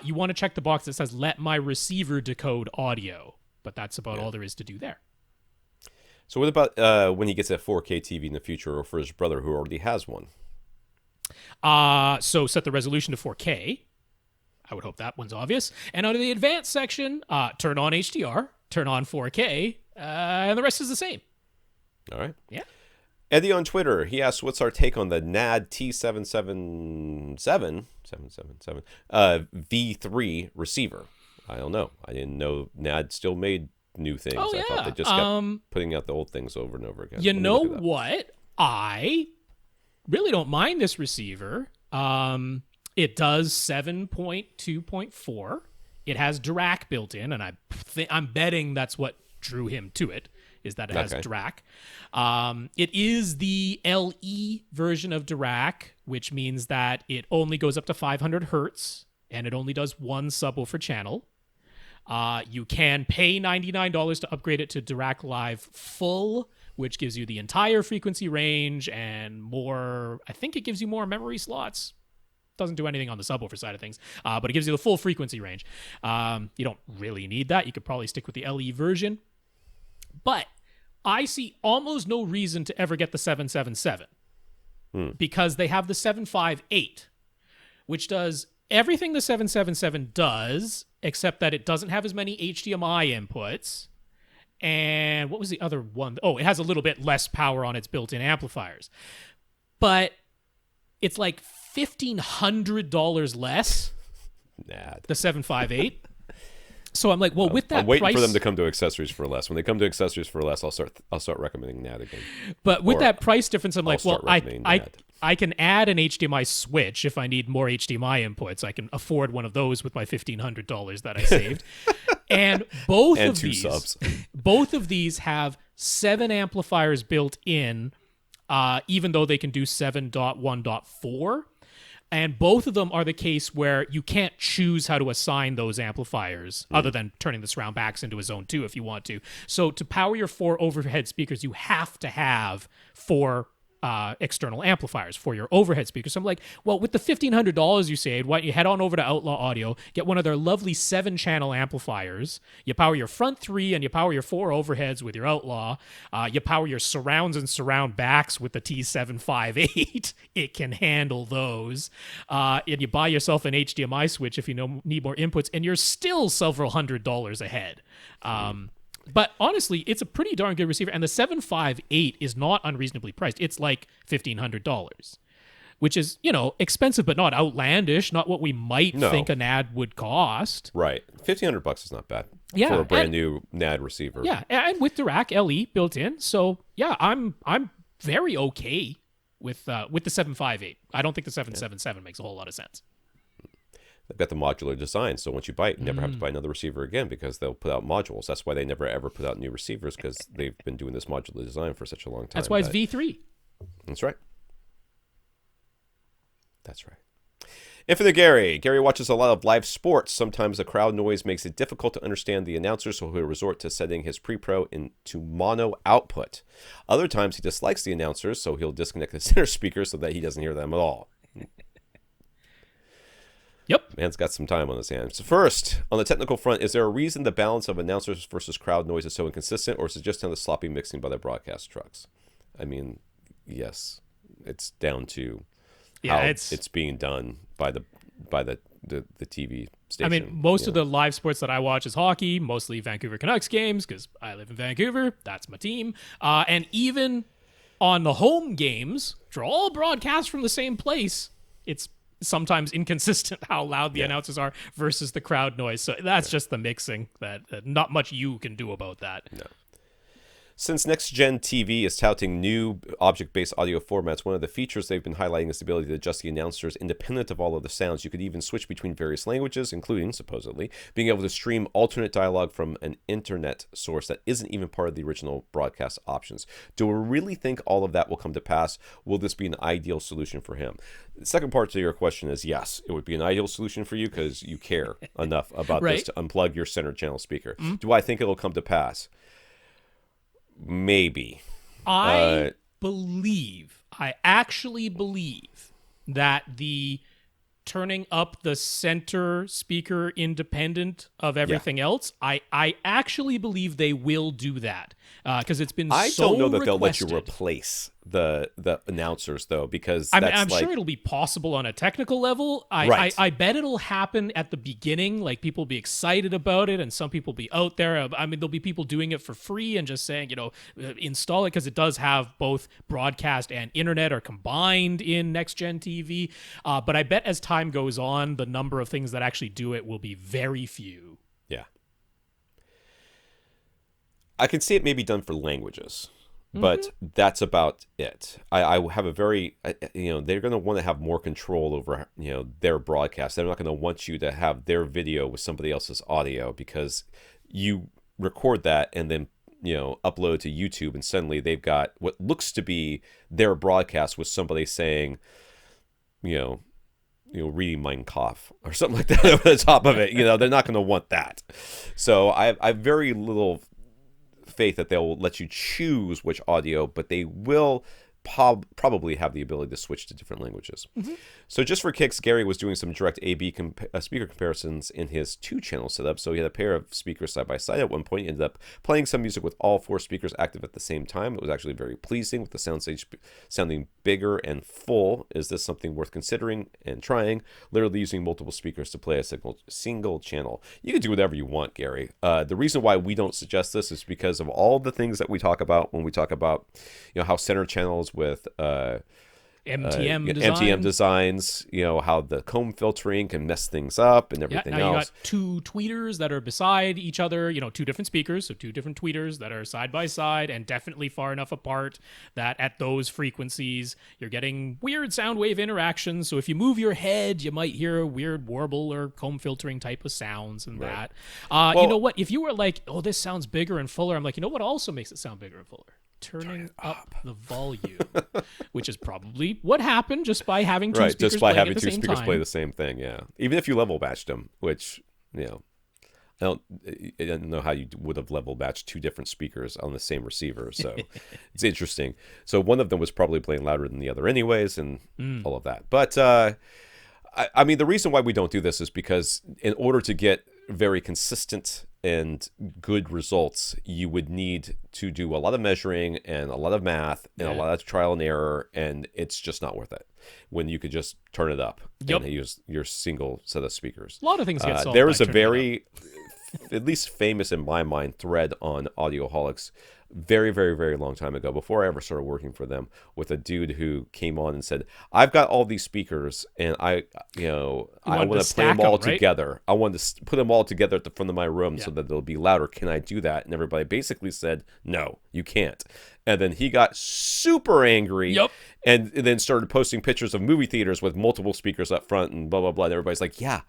you want to check the box that says let my receiver decode audio. But that's about all there is to do there. So what about when he gets a 4K TV in the future, or for his brother who already has one? So set the resolution to 4K. I would hope that one's obvious. And under the advanced section, turn on HDR, turn on 4K, and the rest is the same. All right. Yeah. Eddie on Twitter, he asks, what's our take on the NAD T777 V3 receiver? I don't know. I didn't know NAD still made new things. Oh, yeah. I thought they just kept putting out the old things over and over again. You know what? I really don't mind this receiver. It does 7.2.4. It has Dirac built in, and I'm betting that's what drew him to it, is that it has Dirac. It is the LE version of Dirac, which means that it only goes up to 500 hertz, and it only does 1 subwoofer channel. You can pay $99 to upgrade it to Dirac Live Full, which gives you the entire frequency range and more. I think it gives you more memory slots. Doesn't do anything on the subwoofer side of things, but it gives you the full frequency range. You don't really need that. You could probably stick with the LE version. But I see almost no reason to ever get the 777 because they have the 758, which does everything the 777 does, except that it doesn't have as many HDMI inputs. And what was the other one? Oh, it has a little bit less power on its built-in amplifiers. But it's like $1,500 less. NAD. The 758. So I'm like, well, with that I'm waiting price, for them to come to accessories for less. When they come to accessories for less, I'll start recommending NAD again. But with that price difference, I'm like, well, I can add an HDMI switch if I need more HDMI inputs. I can afford one of those with my $1,500 that I saved. And both and of 2 these, subs. both of these have 7 amplifiers built in, even though they can do 7.1.4. And both of them are the case where you can't choose how to assign those amplifiers other than turning the surround backs into a zone 2 if you want to. So to power your 4 overhead speakers, you have to have 4 external amplifiers for your overhead speakers. So I'm like, well, with the $1,500 you saved, why don't you head on over to Outlaw Audio, get one of their lovely 7-channel amplifiers. You power your front 3 and you power your 4 overheads with your Outlaw. You power your surrounds and surround backs with the T758. It can handle those. And you buy yourself an HDMI switch if you need more inputs, and you're still several $100s ahead. But honestly, it's a pretty darn good receiver, and the 758 is not unreasonably priced. It's like $1,500, which is, expensive but not outlandish, not what we might think a NAD would cost. Right. $1,500 is not bad Yeah, for a brand new NAD receiver. Yeah, and with Dirac LE built in. So, yeah, I'm very okay with the 758. I don't think the 777 makes a whole lot of sense. They've got the modular design, so once you buy it, you never have to buy another receiver again because they'll put out modules. That's why they never ever put out new receivers, because they've been doing this modular design for such a long time. That's why it's V3. That's right. That's right. Infinite Gary. Gary watches a lot of live sports. Sometimes the crowd noise makes it difficult to understand the announcer, so he'll resort to setting his pre-pro into mono output. Other times he dislikes the announcers, so he'll disconnect the center speaker so that he doesn't hear them at all. Yep. Man's got some time on his hands. So first, on the technical front, is there a reason the balance of announcers versus crowd noise is so inconsistent, or is it just down to sloppy mixing by the broadcast trucks? I mean, yes, it's down to how it's being done by the TV station. I mean, most of the live sports that I watch is hockey, mostly Vancouver Canucks games, because I live in Vancouver. That's my team. And even on the home games, which are all broadcast from the same place, it's sometimes inconsistent how loud the announcers are versus the crowd noise. So that's just the mixing that not much you can do about that. No. Since next-gen TV is touting new object-based audio formats, one of the features they've been highlighting is the ability to adjust the announcers independent of all of the sounds. You could even switch between various languages, including, supposedly, being able to stream alternate dialogue from an internet source that isn't even part of the original broadcast options. Do we really think all of that will come to pass? Will this be an ideal solution for him? The second part to your question is yes, it would be an ideal solution for you because you care enough about this to unplug your center channel speaker. Mm-hmm. Do I think it'll come to pass? Maybe. I actually believe that the turning up the center speaker independent of everything else, I actually believe they will do that because it's been so requested. I don't know that they'll let you replace the announcers, though, because I'm sure it'll be possible on a technical level. I bet it'll happen at the beginning. Like, people will be excited about it, and some people will be out there. I mean, there'll be people doing it for free and just saying, install it, because it does have both broadcast and internet are combined in next-gen TV. But I bet as time goes on, the number of things that actually do it will be very few. Yeah. I can see it maybe done for languages. But that's about it. I have a very, they're going to want to have more control over, their broadcast. They're not going to want you to have their video with somebody else's audio, because you record that and then, upload to YouTube, and suddenly they've got what looks to be their broadcast with somebody saying, reading Mein Kampf or something like that over the top of it. They're not going to want that. So I have very little faith that they'll let you choose which audio, but they will probably have the ability to switch to different languages. Mm-hmm. So just for kicks, Gary was doing some direct A/B speaker comparisons in his 2-channel setup. So he had a pair of speakers side by side. At one point, he ended up playing some music with all 4 speakers active at the same time. It was actually very pleasing, with the soundstage sounding bigger and full. Is this something worth considering and trying? Literally using multiple speakers to play a single channel. You can do whatever you want, Gary. The reason why we don't suggest this is because of all the things that we talk about when we talk about, how center channels with MTM designs, how the comb filtering can mess things up and everything now else. You got two tweeters that are beside each other, two different speakers, so two different tweeters that are side by side and definitely far enough apart that at those frequencies you're getting weird sound wave interactions. So if you move your head, you might hear a weird warble or comb filtering type of sounds and that. You know what? If you were like, oh, this sounds bigger and fuller, I'm like, you know what also makes it sound bigger and fuller? Turning up the volume, which is probably what happened just by having two speakers just by playing having at the two same speakers time. play the same thing. Yeah, even if you level matched them, which I don't know how you would have level matched two different speakers on the same receiver. So it's interesting. So one of them was probably playing louder than the other, anyways, and all of that. But I mean, the reason why we don't do this is because in order to get very consistent and good results, you would need to do a lot of measuring and a lot of math and a lot of trial and error, and it's just not worth it when you could just turn it up and use your single set of speakers. A lot of things get solved. There is a very, at least famous in my mind, thread on Audioholics very, very, very long time ago, before I ever started working for them, with a dude who came on and said, I've got all these speakers and I want to play them all together. I want to put them all together at the front of my room so that they'll be louder. Can I do that? And everybody basically said, no, you can't. And then he got super angry and then started posting pictures of movie theaters with multiple speakers up front and blah, blah, blah. And everybody's like, yeah,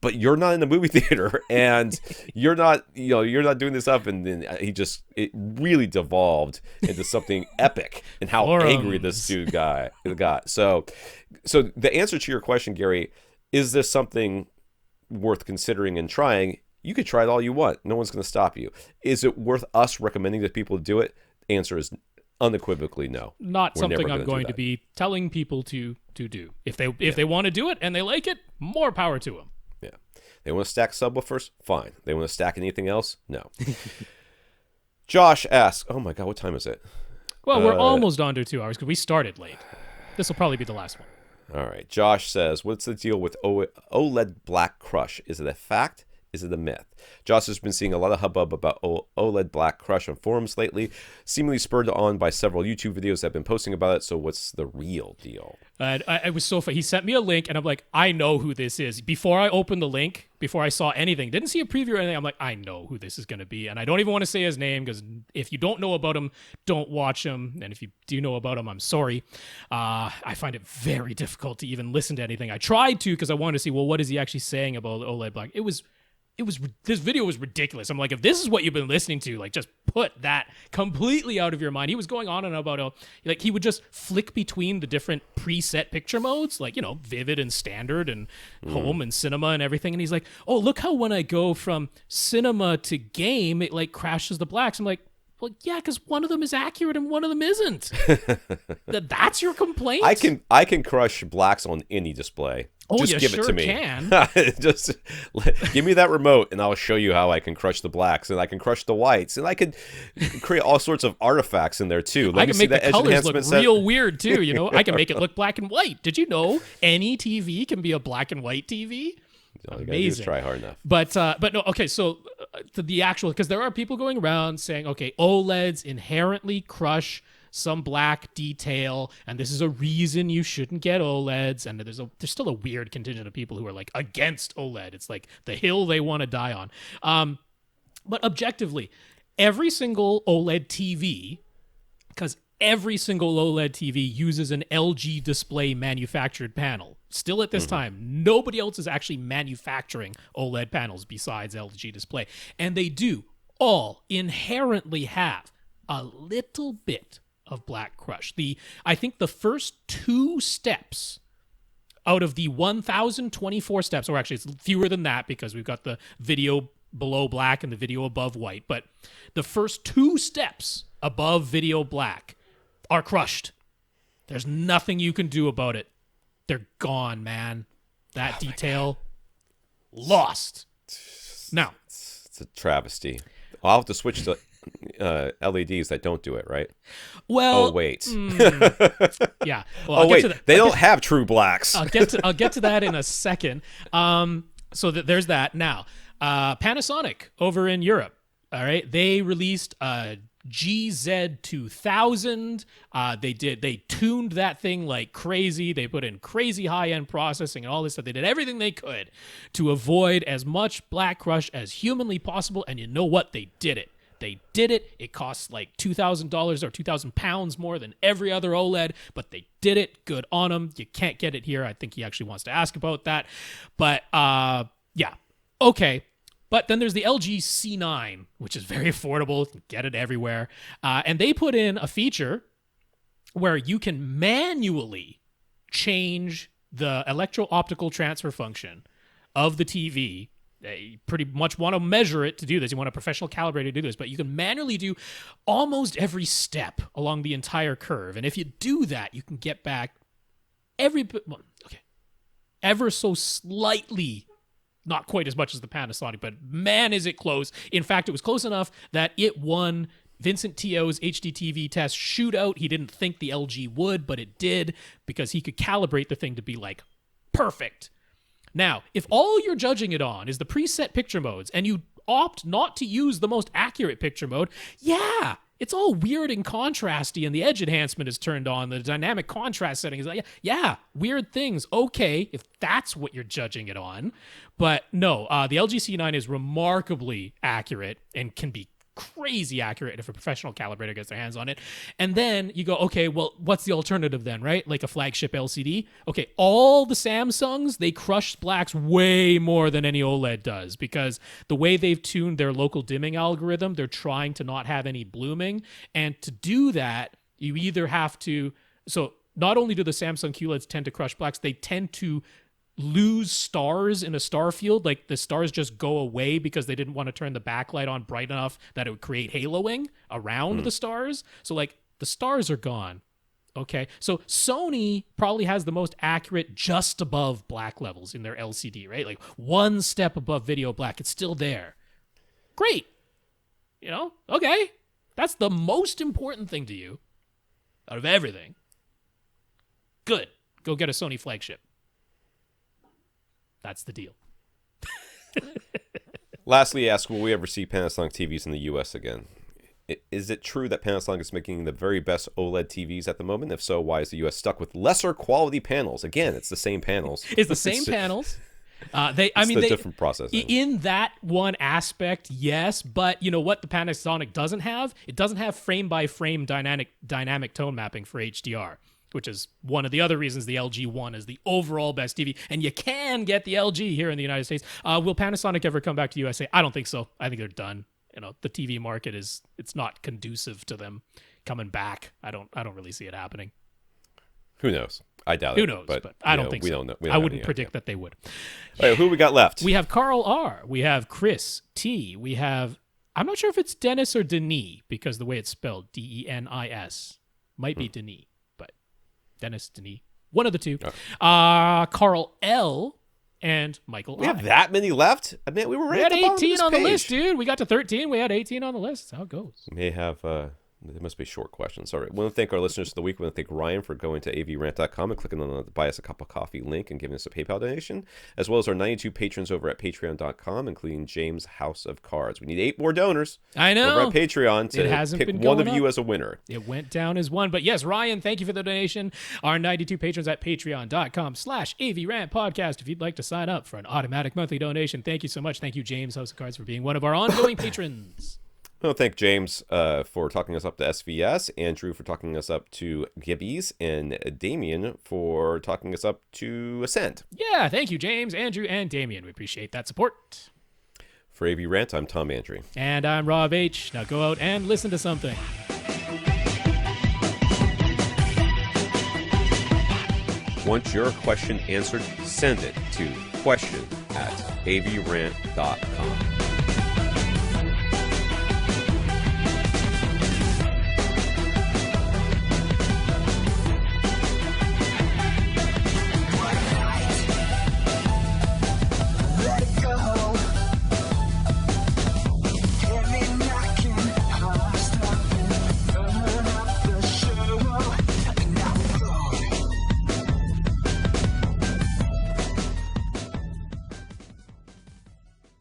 but you're not in the movie theater and you're not doing this up. And then it really devolved into something epic and how angry this dude got. So the answer to your question, Gary, is this something worth considering and trying? You could try it all you want. No one's going to stop you. Is it worth us recommending that people do it? Answer is unequivocally no. Not something I'm going to be telling people to do. If they want to do it and they like it, more power to them. Yeah. They want to stack subwoofers? Fine. They want to stack anything else? No. Josh asks, oh my God, what time is it? Well, we're almost on to 2 hours because we started late. This will probably be the last one. All right. Josh says, what's the deal with OLED black crush? Is it a fact? Is it a myth? Josh has been seeing a lot of hubbub about OLED black crush on forums lately, seemingly spurred on by several YouTube videos that have been posting about it. So what's the real deal? I was so funny. He sent me a link, and I'm like, I know who this is. Before I opened the link, before I saw anything, didn't see a preview or anything, I'm like, I know who this is going to be. And I don't even want to say his name, because if you don't know about him, don't watch him. And if you do know about him, I'm sorry. I find it very difficult to even listen to anything. I tried to, because I wanted to see, well, what is he actually saying about OLED black? This video was ridiculous. I'm like, if this is what you've been listening to, like, just put that completely out of your mind. He was going on and about he would just flick between the different preset picture modes, like, vivid and standard and home and cinema and everything. And he's like, oh, look how when I go from cinema to game, it like crashes the blacks. I'm like, well, yeah, because one of them is accurate and one of them isn't. That's your complaint? I can crush blacks on any display. Oh, just you give sure it to me. Can. Just give me that remote, and I'll show you how I can crush the blacks, and I can crush the whites, and I can create all sorts of artifacts in there too. I can make the colors look real weird too. I can make it look black and white. Did you know any TV can be a black and white TV? All you gotta do is try hard enough. But no, okay. So the actual, because there are people going around saying, okay, OLEDs inherently crush some black detail, and this is a reason you shouldn't get OLEDs. And there's still a weird contingent of people who are like against OLED. It's like the hill they want to die on. But objectively, every single OLED TV, because every single OLED TV uses an LG display manufactured panel. Still at this time, nobody else is actually manufacturing OLED panels besides LG display. And they do all inherently have a little bit of black crush. I think the first 2 steps out of the 1,024 steps, or actually it's fewer than that because we've got the video below black and the video above white, but the first 2 steps above video black are crushed. There's nothing you can do about it. They're gone, man. That detail lost. Now, it's a travesty. I'll have to switch to LEDs that don't do it, right? Well, oh wait, yeah. Well, they don't have true blacks. I'll get to that in a second. So there's that. Now, Panasonic over in Europe. All right, they released a GZ2000. They tuned that thing like crazy. They put in crazy high-end processing and all this stuff. They did everything they could to avoid as much black crush as humanly possible. And you know what? They did it. They did it. It costs like $2,000 or 2,000 pounds more than every other OLED, but they did it. Good on them. You can't get it here. I think he actually wants to ask about that. But yeah, okay. But then there's the LG C9, which is very affordable. You can get it everywhere. And they put in a feature where you can manually change the electro-optical transfer function of the TV. You pretty much want to measure it to do this. You want a professional calibrator to do this, but you can manually do almost every step along the entire curve. And if you do that, you can get back ever so slightly, not quite as much as the Panasonic, but man, is it close. In fact, it was close enough that it won Vincent T.O.'s HDTV test shootout. He didn't think the LG would, but it did because he could calibrate the thing to be like perfect. Now, if all you're judging it on is the preset picture modes and you opt not to use the most accurate picture mode, yeah, it's all weird and contrasty and the edge enhancement is turned on. The dynamic contrast setting is like, yeah, weird things. Okay, if that's what you're judging it on. But no, the LG C9 is remarkably accurate and can be crazy accurate if a professional calibrator gets their hands on it. And then you go, okay, well, what's the alternative then, right? Like a flagship LCD? Okay, all the Samsungs, they crush blacks way more than any OLED does because the way they've tuned their local dimming algorithm, they're trying to not have any blooming. And to do that, you either have to... So not only do the Samsung QLEDs tend to crush blacks, they tend to lose stars in a star field. Like the stars just go away because they didn't want to turn the backlight on bright enough that it would create haloing around the stars. So like the stars are gone. Okay. So Sony probably has the most accurate just above black levels in their LCD, right? Like one step above video black. It's still there. Great. You know? Okay. That's the most important thing to you out of everything. Good. Go get a Sony flagship. That's the deal. Lastly, he asks, will we ever see Panasonic TVs in the U.S. again? Is it true that Panasonic is making the very best OLED TVs at the moment? If so, why is the U.S. stuck with lesser quality panels? Again, it's the same panels. It's the same panels. Different processing. In that one aspect, yes, but you know what the Panasonic doesn't have? It doesn't have frame-by-frame dynamic tone mapping for HDR, which is one of the other reasons the LG won as the overall best TV. And you can get the LG here in the United States. Will Panasonic ever come back to USA? I don't think so. I think they're done. You know, the TV market it's not conducive to them coming back. I don't really see it happening. Who knows? I doubt it. Who knows? But I don't think so. We don't know. I wouldn't predict that they would. All right, who we got left? We have Carl R. We have Chris T. We have, I'm not sure if it's Dennis or Denis because the way it's spelled, Denis. Might be Denis. Dennis, Denis, one of the two. Carl L. and Michael We I. have that many left? I mean, we were right at the bottom of this 18 on the page. list, dude. We got to 13. We had 18 on the list. That's how it goes. We may have... There must be short questions. All right. We want to thank our listeners of the week. We want to thank Ryan for going to avrant.com and clicking on the Buy Us a Cup of Coffee link and giving us a PayPal donation, as well as our 92 patrons over at patreon.com, including James House of Cards. We need 8 more donors I know. over at Patreon to pick one of you as a winner. It went down as one. But yes, Ryan, thank you for the donation. Our 92 patrons at patreon.com/AVRant podcast. If you'd like to sign up for an automatic monthly donation, thank you so much. Thank you, James House of Cards, for being one of our ongoing patrons. I want to thank James for talking us up to SVS, Andrew for talking us up to Gibbies, and Damien for talking us up to Ascent. Yeah, thank you, James, Andrew, and Damien. We appreciate that support. For AVRant, I'm Tom Andrew. And I'm Rob H. Now go out and listen to something. Want your question answered? Send it to question@avrant.com.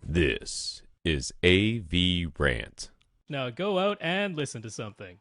This is AVRant. Now go out and listen to something.